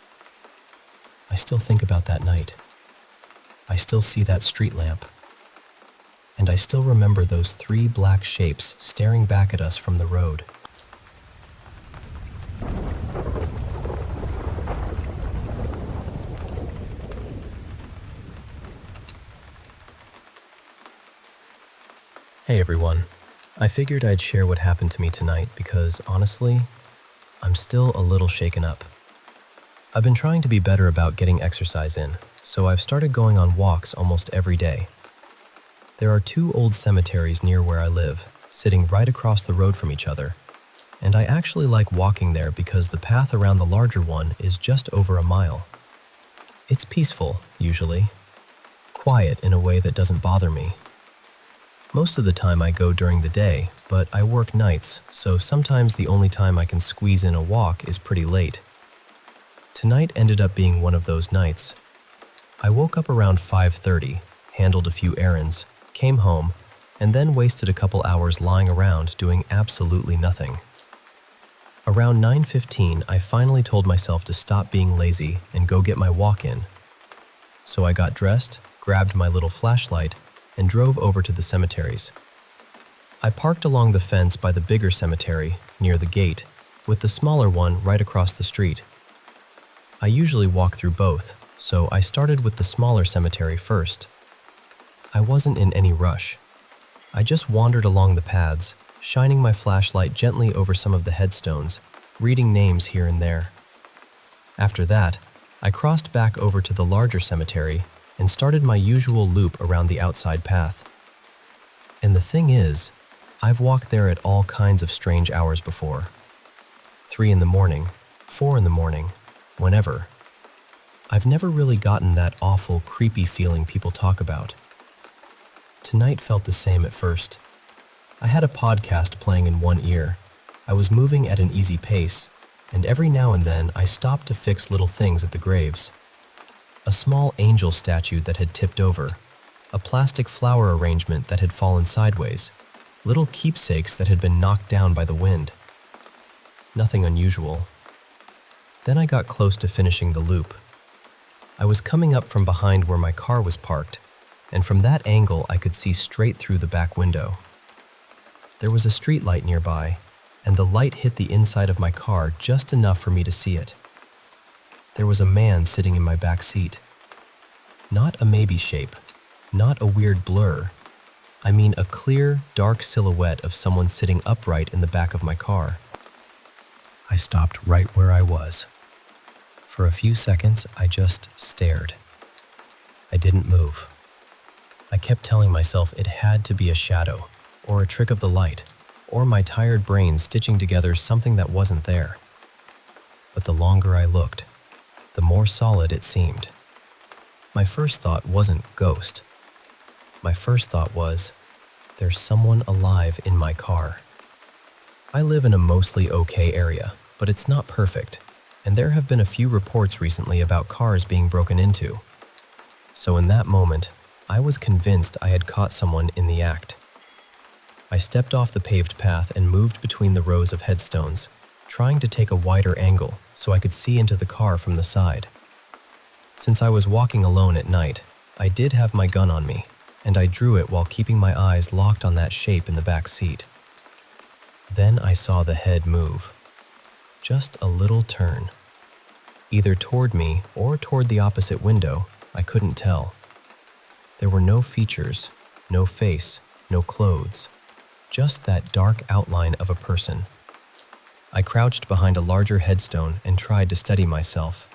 I still think about that night. I still see that street lamp. And I still remember those 3 black shapes staring back at us from the road. Hey everyone. I figured I'd share what happened to me tonight because, honestly, I'm still a little shaken up. I've been trying to be better about getting exercise in, so I've started going on walks almost every day. There are 2 old cemeteries near where I live, sitting right across the road from each other, and I actually like walking there because the path around the larger one is just over a mile. It's peaceful, usually, quiet in a way that doesn't bother me. Most of the time I go during the day, but I work nights, so sometimes the only time I can squeeze in a walk is pretty late. Tonight ended up being one of those nights. I woke up around 5:30, handled a few errands, came home, and then wasted a couple hours lying around doing absolutely nothing. Around 9:15, I finally told myself to stop being lazy and go get my walk in. So I got dressed, grabbed my little flashlight, and drove over to the cemeteries. I parked along the fence by the bigger cemetery, near the gate, with the smaller one right across the street. I usually walk through both, so I started with the smaller cemetery first. I wasn't in any rush. I just wandered along the paths, shining my flashlight gently over some of the headstones, reading names here and there. After that, I crossed back over to the larger cemetery and started my usual loop around the outside path. And the thing is, I've walked there at all kinds of strange hours before. 3 in the morning, 4 in the morning, whenever. I've never really gotten that awful, creepy feeling people talk about. Tonight felt the same at first. I had a podcast playing in one ear. I was moving at an easy pace, and every now and then I stopped to fix little things at the graves. A small angel statue that had tipped over, a plastic flower arrangement that had fallen sideways, little keepsakes that had been knocked down by the wind. Nothing unusual. Then I got close to finishing the loop. I was coming up from behind where my car was parked, and from that angle I could see straight through the back window. There was a street light nearby, and the light hit the inside of my car just enough for me to see it. There was a man sitting in my back seat. Not a maybe shape, not a weird blur. I mean a clear, dark silhouette of someone sitting upright in the back of my car. I stopped right where I was. For a few seconds, I just stared. I didn't move. I kept telling myself it had to be a shadow, or a trick of the light, or my tired brain stitching together something that wasn't there. But the longer I looked, the more solid it seemed. My first thought wasn't ghost. My first thought was, there's someone alive in my car. I live in a mostly okay area, but it's not perfect, and there have been a few reports recently about cars being broken into. So in that moment, I was convinced I had caught someone in the act. I stepped off the paved path and moved between the rows of headstones, trying to take a wider angle so I could see into the car from the side. Since I was walking alone at night, I did have my gun on me, and I drew it while keeping my eyes locked on that shape in the back seat. Then I saw the head move. Just a little turn. Either toward me or toward the opposite window, I couldn't tell. There were no features, no face, no clothes, just that dark outline of a person. I crouched behind a larger headstone and tried to steady myself.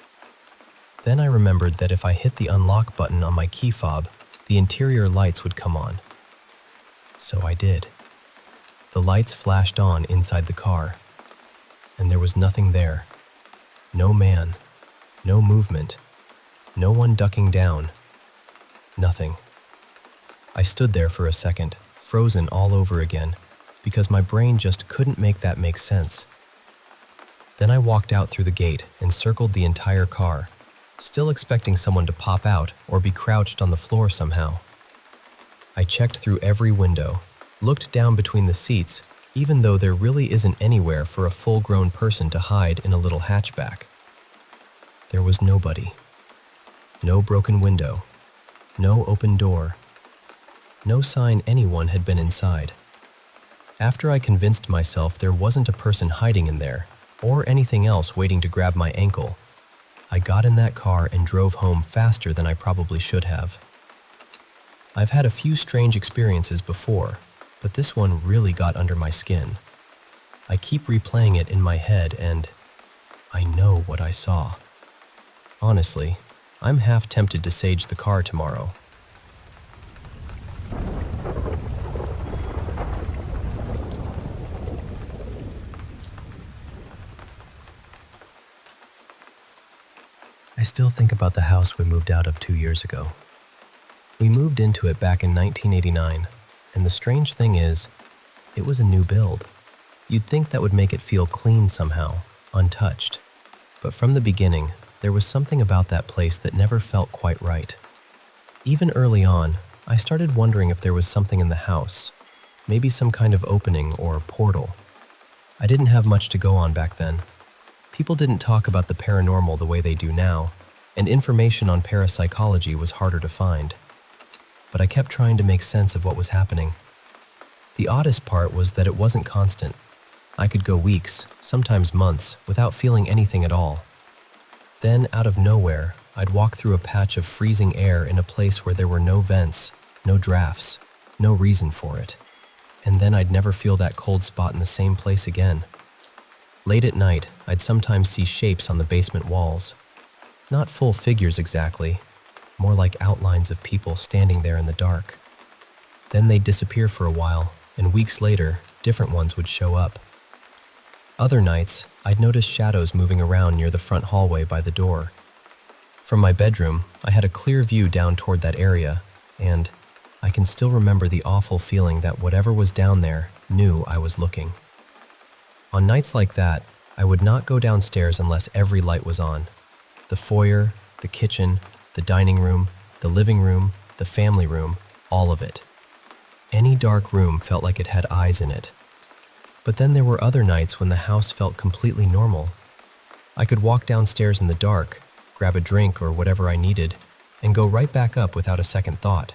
Then I remembered that if I hit the unlock button on my key fob, the interior lights would come on. So I did. The lights flashed on inside the car, and there was nothing there. No man, no movement, no one ducking down, nothing. I stood there for a second, frozen all over again, because my brain just couldn't make that make sense. Then I walked out through the gate and circled the entire car, still expecting someone to pop out or be crouched on the floor somehow. I checked through every window, looked down between the seats, even though there really isn't anywhere for a full-grown person to hide in a little hatchback. There was nobody. No broken window. No open door. No sign anyone had been inside. After I convinced myself there wasn't a person hiding in there, or anything else waiting to grab my ankle, I got in that car and drove home faster than I probably should have. I've had a few strange experiences before, but this one really got under my skin. I keep replaying it in my head and I know what I saw. Honestly, I'm half tempted to sage the car tomorrow. I still think about the house we moved out of 2 years ago. We moved into it back in 1989, and the strange thing is, it was a new build. You'd think that would make it feel clean somehow, untouched. But from the beginning, there was something about that place that never felt quite right. Even early on, I started wondering if there was something in the house, maybe some kind of opening or portal. I didn't have much to go on back then. People didn't talk about the paranormal the way they do now, and information on parapsychology was harder to find. But I kept trying to make sense of what was happening. The oddest part was that it wasn't constant. I could go weeks, sometimes months, without feeling anything at all. Then, out of nowhere, I'd walk through a patch of freezing air in a place where there were no vents, no drafts, no reason for it. And then I'd never feel that cold spot in the same place again. Late at night, I'd sometimes see shapes on the basement walls. Not full figures exactly, more like outlines of people standing there in the dark. Then they'd disappear for a while, and weeks later, different ones would show up. Other nights, I'd notice shadows moving around near the front hallway by the door. From my bedroom, I had a clear view down toward that area, and I can still remember the awful feeling that whatever was down there knew I was looking. On nights like that, I would not go downstairs unless every light was on. The foyer, the kitchen, the dining room, the living room, the family room, all of it. Any dark room felt like it had eyes in it. But then there were other nights when the house felt completely normal. I could walk downstairs in the dark, grab a drink or whatever I needed, and go right back up without a second thought.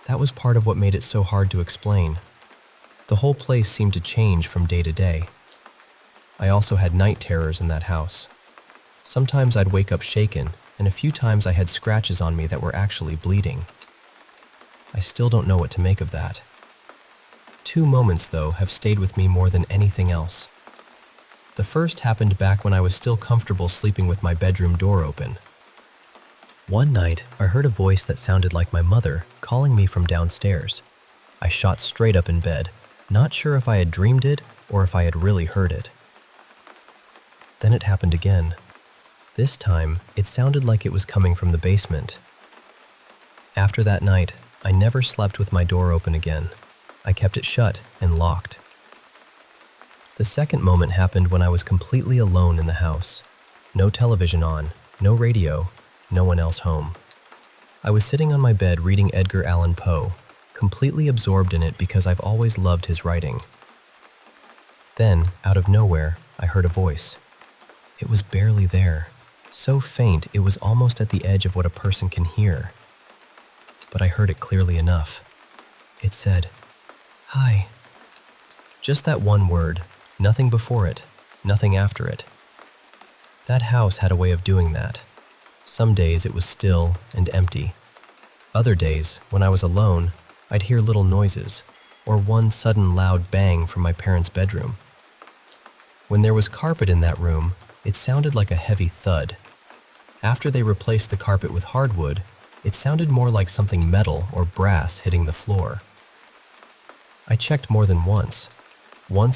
That was part of what made it so hard to explain. The whole place seemed to change from day to day. I also had night terrors in that house. Sometimes I'd wake up shaken, and a few times I had scratches on me that were actually bleeding. I still don't know what to make of that. 2 moments, though, have stayed with me more than anything else. The first happened back when I was still comfortable sleeping with my bedroom door open. One night, I heard a voice that sounded like my mother calling me from downstairs. I shot straight up in bed, not sure if I had dreamed it or if I had really heard it. Then it happened again. This time, it sounded like it was coming from the basement. After that night, I never slept with my door open again. I kept it shut and locked. The second moment happened when I was completely alone in the house. No television on, no radio, no one else home. I was sitting on my bed reading Edgar Allan Poe, completely absorbed in it because I've always loved his writing. Then, out of nowhere, I heard a voice. It was barely there, so faint it was almost at the edge of what a person can hear. But I heard it clearly enough. It said, "Hi." Just that one word, nothing before it, nothing after it. That house had a way of doing that. Some days it was still and empty. Other days, when I was alone, I'd hear little noises, or one sudden loud bang from my parents' bedroom. When there was carpet in that room, it sounded like a heavy thud. After they replaced the carpet with hardwood, it sounded more like something metal or brass hitting the floor. I checked more than once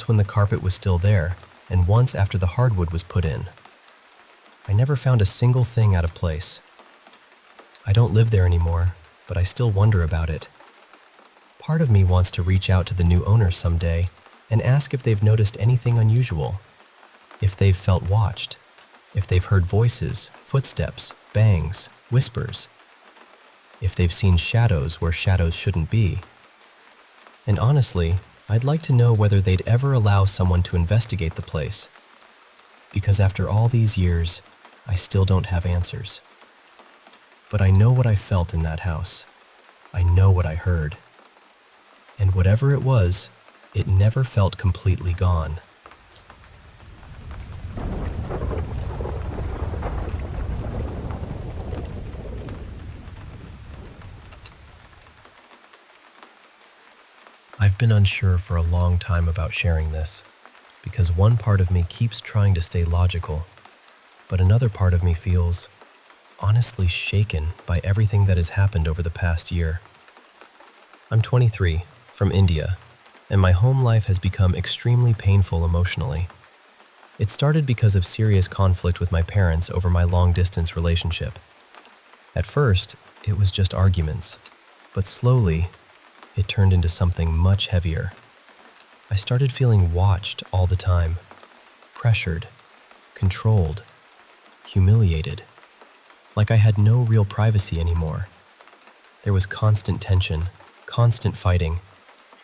when the carpet was still there, and once after the hardwood was put in. I never found a single thing out of place. I don't live there anymore, but I still wonder about it. Part of me wants to reach out to the new owners someday and ask if they've noticed anything unusual, if they've felt watched, if they've heard voices, footsteps, bangs, whispers, if they've seen shadows where shadows shouldn't be. And honestly, I'd like to know whether they'd ever allow someone to investigate the place. Because after all these years, I still don't have answers. But I know what I felt in that house. I know what I heard. And whatever it was, it never felt completely gone. I've been unsure for a long time about sharing this, because one part of me keeps trying to stay logical, but another part of me feels honestly shaken by everything that has happened over the past year. I'm 23, from India, and my home life has become extremely painful emotionally. It started because of serious conflict with my parents over my long-distance relationship. At first, it was just arguments, but slowly, it turned into something much heavier. I started feeling watched all the time, pressured, controlled, humiliated, like I had no real privacy anymore. There was constant tension, constant fighting,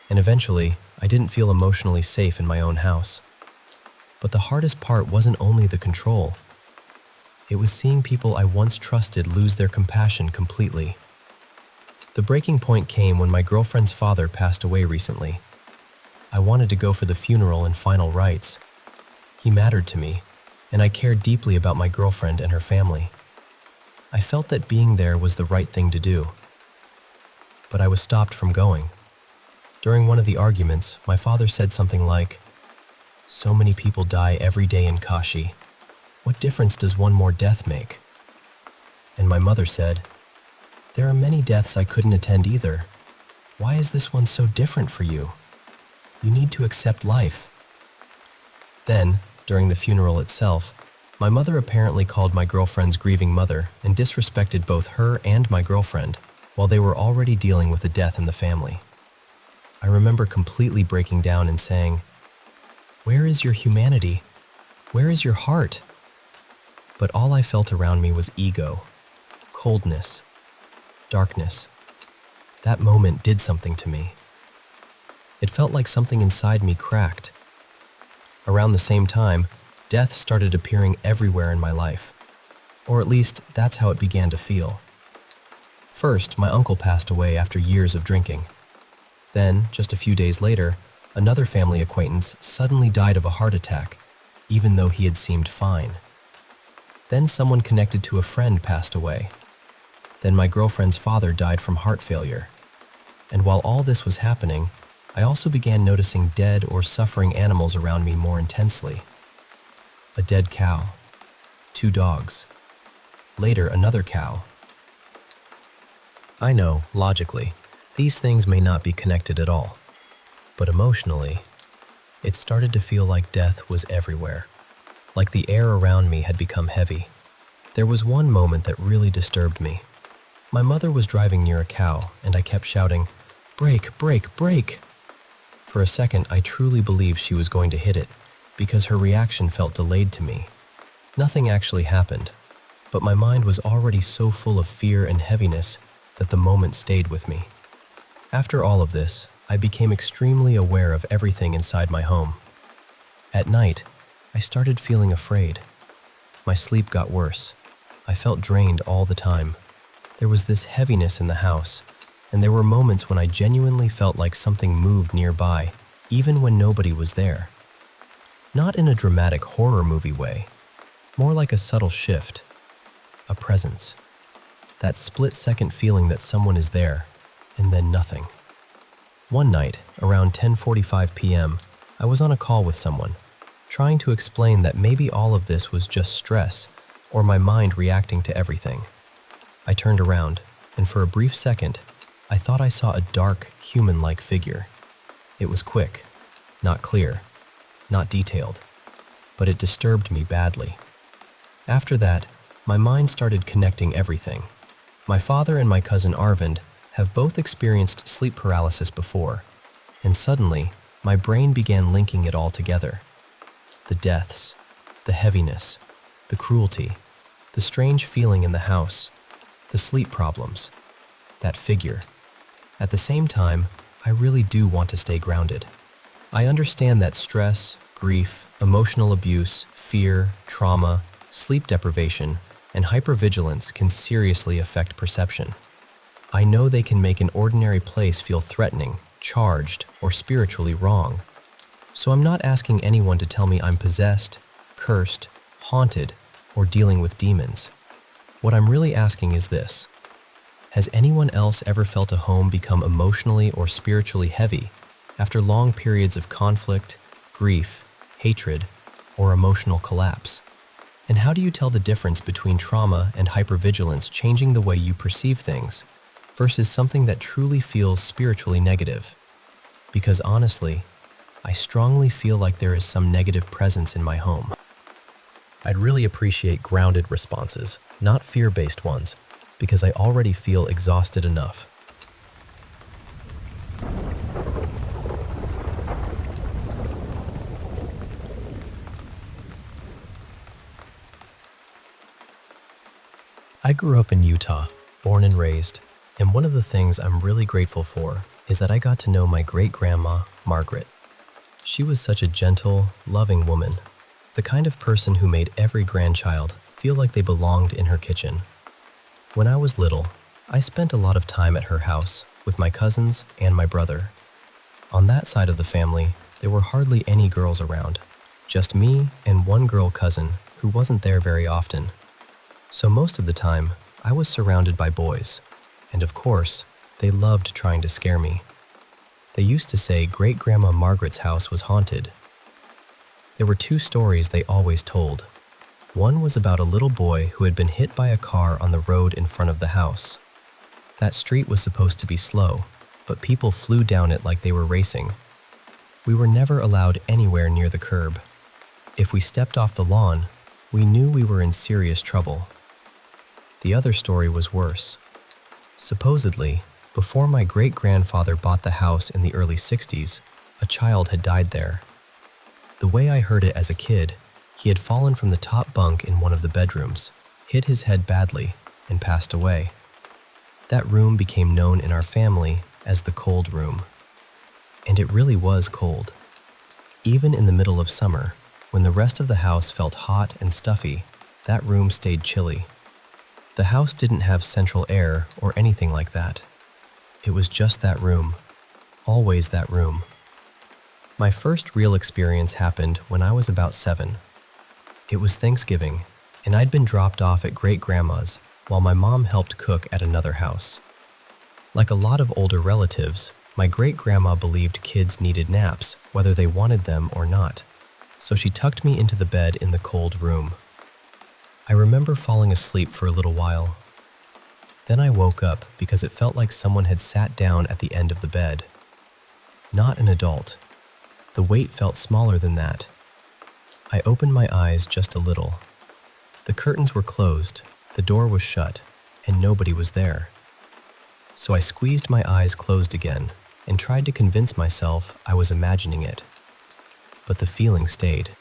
and eventually, I didn't feel emotionally safe in my own house. But the hardest part wasn't only the control. It was seeing people I once trusted lose their compassion completely. The breaking point came when my girlfriend's father passed away recently. I wanted to go for the funeral and final rites. He mattered to me, and I cared deeply about my girlfriend and her family. I felt that being there was the right thing to do. But I was stopped from going. During one of the arguments, my father said something like, "So many people die every day in Kashi. What difference does one more death make?" And my mother said, "There are many deaths I couldn't attend either. Why is this one so different for you? You need to accept life." Then, during the funeral itself, my mother apparently called my girlfriend's grieving mother and disrespected both her and my girlfriend while they were already dealing with a death in the family. I remember completely breaking down and saying, "Where is your humanity? Where is your heart?" But all I felt around me was ego, coldness, darkness. That moment did something to me. It felt like something inside me cracked. Around the same time, death started appearing everywhere in my life. Or at least, that's how it began to feel. First, my uncle passed away after years of drinking. Then, just a few days later, another family acquaintance suddenly died of a heart attack, even though he had seemed fine. Then someone connected to a friend passed away. Then my girlfriend's father died from heart failure. And while all this was happening, I also began noticing dead or suffering animals around me more intensely. A dead cow, 2 dogs, later another cow. I know, logically, these things may not be connected at all, but emotionally, it started to feel like death was everywhere, like the air around me had become heavy. There was one moment that really disturbed me. My mother was driving near a cow, and I kept shouting, "Brake, brake, brake!" For a second, I truly believed she was going to hit it, because her reaction felt delayed to me. Nothing actually happened, but my mind was already so full of fear and heaviness that the moment stayed with me. After all of this, I became extremely aware of everything inside my home. At night, I started feeling afraid. My sleep got worse. I felt drained all the time. There was this heaviness in the house, and there were moments when I genuinely felt like something moved nearby, even when nobody was there. Not in a dramatic horror movie way, more like a subtle shift, a presence. That split-second feeling that someone is there, and then nothing. One night, around 10:45 p.m., I was on a call with someone, trying to explain that maybe all of this was just stress or my mind reacting to everything. I turned around, and for a brief second, I thought I saw a dark, human-like figure. It was quick, not clear, not detailed, but it disturbed me badly. After that, my mind started connecting everything. My father and my cousin Arvind have both experienced sleep paralysis before, and suddenly, my brain began linking it all together. The deaths, the heaviness, the cruelty, the strange feeling in the house, the sleep problems, that figure. At the same time, I really do want to stay grounded. I understand that stress, grief, emotional abuse, fear, trauma, sleep deprivation, and hypervigilance can seriously affect perception. I know they can make an ordinary place feel threatening, charged, or spiritually wrong. So I'm not asking anyone to tell me I'm possessed, cursed, haunted, or dealing with demons. What I'm really asking is this: has anyone else ever felt a home become emotionally or spiritually heavy after long periods of conflict, grief, hatred, or emotional collapse? And how do you tell the difference between trauma and hypervigilance changing the way you perceive things versus something that truly feels spiritually negative? Because honestly, I strongly feel like there is some negative presence in my home. I'd really appreciate grounded responses, not fear-based ones, because I already feel exhausted enough. I grew up in Utah, born and raised, and one of the things I'm really grateful for is that I got to know my great-grandma, Margaret. She was such a gentle, loving woman, the kind of person who made every grandchild feel like they belonged in her kitchen. When I was little, I spent a lot of time at her house with my cousins and my brother. On that side of the family, there were hardly any girls around, just me and one girl cousin who wasn't there very often. So most of the time, I was surrounded by boys, and of course, they loved trying to scare me. They used to say Great-Grandma Margaret's house was haunted. There were two stories they always told. One was about a little boy who had been hit by a car on the road in front of the house. That street was supposed to be slow, but people flew down it like they were racing. We were never allowed anywhere near the curb. If we stepped off the lawn, we knew we were in serious trouble. The other story was worse. Supposedly, before my great-grandfather bought the house in the early 60s, a child had died there. The way I heard it as a kid, he had fallen from the top bunk in one of the bedrooms, hit his head badly, and passed away. That room became known in our family as the cold room. And it really was cold. Even in the middle of summer, when the rest of the house felt hot and stuffy, that room stayed chilly. The house didn't have central air or anything like that. It was just that room, always that room. My first real experience happened when I was about 7. It was Thanksgiving, and I'd been dropped off at great-grandma's while my mom helped cook at another house. Like a lot of older relatives, my great-grandma believed kids needed naps, whether they wanted them or not, so she tucked me into the bed in the cold room. I remember falling asleep for a little while. Then I woke up because it felt like someone had sat down at the end of the bed. Not an adult. The weight felt smaller than that. I opened my eyes just a little. The curtains were closed, the door was shut, and nobody was there. So I squeezed my eyes closed again and tried to convince myself I was imagining it. But the feeling stayed.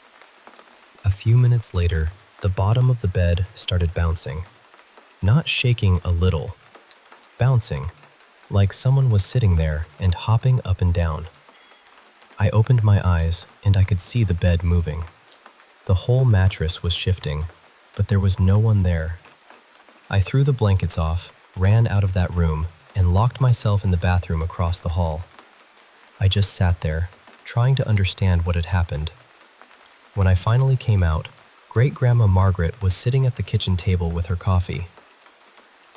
A few minutes later, the bottom of the bed started bouncing. Not shaking a little, bouncing, like someone was sitting there and hopping up and down. I opened my eyes and I could see the bed moving. The whole mattress was shifting, but there was no one there. I threw the blankets off, ran out of that room, and locked myself in the bathroom across the hall. I just sat there, trying to understand what had happened. When I finally came out, Great-Grandma Margaret was sitting at the kitchen table with her coffee.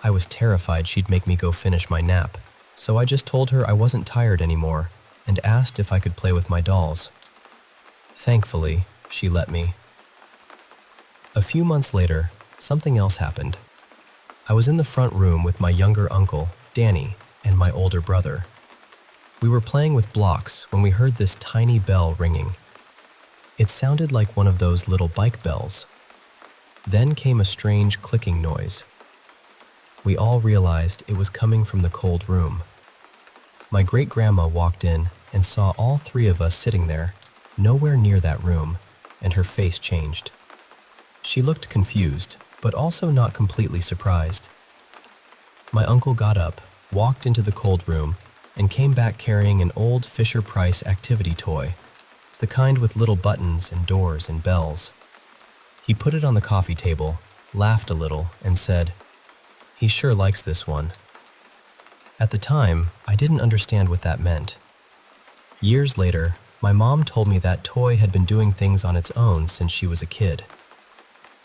I was terrified she'd make me go finish my nap, so I just told her I wasn't tired anymore and asked if I could play with my dolls. Thankfully, she let me. A few months later, something else happened. I was in the front room with my younger uncle, Danny, and my older brother. We were playing with blocks when we heard this tiny bell ringing. It sounded like one of those little bike bells. Then came a strange clicking noise. We all realized it was coming from the cold room. My great-grandma walked in and saw all three of us sitting there, nowhere near that room, and her face changed. She looked confused, but also not completely surprised. My uncle got up, walked into the cold room, and came back carrying an old Fisher-Price activity toy, the kind with little buttons and doors and bells. He put it on the coffee table, laughed a little, and said, "He sure likes this one." At the time, I didn't understand what that meant. Years later, my mom told me that toy had been doing things on its own since she was a kid.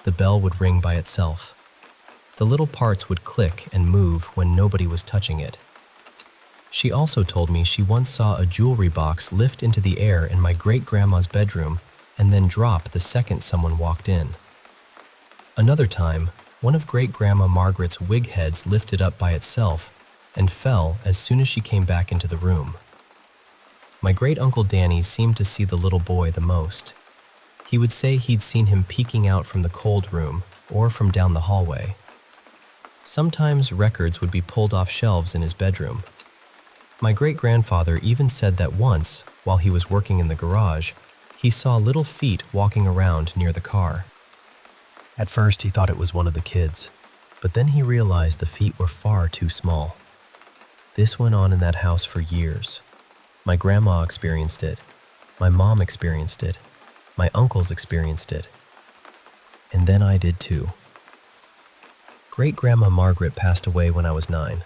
The bell would ring by itself. The little parts would click and move when nobody was touching it. She also told me she once saw a jewelry box lift into the air in my great-grandma's bedroom and then drop the second someone walked in. Another time, one of Great-Grandma Margaret's wig heads lifted up by itself and fell as soon as she came back into the room. My great-uncle Danny seemed to see the little boy the most. He would say he'd seen him peeking out from the cold room or from down the hallway. Sometimes records would be pulled off shelves in his bedroom. My great-grandfather even said that once, while he was working in the garage, he saw little feet walking around near the car. At first, he thought it was one of the kids, but then he realized the feet were far too small. This went on in that house for years. My grandma experienced it. My mom experienced it. My uncles experienced it. And then I did too. Great-Grandma Margaret passed away when I was 9,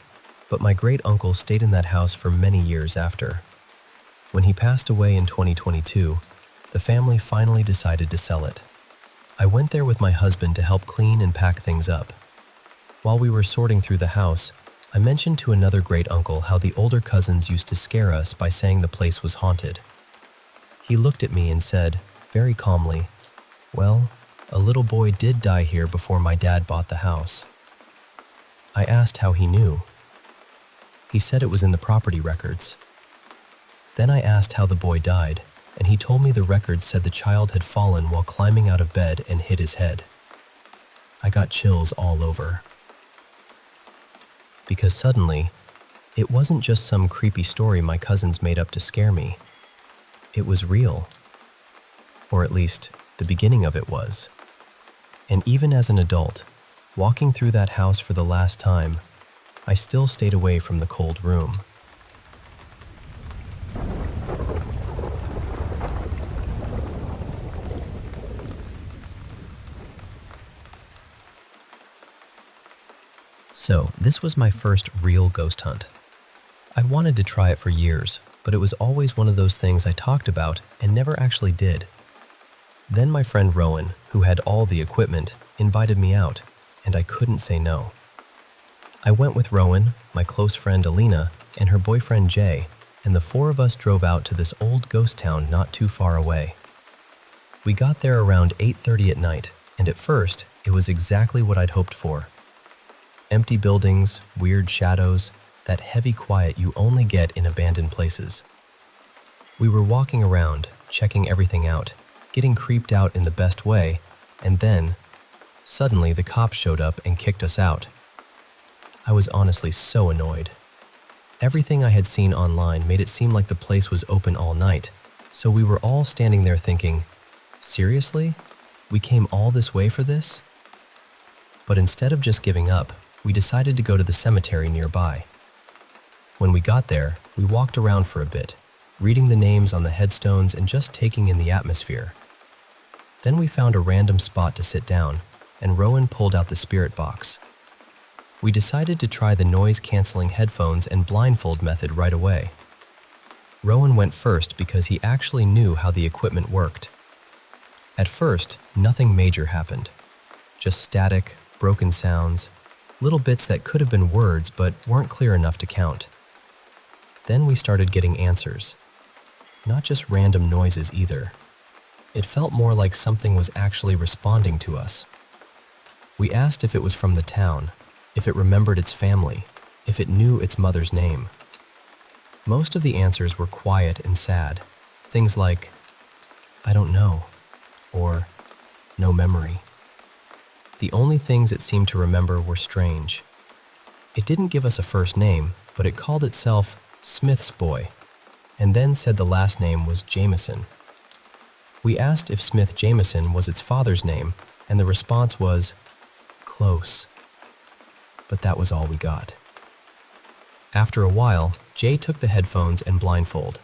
but my great-uncle stayed in that house for many years after. When he passed away in 2022, the family finally decided to sell it. I went there with my husband to help clean and pack things up. While we were sorting through the house, I mentioned to another great-uncle how the older cousins used to scare us by saying the place was haunted. He looked at me and said, very calmly, "Well, a little boy did die here before my dad bought the house." I asked how he knew. He said it was in the property records. Then I asked how the boy died, and he told me the records said the child had fallen while climbing out of bed and hit his head. I got chills all over. Because suddenly, it wasn't just some creepy story my cousins made up to scare me. It was real. Or at least, the beginning of it was. And even as an adult, walking through that house for the last time, I still stayed away from the cold room. So, this was my first real ghost hunt. I wanted to try it for years, but it was always one of those things I talked about and never actually did. Then my friend Rowan, who had all the equipment, invited me out, and I couldn't say no. I went with Rowan, my close friend Alina, and her boyfriend Jay, and the four of us drove out to this old ghost town not too far away. We got there around 8:30 at night, and at first, it was exactly what I'd hoped for. Empty buildings, weird shadows, that heavy quiet you only get in abandoned places. We were walking around, checking everything out, getting creeped out in the best way, and then, suddenly the cops showed up and kicked us out. I was honestly so annoyed. Everything I had seen online made it seem like the place was open all night, so we were all standing there thinking, seriously? We came all this way for this? But instead of just giving up, we decided to go to the cemetery nearby. When we got there, we walked around for a bit, reading the names on the headstones and just taking in the atmosphere. Then we found a random spot to sit down, and Rowan pulled out the spirit box. We decided to try the noise-canceling headphones and blindfold method right away. Rowan went first because he actually knew how the equipment worked. At first, nothing major happened. Just static, broken sounds, little bits that could have been words but weren't clear enough to count. Then we started getting answers. Not just random noises either. It felt more like something was actually responding to us. We asked if it was from the town, if it remembered its family, if it knew its mother's name. Most of the answers were quiet and sad. Things like, "I don't know," or "no memory." The only things it seemed to remember were strange. It didn't give us a first name, but it called itself Smith's Boy, and then said the last name was Jameson. We asked if Smith Jameson was its father's name, and the response was, "Close." But that was all we got. After a while, Jay took the headphones and blindfold.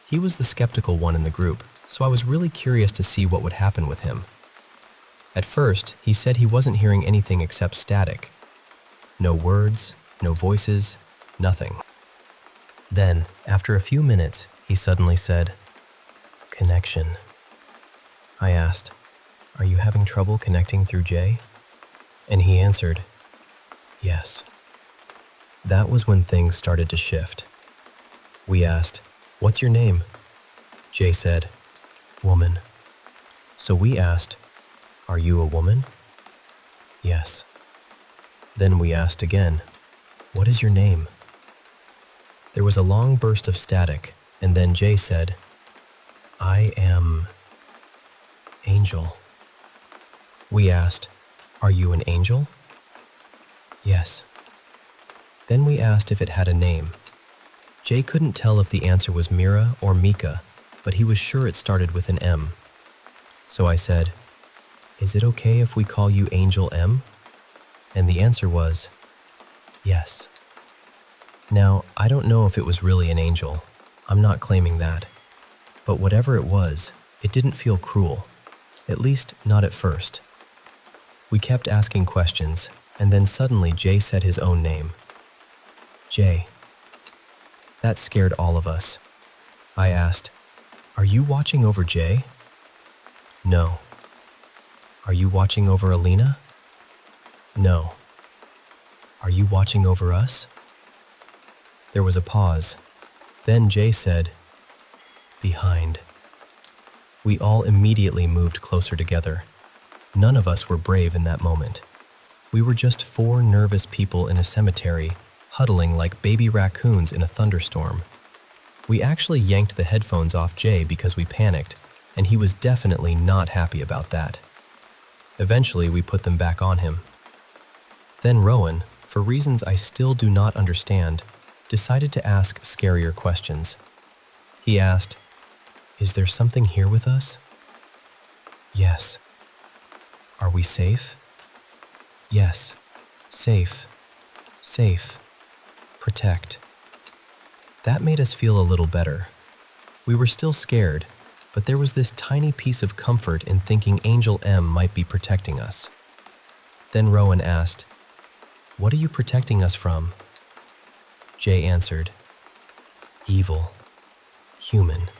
He was the skeptical one in the group, so I was really curious to see what would happen with him. At first, he said he wasn't hearing anything except static. No words, no voices, nothing. Then, after a few minutes, he suddenly said, "Connection." I asked, "Are you having trouble connecting through Jay?" And he answered, "Yes." That was when things started to shift. We asked, "What's your name?" Jay said, "Woman." So we asked, "Are you a woman?" "Yes." Then we asked again, "What is your name?" There was a long burst of static, and then Jay said, "I am Angel." We asked, "Are you an angel?" "Yes." Then we asked if it had a name. Jay couldn't tell if the answer was Mira or Mika, but he was sure it started with an M. So I said, "Is it okay if we call you Angel M?" And the answer was, "Yes." Now, I don't know if it was really an angel. I'm not claiming that. But whatever it was, it didn't feel cruel. At least, not at first. We kept asking questions, and then suddenly Jay said his own name. Jay. That scared all of us. I asked, "Are you watching over Jay?" "No." "Are you watching over Alina?" "No." "Are you watching over us?" There was a pause. Then Jay said, "Behind." We all immediately moved closer together. None of us were brave in that moment. We were just four nervous people in a cemetery, huddling like baby raccoons in a thunderstorm. We actually yanked the headphones off Jay because we panicked, and he was definitely not happy about that. Eventually, we put them back on him. Then Rowan, for reasons I still do not understand, decided to ask scarier questions. He asked, "Is there something here with us?" "Yes." "Are we safe?" "Yes. Safe. Safe. Protect." That made us feel a little better. We were still scared, but there was this tiny piece of comfort in thinking Angel M might be protecting us. Then Rowan asked, "What are you protecting us from?" Jay answered, "Evil. Human."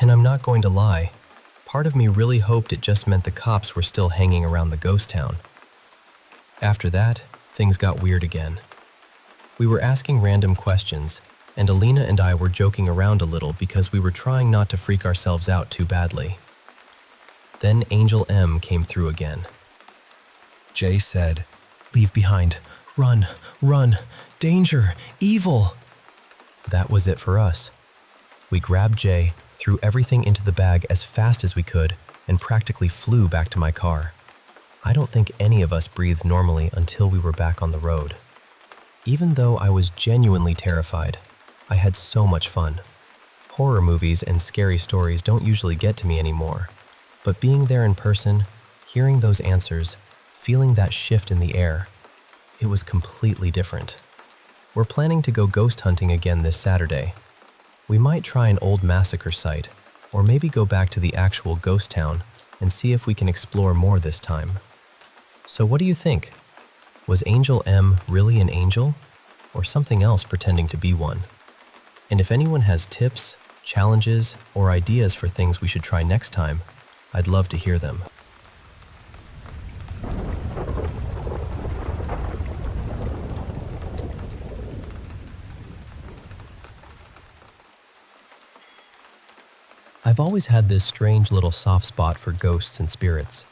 And I'm not going to lie, part of me really hoped it just meant the cops were still hanging around the ghost town. After that, things got weird again. We were asking random questions, and Alina and I were joking around a little because we were trying not to freak ourselves out too badly. Then Angel M came through again. Jay said, "Leave behind. Run, run, danger, evil." That was it for us. We grabbed Jay, threw everything into the bag as fast as we could, and practically flew back to my car. I don't think any of us breathed normally until we were back on the road. Even though I was genuinely terrified, I had so much fun. Horror movies and scary stories don't usually get to me anymore, But being there in person, hearing those answers, feeling that shift in the air, it was completely different. We're planning to go ghost hunting again this Saturday. We might try an old massacre site, or maybe go back to the actual ghost town and see if we can explore more this time. So what do you think? Was Angel M really an angel, or something else pretending to be one? And if anyone has tips, challenges, or ideas for things we should try next time, I'd love to hear them. I've always had this strange little soft spot for ghosts and spirits.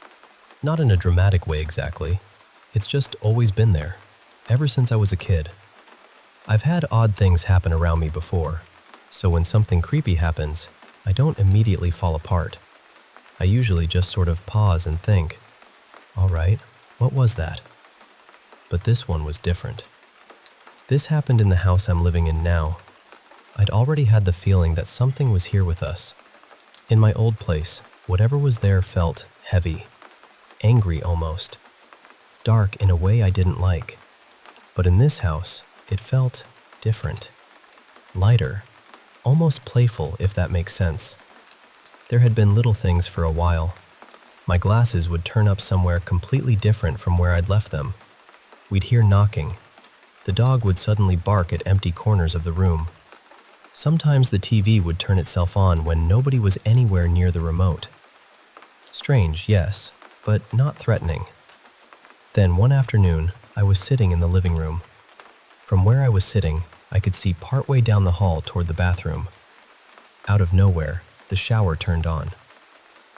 Not in a dramatic way exactly. It's just always been there, ever since I was a kid. I've had odd things happen around me before, so when something creepy happens, I don't immediately fall apart. I usually just sort of pause and think, all right, what was that? But this one was different. This happened in the house I'm living in now. I'd already had the feeling that something was here with us. In my old place, whatever was there felt heavy, angry almost, dark in a way I didn't like. But in this house, it felt different, lighter, almost playful, if that makes sense. There had been little things for a while. My glasses would turn up somewhere completely different from where I'd left them. We'd hear knocking. The dog would suddenly bark at empty corners of the room. Sometimes the TV would turn itself on when nobody was anywhere near the remote. Strange, yes, but not threatening. Then one afternoon, I was sitting in the living room. From where I was sitting, I could see partway down the hall toward the bathroom. Out of nowhere, the shower turned on.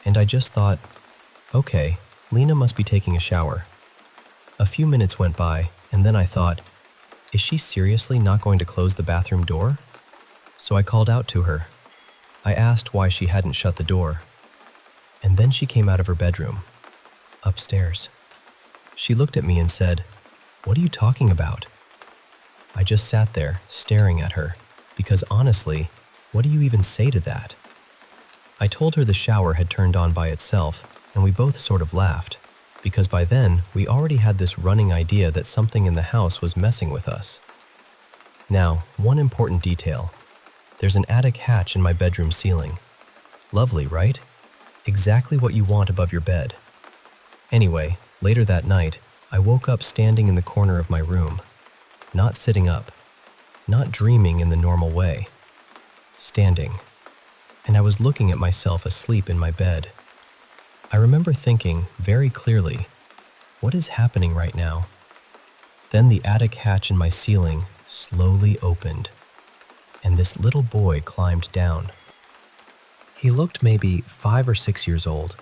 And I just thought, okay, Lena must be taking a shower. A few minutes went by, and then I thought, is she seriously not going to close the bathroom door? So I called out to her. I asked why she hadn't shut the door. And then she came out of her bedroom, upstairs. She looked at me and said, "What are you talking about?" I just sat there, staring at her, because honestly, what do you even say to that? I told her the shower had turned on by itself, and we both sort of laughed, because by then we already had this running idea that something in the house was messing with us. Now, one important detail. There's an attic hatch in my bedroom ceiling. Lovely, right? Exactly what you want above your bed. Anyway, later that night, I woke up standing in the corner of my room, not sitting up, not dreaming in the normal way, standing, and I was looking at myself asleep in my bed. I remember thinking very clearly, what is happening right now? Then the attic hatch in my ceiling slowly opened, and this little boy climbed down. He looked maybe 5 or 6 years old.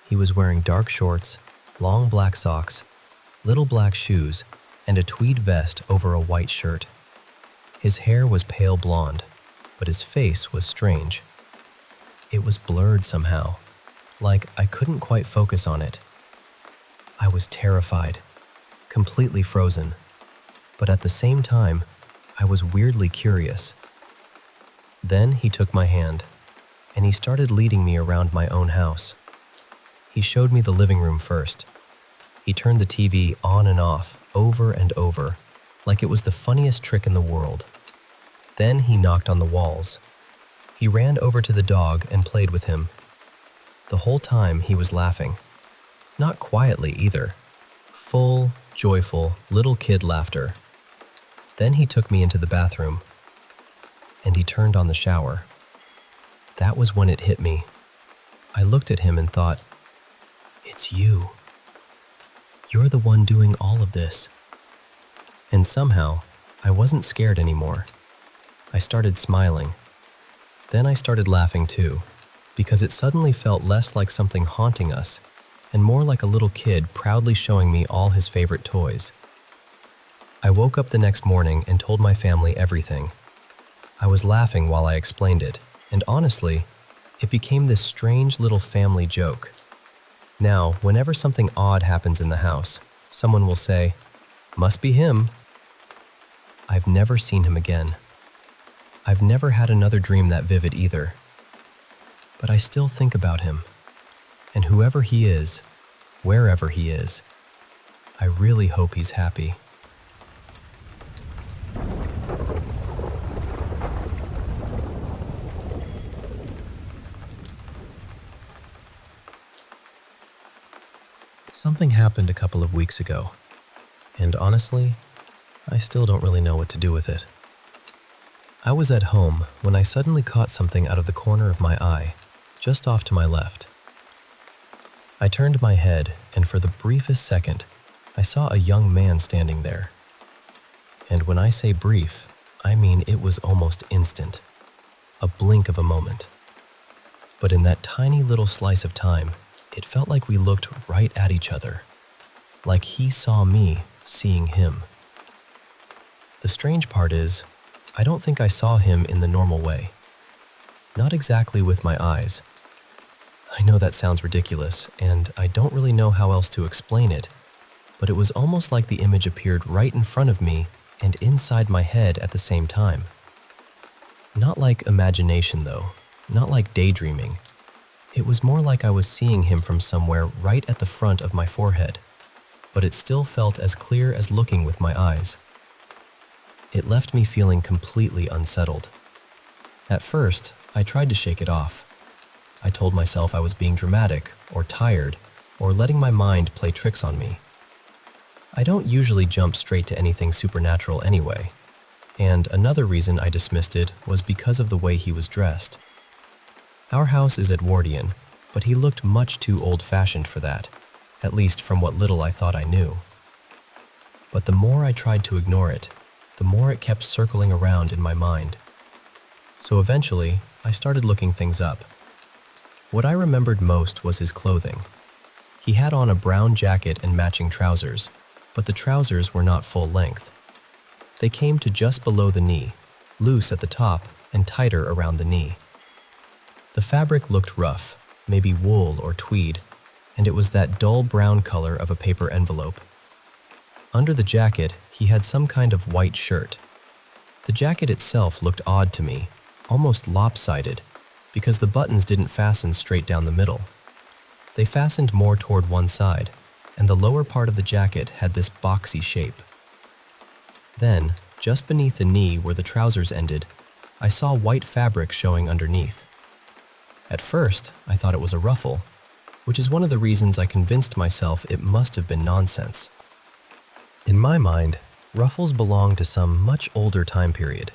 He was wearing dark shorts, long black socks, little black shoes, and a tweed vest over a white shirt. His hair was pale blonde, but his face was strange. It was blurred somehow, like I couldn't quite focus on it. I was terrified, completely frozen, but at the same time, I was weirdly curious. Then he took my hand, and he started leading me around my own house. He showed me the living room first. He turned the TV on and off, over and over, like it was the funniest trick in the world. Then he knocked on the walls. He ran over to the dog and played with him. The whole time he was laughing. Not quietly either. Full, joyful, little kid laughter. Then he took me into the bathroom, and he turned on the shower. That was when it hit me. I looked at him and thought, it's you. You're the one doing all of this. And somehow, I wasn't scared anymore. I started smiling. Then I started laughing too, because it suddenly felt less like something haunting us, and more like a little kid proudly showing me all his favorite toys. I woke up the next morning and told my family everything. I was laughing while I explained it, and honestly, it became this strange little family joke. Now, whenever something odd happens in the house, someone will say, "Must be him." I've never seen him again. I've never had another dream that vivid either. But I still think about him. And whoever he is, wherever he is, I really hope he's happy. Something happened a couple of weeks ago, and honestly, I still don't really know what to do with it. I was at home when I suddenly caught something out of the corner of my eye, just off to my left. I turned my head, and for the briefest second, I saw a young man standing there. And when I say brief, I mean it was almost instant, a blink of a moment. But in that tiny little slice of time, it felt like we looked right at each other, like he saw me seeing him. The strange part is, I don't think I saw him in the normal way. Not exactly with my eyes. I know that sounds ridiculous, and I don't really know how else to explain it, but it was almost like the image appeared right in front of me and inside my head at the same time. Not like imagination though, not like daydreaming. It was more like I was seeing him from somewhere right at the front of my forehead, but it still felt as clear as looking with my eyes. It left me feeling completely unsettled. At first, I tried to shake it off. I told myself I was being dramatic, or tired, or letting my mind play tricks on me. I don't usually jump straight to anything supernatural anyway, and another reason I dismissed it was because of the way he was dressed. Our house is Edwardian, but he looked much too old-fashioned for that, at least from what little I thought I knew. But the more I tried to ignore it, the more it kept circling around in my mind. So eventually, I started looking things up. What I remembered most was his clothing. He had on a brown jacket and matching trousers, but the trousers were not full length. They came to just below the knee, loose at the top and tighter around the knee. The fabric looked rough, maybe wool or tweed, and it was that dull brown color of a paper envelope. Under the jacket, he had some kind of white shirt. The jacket itself looked odd to me, almost lopsided, because the buttons didn't fasten straight down the middle. They fastened more toward one side, and the lower part of the jacket had this boxy shape. Then, just beneath the knee where the trousers ended, I saw white fabric showing underneath. At first, I thought it was a ruffle, which is one of the reasons I convinced myself it must have been nonsense. In my mind, ruffles belong to some much older time period,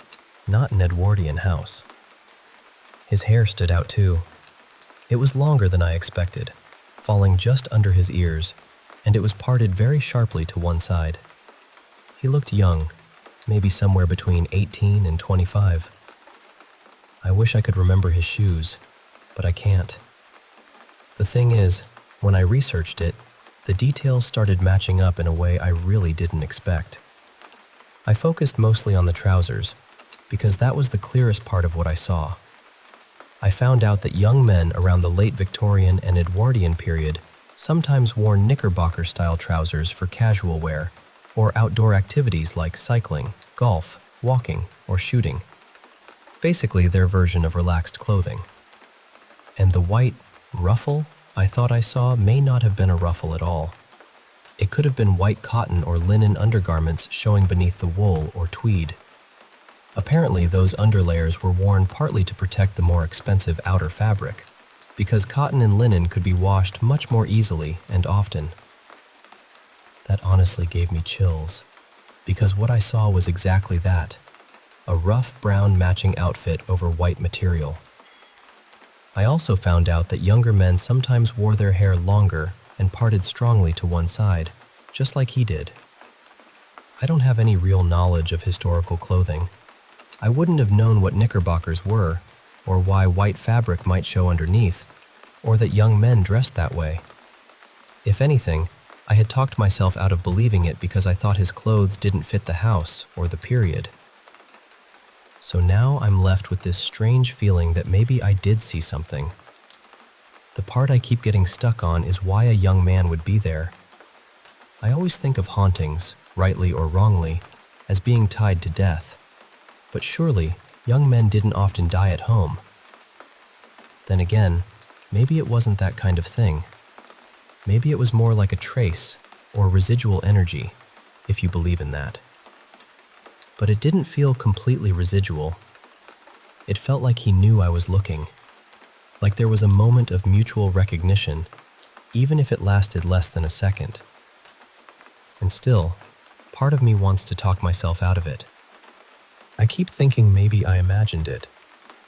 not an Edwardian house. His hair stood out too. It was longer than I expected, falling just under his ears, and it was parted very sharply to one side. He looked young, maybe somewhere between 18 and 25. I wish I could remember his shoes, but I can't. The thing is, when I researched it, the details started matching up in a way I really didn't expect. I focused mostly on the trousers, because that was the clearest part of what I saw. I found out that young men around the late Victorian and Edwardian period sometimes wore knickerbocker-style trousers for casual wear, or outdoor activities like cycling, golf, walking, or shooting. Basically their version of relaxed clothing. And the white ruffle I thought I saw may not have been a ruffle at all. It could have been white cotton or linen undergarments showing beneath the wool or tweed. Apparently those underlayers were worn partly to protect the more expensive outer fabric, because cotton and linen could be washed much more easily and often. That honestly gave me chills, because what I saw was exactly that, a rough brown matching outfit over white material. I also found out that younger men sometimes wore their hair longer and parted strongly to one side, just like he did. I don't have any real knowledge of historical clothing. I wouldn't have known what knickerbockers were, or why white fabric might show underneath, or that young men dressed that way. If anything, I had talked myself out of believing it because I thought his clothes didn't fit the house or the period. So now I'm left with this strange feeling that maybe I did see something. The part I keep getting stuck on is why a young man would be there. I always think of hauntings, rightly or wrongly, as being tied to death. But surely, young men didn't often die at home. Then again, maybe it wasn't that kind of thing. Maybe it was more like a trace or residual energy, if you believe in that. But it didn't feel completely residual. It felt like he knew I was looking, like there was a moment of mutual recognition, even if it lasted less than a second. And still, part of me wants to talk myself out of it. I keep thinking maybe I imagined it.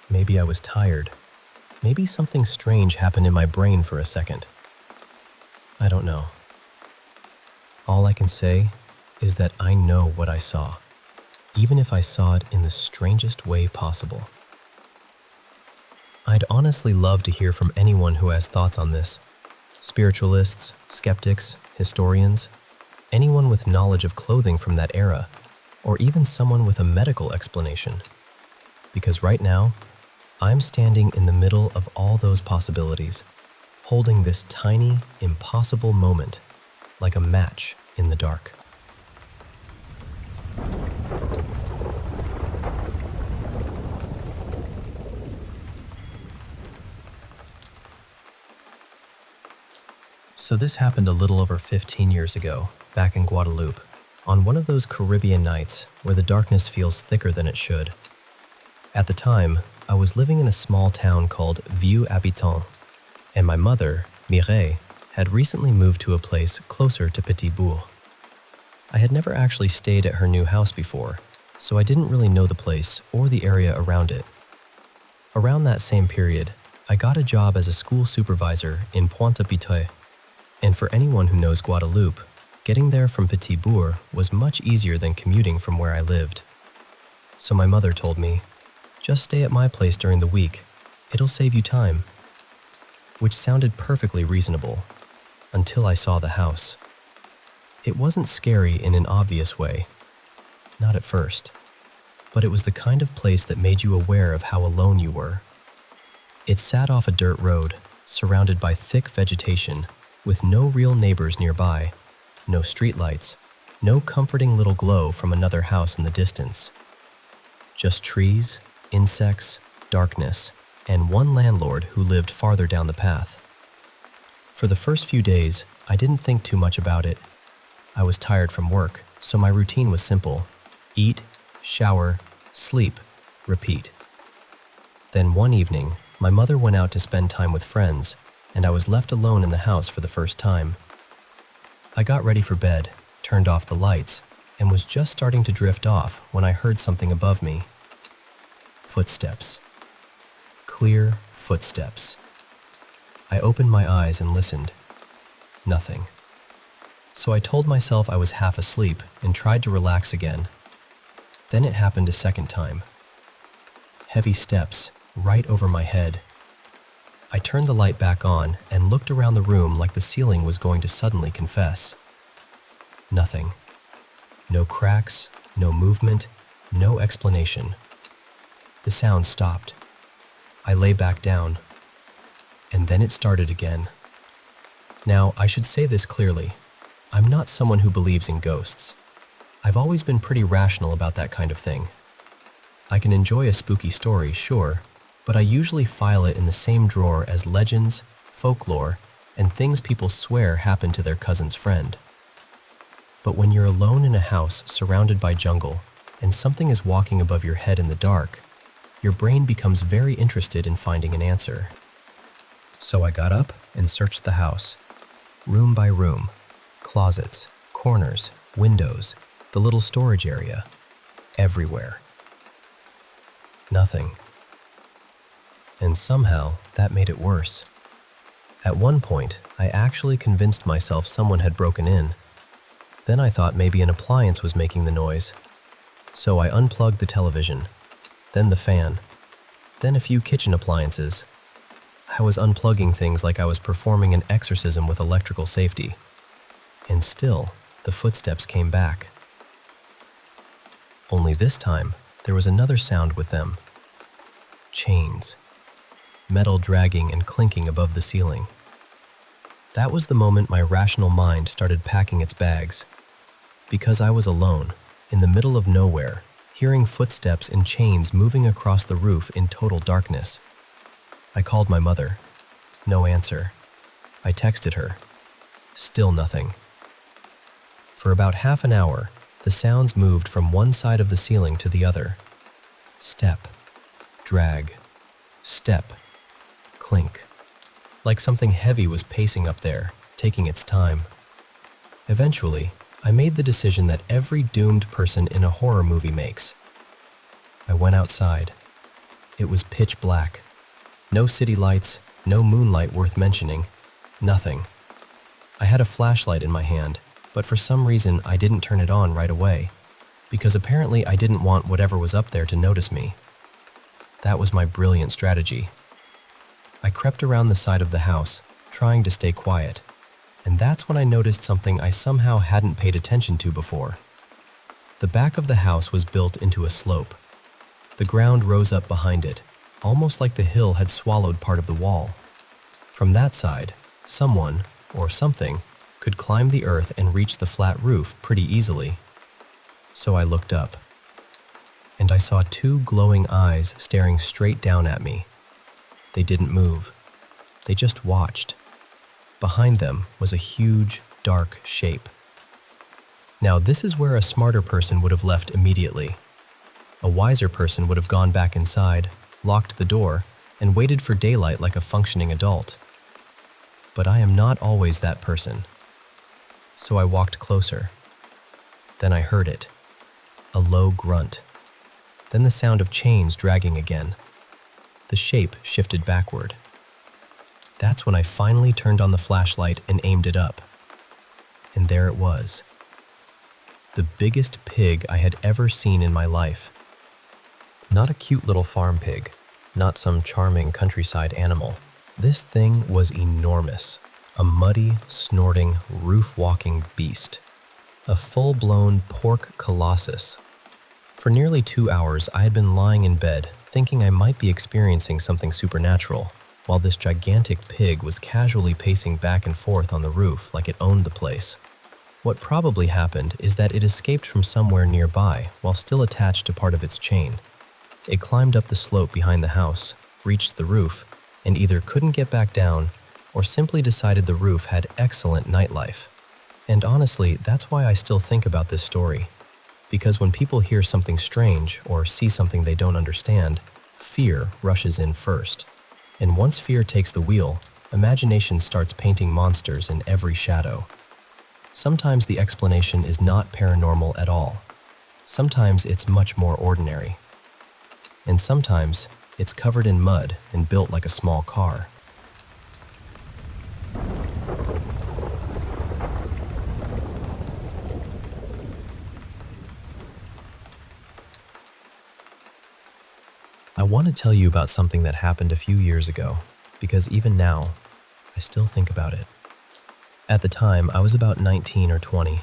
Maybe I was tired. Maybe something strange happened in my brain for a second. I don't know. All I can say is that I know what I saw, even if I saw it in the strangest way possible. I'd honestly love to hear from anyone who has thoughts on this. Spiritualists, skeptics, historians, anyone with knowledge of clothing from that era, or even someone with a medical explanation. Because right now, I'm standing in the middle of all those possibilities, holding this tiny, impossible moment, like a match in the dark. So this happened a little over 15 years ago, back in Guadeloupe, on one of those Caribbean nights where the darkness feels thicker than it should. At the time, I was living in a small town called Vieux-Habitant, and my mother, Mireille, had recently moved to a place closer to Petit-Bourg. I had never actually stayed at her new house before, so I didn't really know the place or the area around it. Around that same period, I got a job as a school supervisor in Pointe-à-Pitre, and for anyone who knows Guadeloupe, getting there from Petit-Bourg was much easier than commuting from where I lived. So my mother told me, just stay at my place during the week. It'll save you time. Which sounded perfectly reasonable, until I saw the house. It wasn't scary in an obvious way, not at first, but it was the kind of place that made you aware of how alone you were. It sat off a dirt road, surrounded by thick vegetation, with no real neighbors nearby, no streetlights, no comforting little glow from another house in the distance. Just trees, insects, darkness, and one landlord who lived farther down the path. For the first few days, I didn't think too much about it. I was tired from work, so my routine was simple: eat, shower, sleep, repeat. Then one evening, my mother went out to spend time with friends, and I was left alone in the house for the first time. I got ready for bed, turned off the lights, and was just starting to drift off when I heard something above me. Footsteps. Clear footsteps. I opened my eyes and listened. Nothing. So I told myself I was half asleep and tried to relax again. Then it happened a second time. Heavy steps right over my head. I turned the light back on and looked around the room like the ceiling was going to suddenly confess. Nothing. No cracks, no movement, no explanation. The sound stopped. I lay back down. And then it started again. Now, I should say this clearly. I'm not someone who believes in ghosts. I've always been pretty rational about that kind of thing. I can enjoy a spooky story, sure, but I usually file it in the same drawer as legends, folklore, and things people swear happened to their cousin's friend. But when you're alone in a house surrounded by jungle, and something is walking above your head in the dark, your brain becomes very interested in finding an answer. So I got up and searched the house, room by room, closets, corners, windows, the little storage area, everywhere. Nothing. And somehow, that made it worse. At one point, I actually convinced myself someone had broken in. Then I thought maybe an appliance was making the noise. So I unplugged the television, then the fan, then a few kitchen appliances. I was unplugging things like I was performing an exorcism with electrical safety. And still, the footsteps came back. Only this time, there was another sound with them. Chains. Metal dragging and clinking above the ceiling. That was the moment my rational mind started packing its bags. Because I was alone, in the middle of nowhere, hearing footsteps and chains moving across the roof in total darkness. I called my mother. No answer. I texted her. Still nothing. For about half an hour, the sounds moved from one side of the ceiling to the other. Step, drag, step, clink. Like something heavy was pacing up there, taking its time. Eventually, I made the decision that every doomed person in a horror movie makes. I went outside. It was pitch black. No city lights, no moonlight worth mentioning, nothing. I had a flashlight in my hand, but for some reason I didn't turn it on right away, because apparently I didn't want whatever was up there to notice me. That was my brilliant strategy. I crept around the side of the house, trying to stay quiet, and that's when I noticed something I somehow hadn't paid attention to before. The back of the house was built into a slope. The ground rose up behind it, almost like the hill had swallowed part of the wall. From that side, someone, or something, could climb the earth and reach the flat roof pretty easily. So I looked up, and I saw two glowing eyes staring straight down at me. They didn't move. They just watched. Behind them was a huge, dark shape. Now, this is where a smarter person would have left immediately. A wiser person would have gone back inside, locked the door, and waited for daylight like a functioning adult. But I am not always that person. So I walked closer. Then I heard it. A low grunt. Then the sound of chains dragging again. The shape shifted backward. That's when I finally turned on the flashlight and aimed it up. And there it was. The biggest pig I had ever seen in my life. Not a cute little farm pig, not some charming countryside animal. This thing was enormous. A muddy, snorting, roof-walking beast. A full-blown pork colossus. For nearly 2 hours, I had been lying in bed, thinking I might be experiencing something supernatural, while this gigantic pig was casually pacing back and forth on the roof like it owned the place. What probably happened is that it escaped from somewhere nearby while still attached to part of its chain. It climbed up the slope behind the house, reached the roof, and either couldn't get back down or simply decided the roof had excellent nightlife. And honestly, that's why I still think about this story. Because when people hear something strange or see something they don't understand, fear rushes in first. And once fear takes the wheel, imagination starts painting monsters in every shadow. Sometimes the explanation is not paranormal at all. Sometimes it's much more ordinary. And sometimes it's covered in mud and built like a small car. I want to tell you about something that happened a few years ago, because even now, I still think about it. At the time, I was about 19 or 20.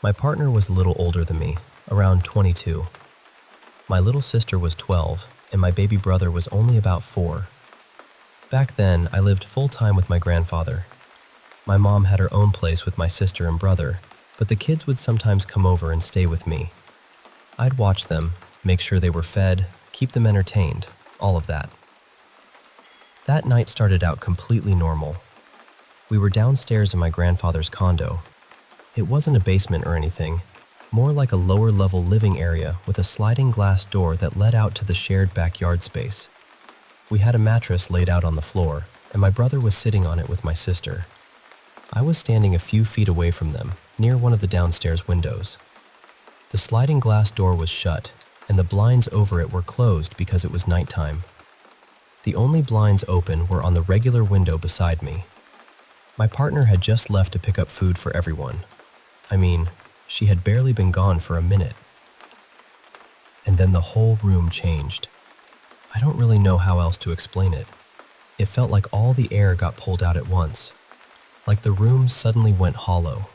My partner was a little older than me, around 22. My little sister was 12, and my baby brother was only about 4. Back then, I lived full-time with my grandfather. My mom had her own place with my sister and brother, but the kids would sometimes come over and stay with me. I'd watch them, make sure they were fed, keep them entertained, all of that. That night started out completely normal. We were downstairs in my grandfather's condo. It wasn't a basement or anything, more like a lower-level living area with a sliding glass door that led out to the shared backyard space. We had a mattress laid out on the floor, and my brother was sitting on it with my sister. I was standing a few feet away from them, near one of the downstairs windows. The sliding glass door was shut, and the blinds over it were closed because it was nighttime. The only blinds open were on the regular window beside me. My partner had just left to pick up food for everyone. I mean, she had barely been gone for a minute. And then the whole room changed. I don't really know how else to explain it. It felt like all the air got pulled out at once, like the room suddenly went hollow.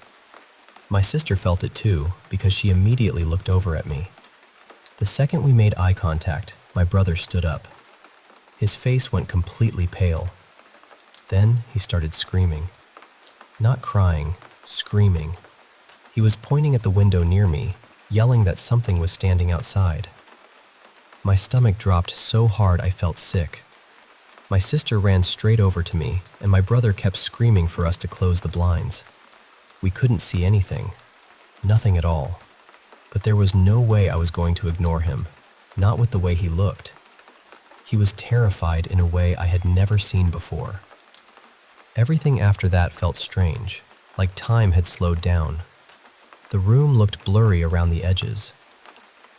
My sister felt it too, because she immediately looked over at me. The second we made eye contact, my brother stood up. His face went completely pale. Then he started screaming. Not crying, screaming. He was pointing at the window near me, yelling that something was standing outside. My stomach dropped so hard I felt sick. My sister ran straight over to me, and my brother kept screaming for us to close the blinds. We couldn't see anything, nothing at all. But there was no way I was going to ignore him, not with the way he looked. He was terrified in a way I had never seen before. Everything after that felt strange, like time had slowed down. The room looked blurry around the edges.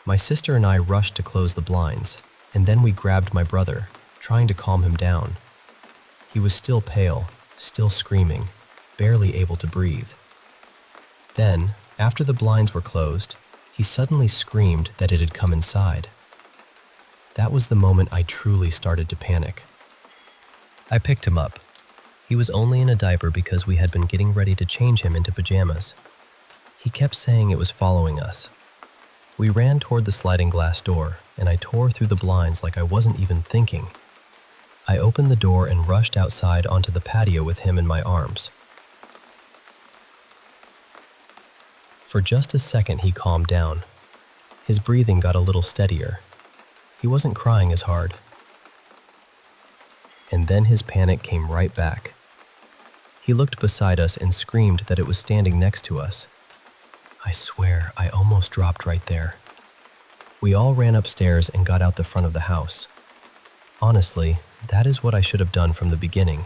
My sister and I rushed to close the blinds, and then we grabbed my brother, trying to calm him down. He was still pale, still screaming, barely able to breathe. Then, after the blinds were closed, he suddenly screamed that it had come inside. That was the moment I truly started to panic. I picked him up. He was only in a diaper because we had been getting ready to change him into pajamas. He kept saying it was following us. We ran toward the sliding glass door, and I tore through the blinds like I wasn't even thinking. I opened the door and rushed outside onto the patio with him in my arms. For just a second he calmed down. His breathing got a little steadier. He wasn't crying as hard. And then his panic came right back. He looked beside us and screamed that it was standing next to us. I swear, I almost dropped right there. We all ran upstairs and got out the front of the house. Honestly, that is what I should have done from the beginning.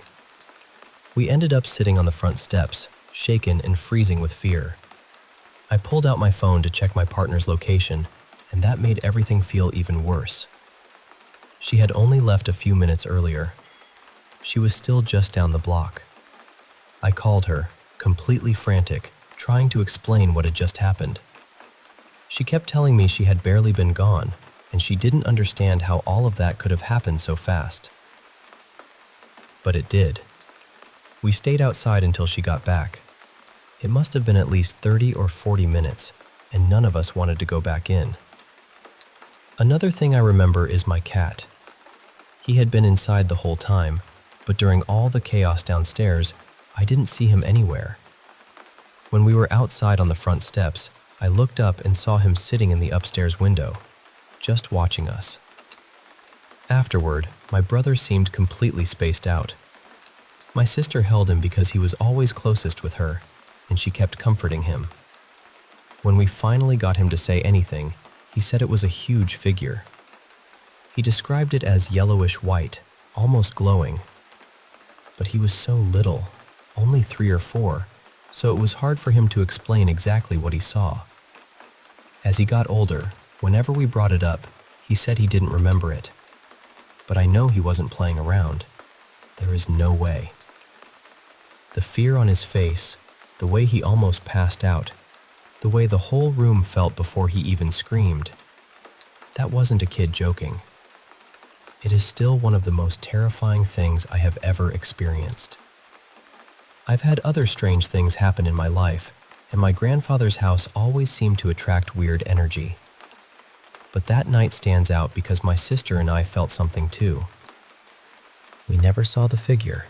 We ended up sitting on the front steps, shaken and freezing with fear. I pulled out my phone to check my partner's location, and that made everything feel even worse. She had only left a few minutes earlier. She was still just down the block. I called her, completely frantic, trying to explain what had just happened. She kept telling me she had barely been gone, and she didn't understand how all of that could have happened so fast. But it did. We stayed outside until she got back. It must have been at least 30 or 40 minutes, and none of us wanted to go back in. Another thing I remember is my cat. He had been inside the whole time, but during all the chaos downstairs, I didn't see him anywhere. When we were outside on the front steps, I looked up and saw him sitting in the upstairs window, just watching us. Afterward, my brother seemed completely spaced out. My sister held him because he was always closest with her, and she kept comforting him. When we finally got him to say anything, he said it was a huge figure. He described it as yellowish white, almost glowing. But he was so little, only 3 or 4, so it was hard for him to explain exactly what he saw. As he got older, whenever we brought it up, he said he didn't remember it. But I know he wasn't playing around. There is no way. The fear on his face, the way he almost passed out, the way the whole room felt before he even screamed, that wasn't a kid joking. It is still one of the most terrifying things I have ever experienced. I've had other strange things happen in my life, and my grandfather's house always seemed to attract weird energy. But that night stands out because my sister and I felt something too. We never saw the figure,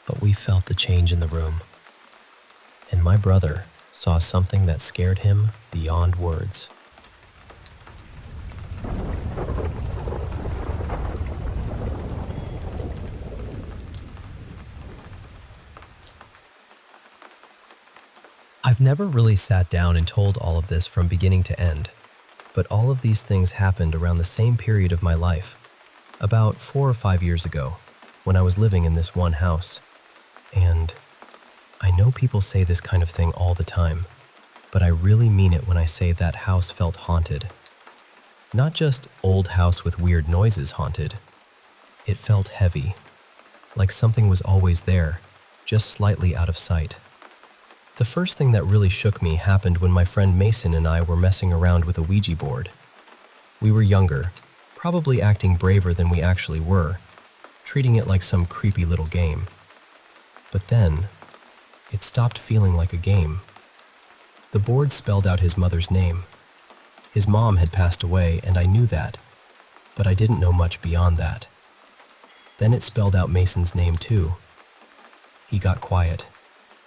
but we felt the change in the room. And my brother saw something that scared him beyond words. I've never really sat down and told all of this from beginning to end, but all of these things happened around the same period of my life, about 4 or 5 years ago, when I was living in this one house. And I know people say this kind of thing all the time, but I really mean it when I say that house felt haunted. Not just old house with weird noises haunted. It felt heavy, like something was always there, just slightly out of sight. The first thing that really shook me happened when my friend Mason and I were messing around with a Ouija board. We were younger, probably acting braver than we actually were, treating it like some creepy little game. But then, it stopped feeling like a game. The board spelled out his mother's name. His mom had passed away, and I knew that, but I didn't know much beyond that. Then it spelled out Mason's name too. He got quiet,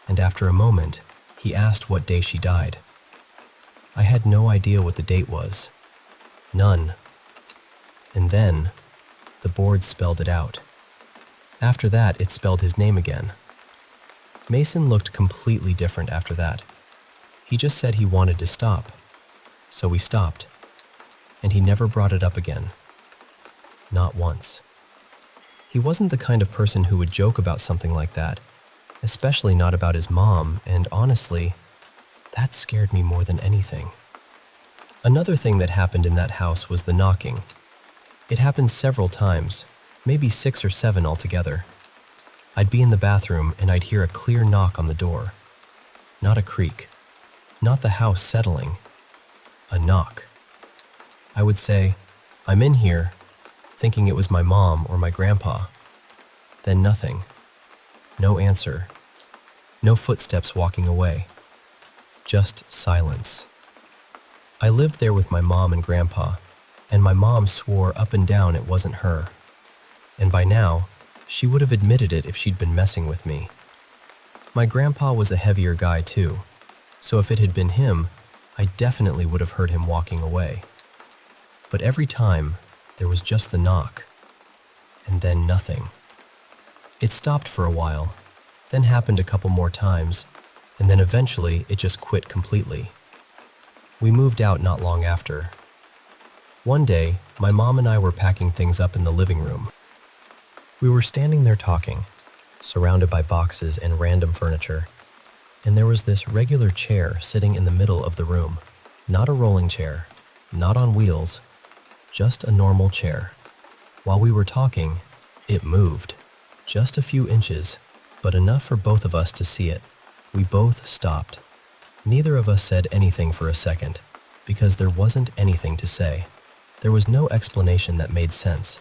and after a moment, he asked what day she died. I had no idea what the date was. None. And then, The board spelled it out. After that, it spelled his name again. Mason looked completely different after that. He just said he wanted to stop. So we stopped. And he never brought it up again. Not once. He wasn't the kind of person who would joke about something like that, especially not about his mom, and honestly, that scared me more than anything. Another thing that happened in that house was the knocking. It happened several times, maybe 6 or 7 altogether. I'd be in the bathroom and I'd hear a clear knock on the door. Not a creak. Not the house settling. A knock. I would say, "I'm in here," thinking it was my mom or my grandpa. Then nothing. No answer. No footsteps walking away. Just silence. I lived there with my mom and grandpa, and my mom swore up and down it wasn't her. And by now, she would have admitted it if she'd been messing with me. My grandpa was a heavier guy too, so if it had been him, I definitely would have heard him walking away. But every time, there was just the knock, and then nothing. It stopped for a while, then happened a couple more times, and then eventually it just quit completely. We moved out not long after. One day, my mom and I were packing things up in the living room. We were standing there talking, surrounded by boxes and random furniture, and there was this regular chair sitting in the middle of the room. Not a rolling chair, not on wheels, just a normal chair. While we were talking, it moved. Just a few inches, but enough for both of us to see it. We both stopped. Neither of us said anything for a second, because there wasn't anything to say. There was no explanation that made sense.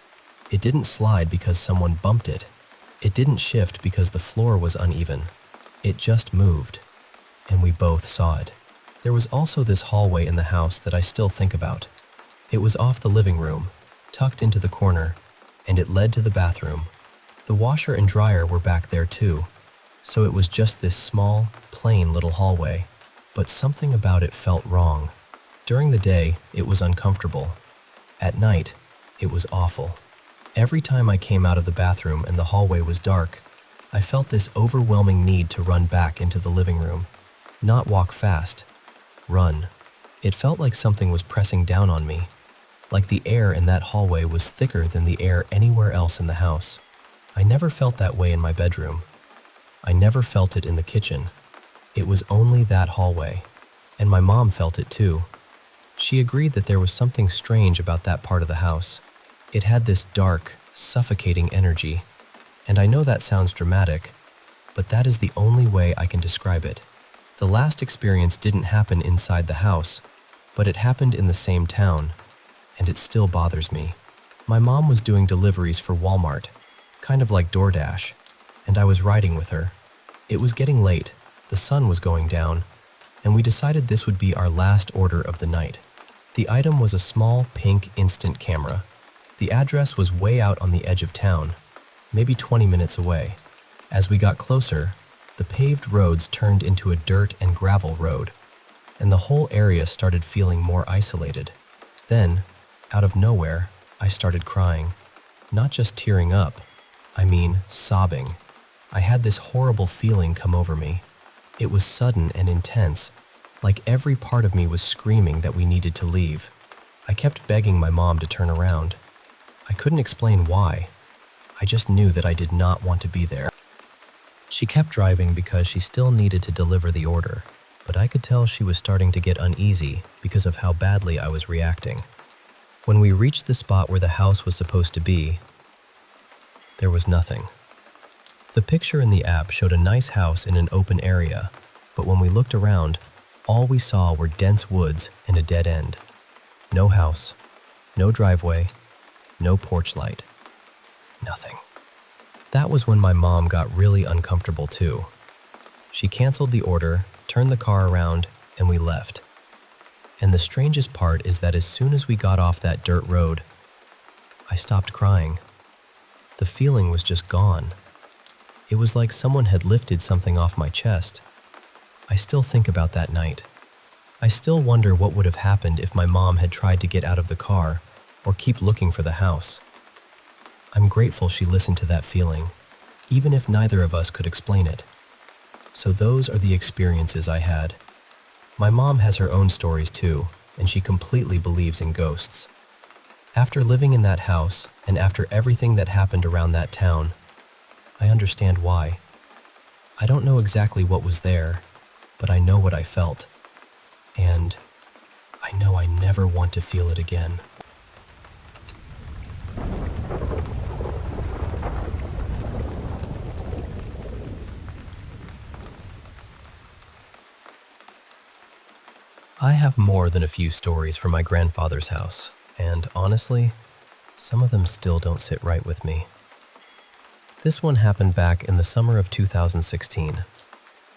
It didn't slide because someone bumped it. It didn't shift because the floor was uneven. It just moved, and we both saw it. There was also this hallway in the house that I still think about. It was off the living room, tucked into the corner, and it led to the bathroom. The washer and dryer were back there too, so it was just this small, plain little hallway. But something about it felt wrong. During the day, it was uncomfortable. At night, it was awful. Every time I came out of the bathroom and the hallway was dark, I felt this overwhelming need to run back into the living room. Not walk fast. Run. It felt like something was pressing down on me. Like the air in that hallway was thicker than the air anywhere else in the house. I never felt that way in my bedroom. I never felt it in the kitchen. It was only that hallway. And my mom felt it too. She agreed that there was something strange about that part of the house. It had this dark, suffocating energy. And I know that sounds dramatic, but that is the only way I can describe it. The last experience didn't happen inside the house, but it happened in the same town, and it still bothers me. My mom was doing deliveries for Walmart, kind of like DoorDash, and I was riding with her. It was getting late, the sun was going down, and we decided this would be our last order of the night. The item was a small pink instant camera. The address was way out on the edge of town, maybe 20 minutes away. As we got closer, the paved roads turned into a dirt and gravel road, and the whole area started feeling more isolated. Then, out of nowhere, I started crying. Not just tearing up, I mean sobbing. I had this horrible feeling come over me. It was sudden and intense, like every part of me was screaming that we needed to leave. I kept begging my mom to turn around. I couldn't explain why. I just knew that I did not want to be there. She kept driving because she still needed to deliver the order, but I could tell she was starting to get uneasy because of how badly I was reacting. When we reached the spot where the house was supposed to be, there was nothing. The picture in the app showed a nice house in an open area, but when we looked around, all we saw were dense woods and a dead end. No house, no driveway, no porch light. Nothing. That was when my mom got really uncomfortable too. She canceled the order, turned the car around, and we left. And the strangest part is that as soon as we got off that dirt road, I stopped crying. The feeling was just gone. It was like someone had lifted something off my chest. I still think about that night. I still wonder what would have happened if my mom had tried to get out of the car or keep looking for the house. I'm grateful she listened to that feeling, even if neither of us could explain it. So those are the experiences I had. My mom has her own stories too, and she completely believes in ghosts. After living in that house, and after everything that happened around that town, I understand why. I don't know exactly what was there, but I know what I felt. And I know I never want to feel it again. I have more than a few stories from my grandfather's house, and honestly, some of them still don't sit right with me. This one happened back in the summer of 2016.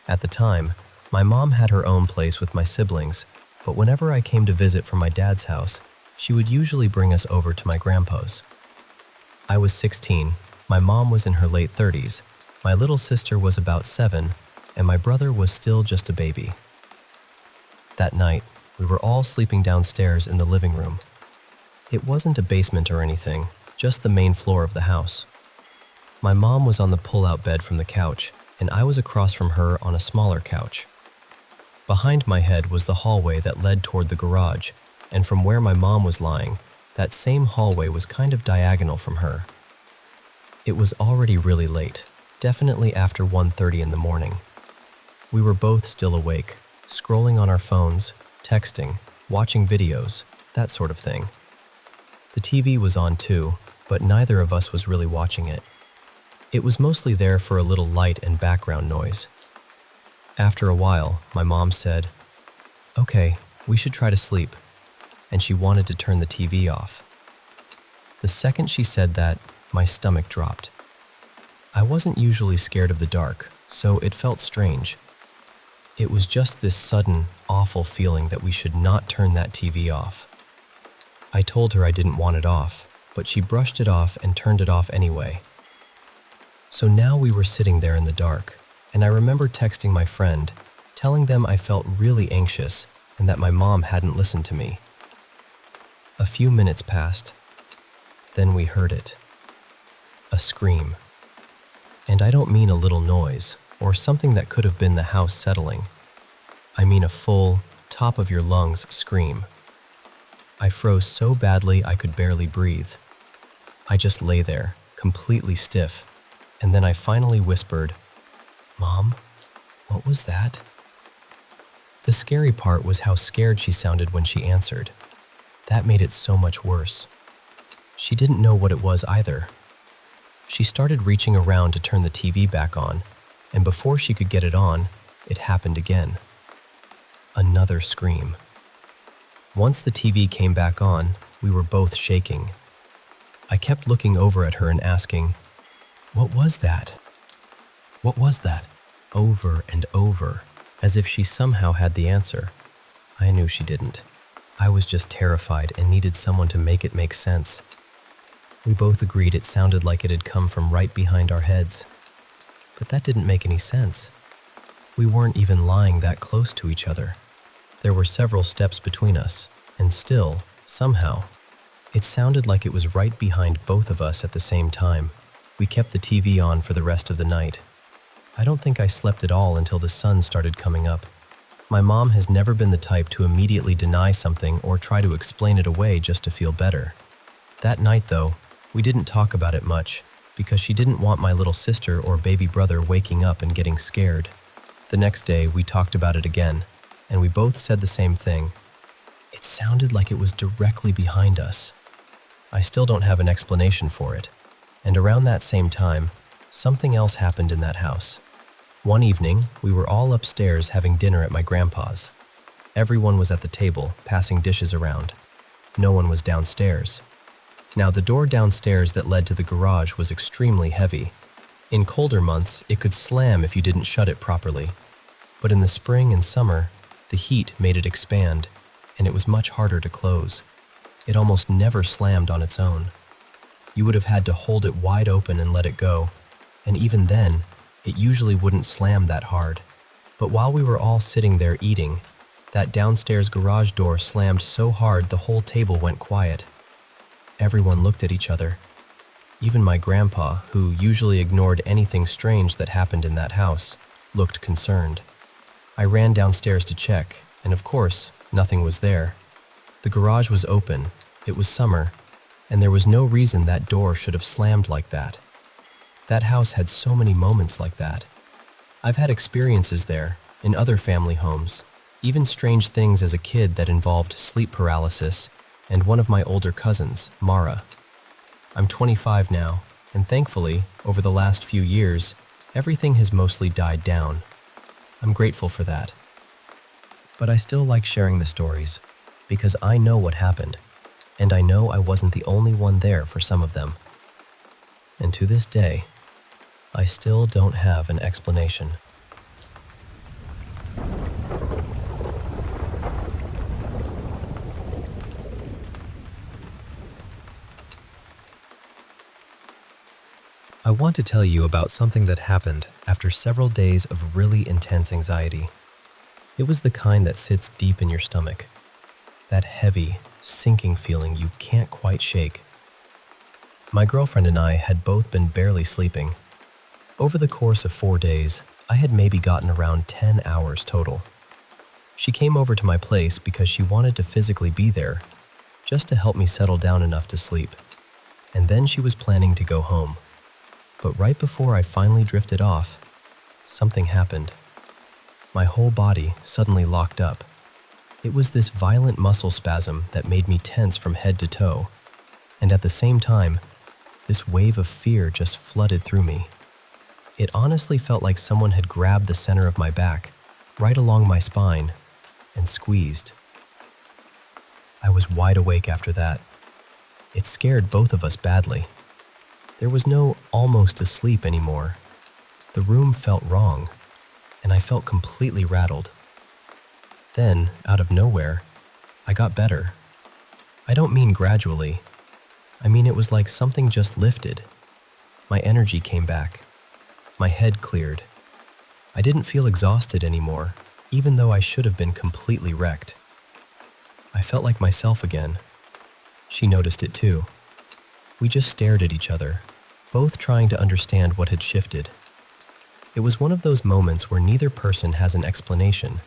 At the time, my mom had her own place with my siblings, but whenever I came to visit from my dad's house, she would usually bring us over to my grandpa's. I was 16, my mom was in her late 30s, my little sister was about 7, and my brother was still just a baby. That night, we were all sleeping downstairs in the living room. It wasn't a basement or anything, just the main floor of the house. My mom was on the pull-out bed from the couch, and I was across from her on a smaller couch. Behind my head was the hallway that led toward the garage, and from where my mom was lying, that same hallway was kind of diagonal from her. It was already really late, definitely after 1:30 in the morning. We were both still awake, scrolling on our phones, texting, watching videos, that sort of thing. The TV was on too, but neither of us was really watching it. It was mostly there for a little light and background noise. After a while, my mom said, "Okay, we should try to sleep," and she wanted to turn the TV off. The second she said that, my stomach dropped. I wasn't usually scared of the dark, so it felt strange. It was just this sudden, awful feeling that we should not turn that TV off. I told her I didn't want it off, but she brushed it off and turned it off anyway. So now we were sitting there in the dark, and I remember texting my friend, telling them I felt really anxious and that my mom hadn't listened to me. A few minutes passed. Then we heard it. A scream. And I don't mean a little noise, or something that could have been the house settling. I mean a full, top-of-your-lungs scream. I froze so badly I could barely breathe. I just lay there, completely stiff, and then I finally whispered, "Mom, what was that?" The scary part was how scared she sounded when she answered. That made it so much worse. She didn't know what it was either. She started reaching around to turn the TV back on, and before she could get it on, it happened again. Another scream. Once the TV came back on, we were both shaking. I kept looking over at her and asking, "What was that? What was that?" over and over, as if she somehow had the answer. I knew she didn't. I was just terrified and needed someone to make it make sense. We both agreed it sounded like it had come from right behind our heads. But that didn't make any sense. We weren't even lying that close to each other. There were several steps between us, and still, somehow, it sounded like it was right behind both of us at the same time. We kept the TV on for the rest of the night. I don't think I slept at all until the sun started coming up. My mom has never been the type to immediately deny something or try to explain it away just to feel better. That night, though, we didn't talk about it much because she didn't want my little sister or baby brother waking up and getting scared. The next day, we talked about it again, and we both said the same thing. It sounded like it was directly behind us. I still don't have an explanation for it. And around that same time, something else happened in that house. One evening, we were all upstairs having dinner at my grandpa's. Everyone was at the table, passing dishes around. No one was downstairs. Now, the door downstairs that led to the garage was extremely heavy. In colder months, it could slam if you didn't shut it properly. But in the spring and summer, the heat made it expand, and it was much harder to close. It almost never slammed on its own. You would have had to hold it wide open and let it go, and even then, it usually wouldn't slam that hard. But while we were all sitting there eating, that downstairs garage door slammed so hard the whole table went quiet. Everyone looked at each other. Even my grandpa, who usually ignored anything strange that happened in that house, looked concerned. I ran downstairs to check, and of course, nothing was there. The garage was open, it was summer, and there was no reason that door should have slammed like that. That house had so many moments like that. I've had experiences there, in other family homes, even strange things as a kid that involved sleep paralysis and one of my older cousins, Mara. I'm 25 now, and thankfully, over the last few years, everything has mostly died down. I'm grateful for that. But I still like sharing the stories, because I know what happened, and I know I wasn't the only one there for some of them. And to this day, I still don't have an explanation. I want to tell you about something that happened after several days of really intense anxiety. It was the kind that sits deep in your stomach, that heavy, sinking feeling you can't quite shake. My girlfriend and I had both been barely sleeping. Over the course of 4 days, I had maybe gotten around 10 hours total. She came over to my place because she wanted to physically be there, just to help me settle down enough to sleep. And then she was planning to go home. But right before I finally drifted off, something happened. My whole body suddenly locked up. It was this violent muscle spasm that made me tense from head to toe, and at the same time, this wave of fear just flooded through me. It honestly felt like someone had grabbed the center of my back, right along my spine, and squeezed. I was wide awake after that. It scared both of us badly. There was no almost asleep anymore. The room felt wrong, and I felt completely rattled. Then, out of nowhere, I got better. I don't mean gradually. I mean it was like something just lifted. My energy came back. My head cleared. I didn't feel exhausted anymore, even though I should have been completely wrecked. I felt like myself again. She noticed it too. We just stared at each other, both trying to understand what had shifted. It was one of those moments where neither person has an explanation,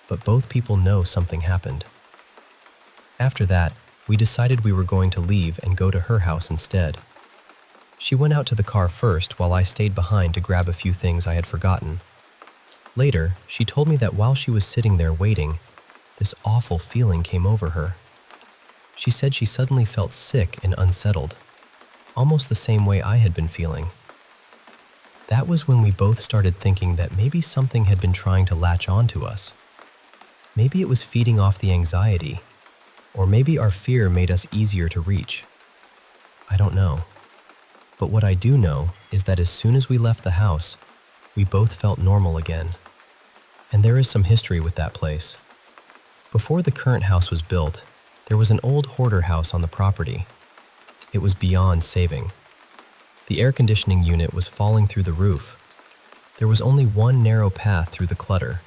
but both people know something happened. After that, we decided we were going to leave and go to her house instead. She went out to the car first while I stayed behind to grab a few things I had forgotten. Later, she told me that while she was sitting there waiting, this awful feeling came over her. She said she suddenly felt sick and unsettled, almost the same way I had been feeling. That was when we both started thinking that maybe something had been trying to latch on to us. Maybe it was feeding off the anxiety, or maybe our fear made us easier to reach. I don't know. But what I do know is that as soon as we left the house, we both felt normal again. And there is some history with that place. Before the current house was built, there was an old hoarder house on the property. It was beyond saving. The air conditioning unit was falling through the roof. There was only one narrow path through the clutter.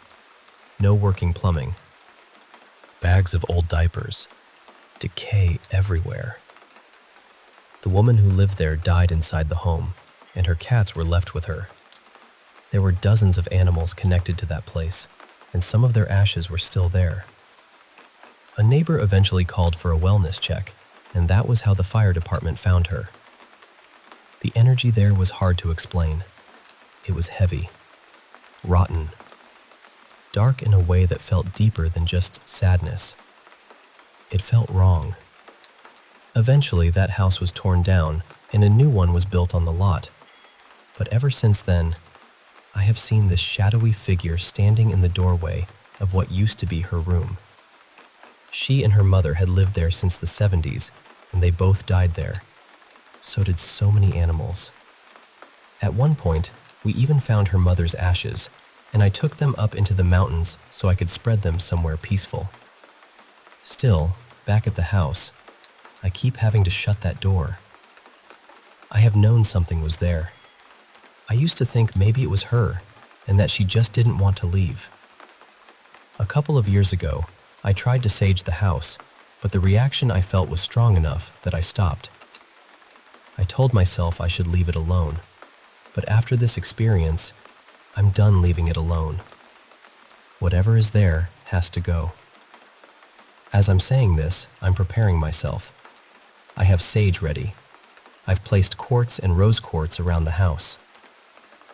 No working plumbing. Bags of old diapers. Decay everywhere. The woman who lived there died inside the home, and her cats were left with her. There were dozens of animals connected to that place, and some of their ashes were still there. A neighbor eventually called for a wellness check, and that was how the fire department found her. The energy there was hard to explain. It was heavy, rotten, dark in a way that felt deeper than just sadness. It felt wrong. Eventually, that house was torn down, and a new one was built on the lot. But ever since then, I have seen this shadowy figure standing in the doorway of what used to be her room. She and her mother had lived there since the 70s, and they both died there. So did so many animals. At one point, we even found her mother's ashes, and I took them up into the mountains so I could spread them somewhere peaceful. Still, back at the house, I keep having to shut that door. I have known something was there. I used to think maybe it was her, and that she just didn't want to leave. A couple of years ago, I tried to sage the house, but the reaction I felt was strong enough that I stopped. I told myself I should leave it alone, but after this experience, I'm done leaving it alone. Whatever is there has to go. As I'm saying this, I'm preparing myself. I have sage ready. I've placed quartz and rose quartz around the house.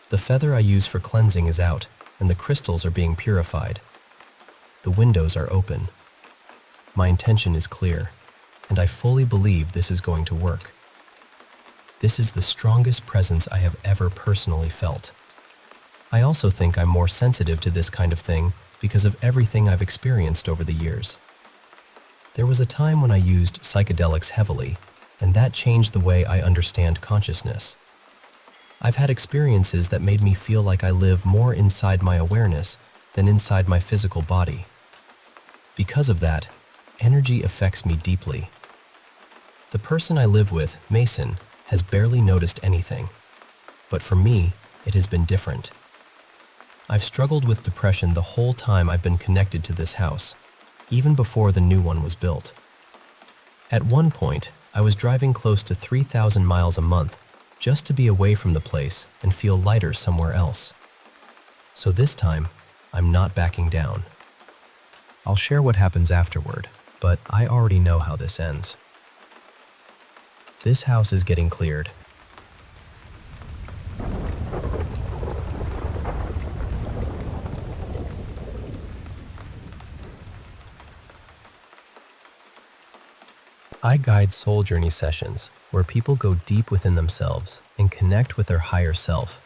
The feather I use for cleansing is out, and the crystals are being purified. The windows are open. My intention is clear, and I fully believe this is going to work. This is the strongest presence I have ever personally felt. I also think I'm more sensitive to this kind of thing because of everything I've experienced over the years. There was a time when I used psychedelics heavily, and that changed the way I understand consciousness. I've had experiences that made me feel like I live more inside my awareness than inside my physical body. Because of that, energy affects me deeply. The person I live with, Mason, has barely noticed anything, but for me, it has been different. I've struggled with depression the whole time I've been connected to this house, even before the new one was built. At one point, I was driving close to 3,000 miles a month just to be away from the place and feel lighter somewhere else. So this time, I'm not backing down. I'll share what happens afterward, but I already know how this ends. This house is getting cleared. I guide soul journey sessions where people go deep within themselves and connect with their higher self.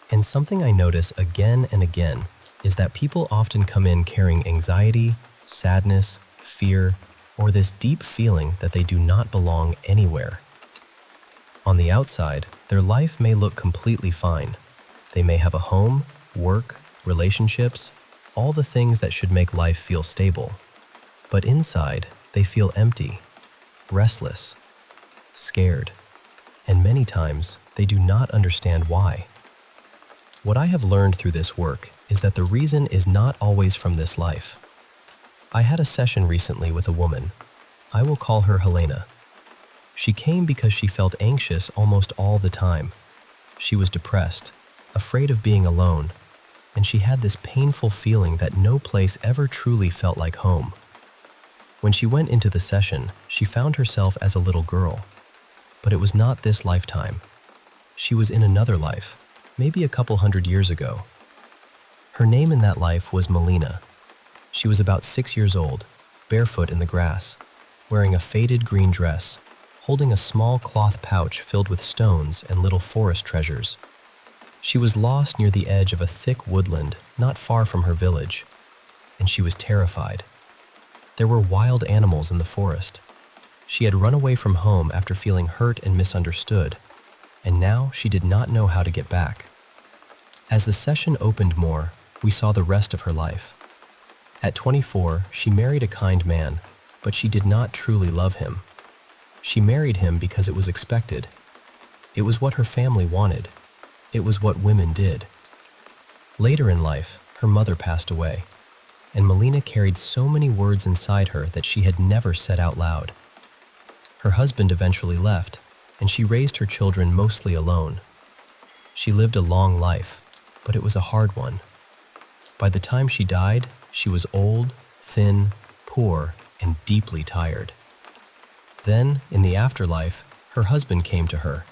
And something I notice again and again is that people often come in carrying anxiety, sadness, fear, or this deep feeling that they do not belong anywhere. On the outside, their life may look completely fine. They may have a home, work, relationships, all the things that should make life feel stable. But inside, they feel empty, restless, scared, and many times they do not understand why. What I have learned through this work is that the reason is not always from this life. I had a session recently with a woman. I will call her Helena. She came because she felt anxious almost all the time. She was depressed, afraid of being alone, and she had this painful feeling that no place ever truly felt like home. When she went into the session, she found herself as a little girl. But it was not this lifetime. She was in another life, maybe a couple 100 years ago. Her name in that life was Melina. She was about 6 years old, barefoot in the grass, wearing a faded green dress, holding a small cloth pouch filled with stones and little forest treasures. She was lost near the edge of a thick woodland not far from her village, and she was terrified. There were wild animals in the forest. She had run away from home after feeling hurt and misunderstood, and now she did not know how to get back. As the session opened more, we saw the rest of her life. At 24, she married a kind man, but she did not truly love him. She married him because it was expected. It was what her family wanted. It was what women did. Later in life, her mother passed away, and Melina carried so many words inside her that she had never said out loud. Her husband eventually left, and she raised her children mostly alone. She lived a long life, but it was a hard one. By the time she died, she was old, thin, poor, and deeply tired. Then, in the afterlife, her husband came to her,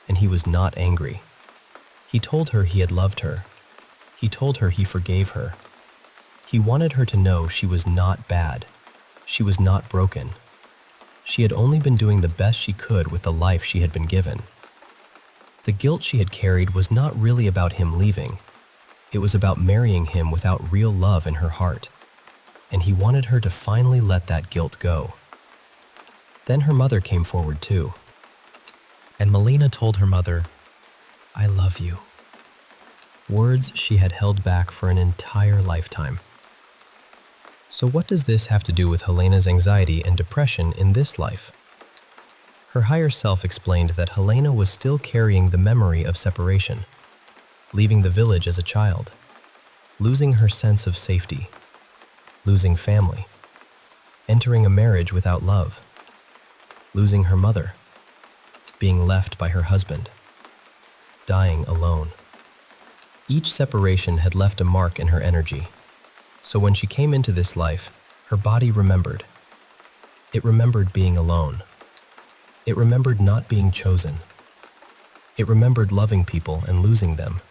and he was not angry. He told her he had loved her. He told her he forgave her. He wanted her to know she was not bad. She was not broken. She had only been doing the best she could with the life she had been given. The guilt she had carried was not really about him leaving. It was about marrying him without real love in her heart, and he wanted her to finally let that guilt go. Then her mother came forward too, and Melina told her mother, "I love you." Words she had held back for an entire lifetime. So what does this have to do with Helena's anxiety and depression in this life? Her higher self explained that Helena was still carrying the memory of separation, leaving the village as a child, losing her sense of safety, losing family, entering a marriage without love, losing her mother, being left by her husband, dying alone. Each separation had left a mark in her energy, so when she came into this life, her body remembered. It remembered being alone. It remembered not being chosen. It remembered loving people and losing them.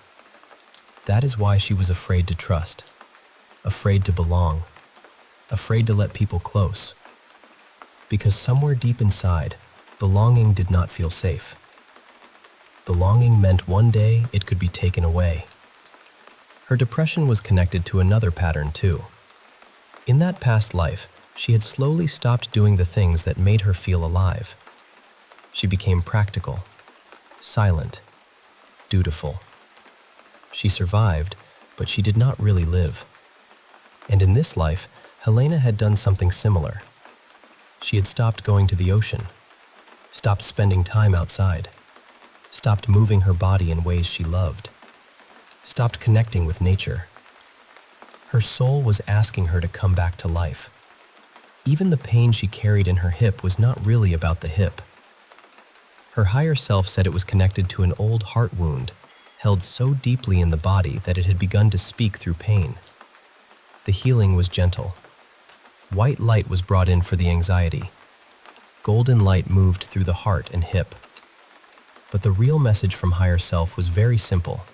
That is why she was afraid to trust, afraid to belong, afraid to let people close. Because somewhere deep inside, belonging did not feel safe. Belonging meant one day it could be taken away. Her depression was connected to another pattern too. In that past life, she had slowly stopped doing the things that made her feel alive. She became practical, silent, dutiful. She survived, but she did not really live. And in this life, Helena had done something similar. She had stopped going to the ocean, stopped spending time outside, stopped moving her body in ways she loved, stopped connecting with nature. Her soul was asking her to come back to life. Even the pain she carried in her hip was not really about the hip. Her higher self said it was connected to an old heart wound, held so deeply in the body that it had begun to speak through pain. The healing was gentle. White light was brought in for the anxiety. Golden light moved through the heart and hip. But the real message from higher self was very simple.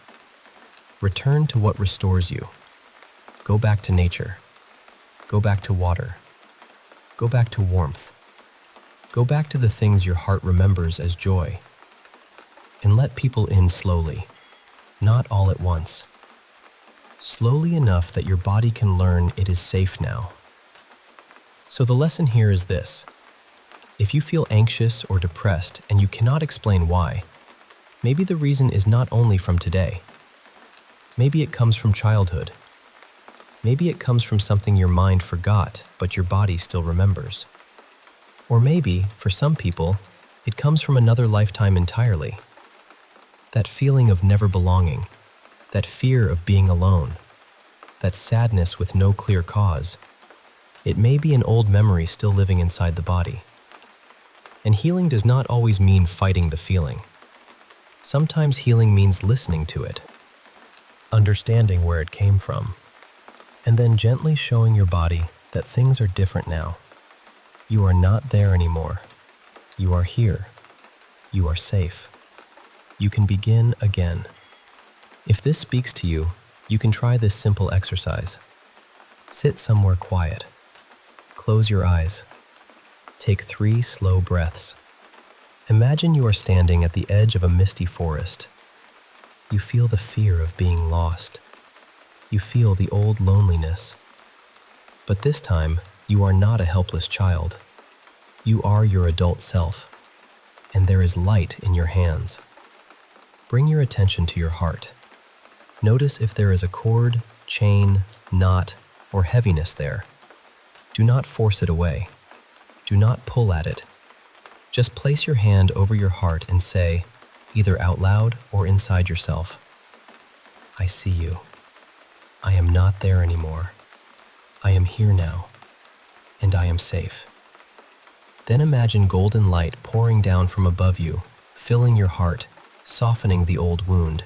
Return to what restores you. Go back to nature. Go back to water. Go back to warmth. Go back to the things your heart remembers as joy. And let people in slowly, not all at once. Slowly enough that your body can learn it is safe now. So the lesson here is this. If you feel anxious or depressed and you cannot explain why, maybe the reason is not only from today. Maybe it comes from childhood. Maybe it comes from something your mind forgot, but your body still remembers. Or maybe, for some people, it comes from another lifetime entirely. That feeling of never belonging, that fear of being alone, that sadness with no clear cause. It may be an old memory still living inside the body. And healing does not always mean fighting the feeling. Sometimes healing means listening to it, understanding where it came from, and then gently showing your body that things are different now. You are not there anymore. You are here. You are safe. You can begin again. If this speaks to you, you can try this simple exercise. Sit somewhere quiet. Close your eyes. Take 3 slow breaths. Imagine you are standing at the edge of a misty forest. You feel the fear of being lost. You feel the old loneliness. But this time, you are not a helpless child. You are your adult self, and there is light in your hands. Bring your attention to your heart. Notice if there is a cord, chain, knot, or heaviness there. Do not force it away. Do not pull at it. Just place your hand over your heart and say, either out loud or inside yourself, I see you. I am not there anymore. I am here now, and I am safe. Then imagine golden light pouring down from above you, filling your heart, softening the old wound,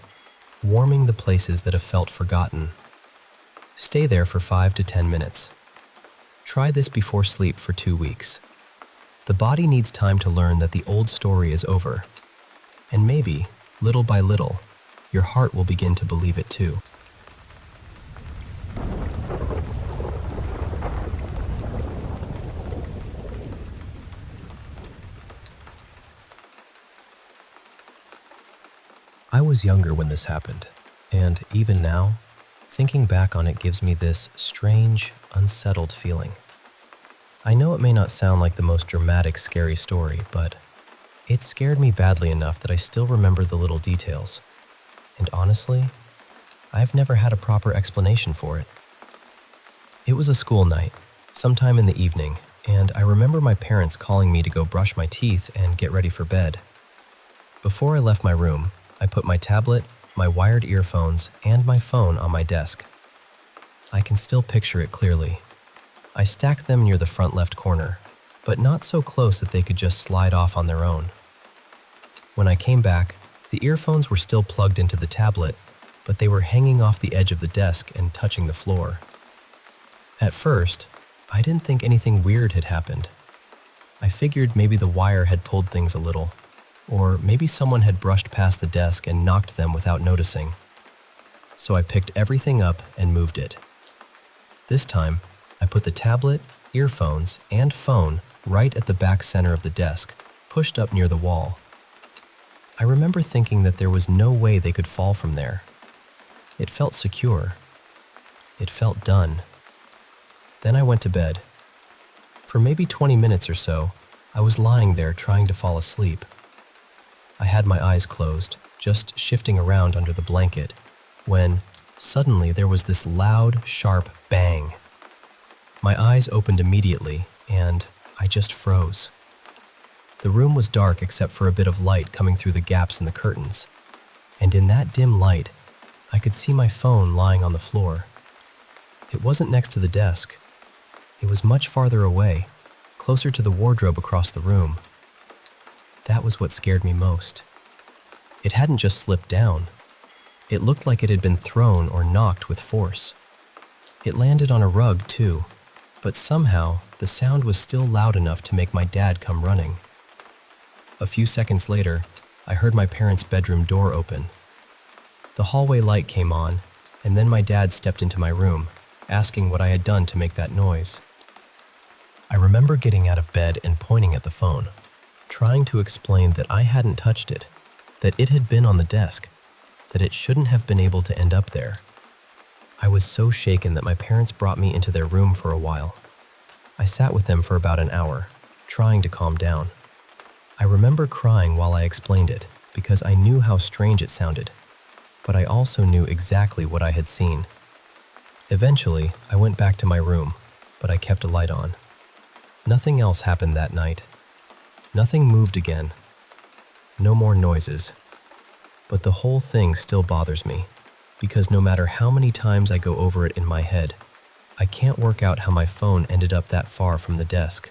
warming the places that have felt forgotten. Stay there for 5 to 10 minutes. Try this before sleep for 2 weeks. The body needs time to learn that the old story is over. And maybe, little by little, your heart will begin to believe it too. I was younger when this happened, and even now, thinking back on it gives me this strange, unsettled feeling. I know it may not sound like the most dramatic, scary story, but it scared me badly enough that I still remember the little details. And honestly, I've never had a proper explanation for it. It was a school night, sometime in the evening, and I remember my parents calling me to go brush my teeth and get ready for bed. Before I left my room, I put my tablet, my wired earphones, and my phone on my desk. I can still picture it clearly. I stacked them near the front left corner, but not so close that they could just slide off on their own. When I came back, the earphones were still plugged into the tablet, but they were hanging off the edge of the desk and touching the floor. At first, I didn't think anything weird had happened. I figured maybe the wire had pulled things a little, or maybe someone had brushed past the desk and knocked them without noticing. So I picked everything up and moved it. This time, I put the tablet, earphones, and phone right at the back center of the desk, pushed up near the wall. I remember thinking that there was no way they could fall from there. It felt secure. It felt done. Then I went to bed. For maybe 20 minutes or so, I was lying there trying to fall asleep. I had my eyes closed, just shifting around under the blanket, when suddenly there was this loud, sharp bang. My eyes opened immediately, and I just froze. The room was dark except for a bit of light coming through the gaps in the curtains, and in that dim light, I could see my phone lying on the floor. It wasn't next to the desk. It was much farther away, closer to the wardrobe across the room. That was what scared me most. It hadn't just slipped down. It looked like it had been thrown or knocked with force. It landed on a rug, too, but somehow the sound was still loud enough to make my dad come running. A few seconds later, I heard my parents' bedroom door open. The hallway light came on, and then my dad stepped into my room, asking what I had done to make that noise. I remember getting out of bed and pointing at the phone, trying to explain that I hadn't touched it, that it had been on the desk, that it shouldn't have been able to end up there. I was so shaken that my parents brought me into their room for a while. I sat with them for about an hour, trying to calm down. I remember crying while I explained it, because I knew how strange it sounded, but I also knew exactly what I had seen. Eventually, I went back to my room, but I kept a light on. Nothing else happened that night. Nothing moved again. No more noises. But the whole thing still bothers me, because no matter how many times I go over it in my head, I can't work out how my phone ended up that far from the desk.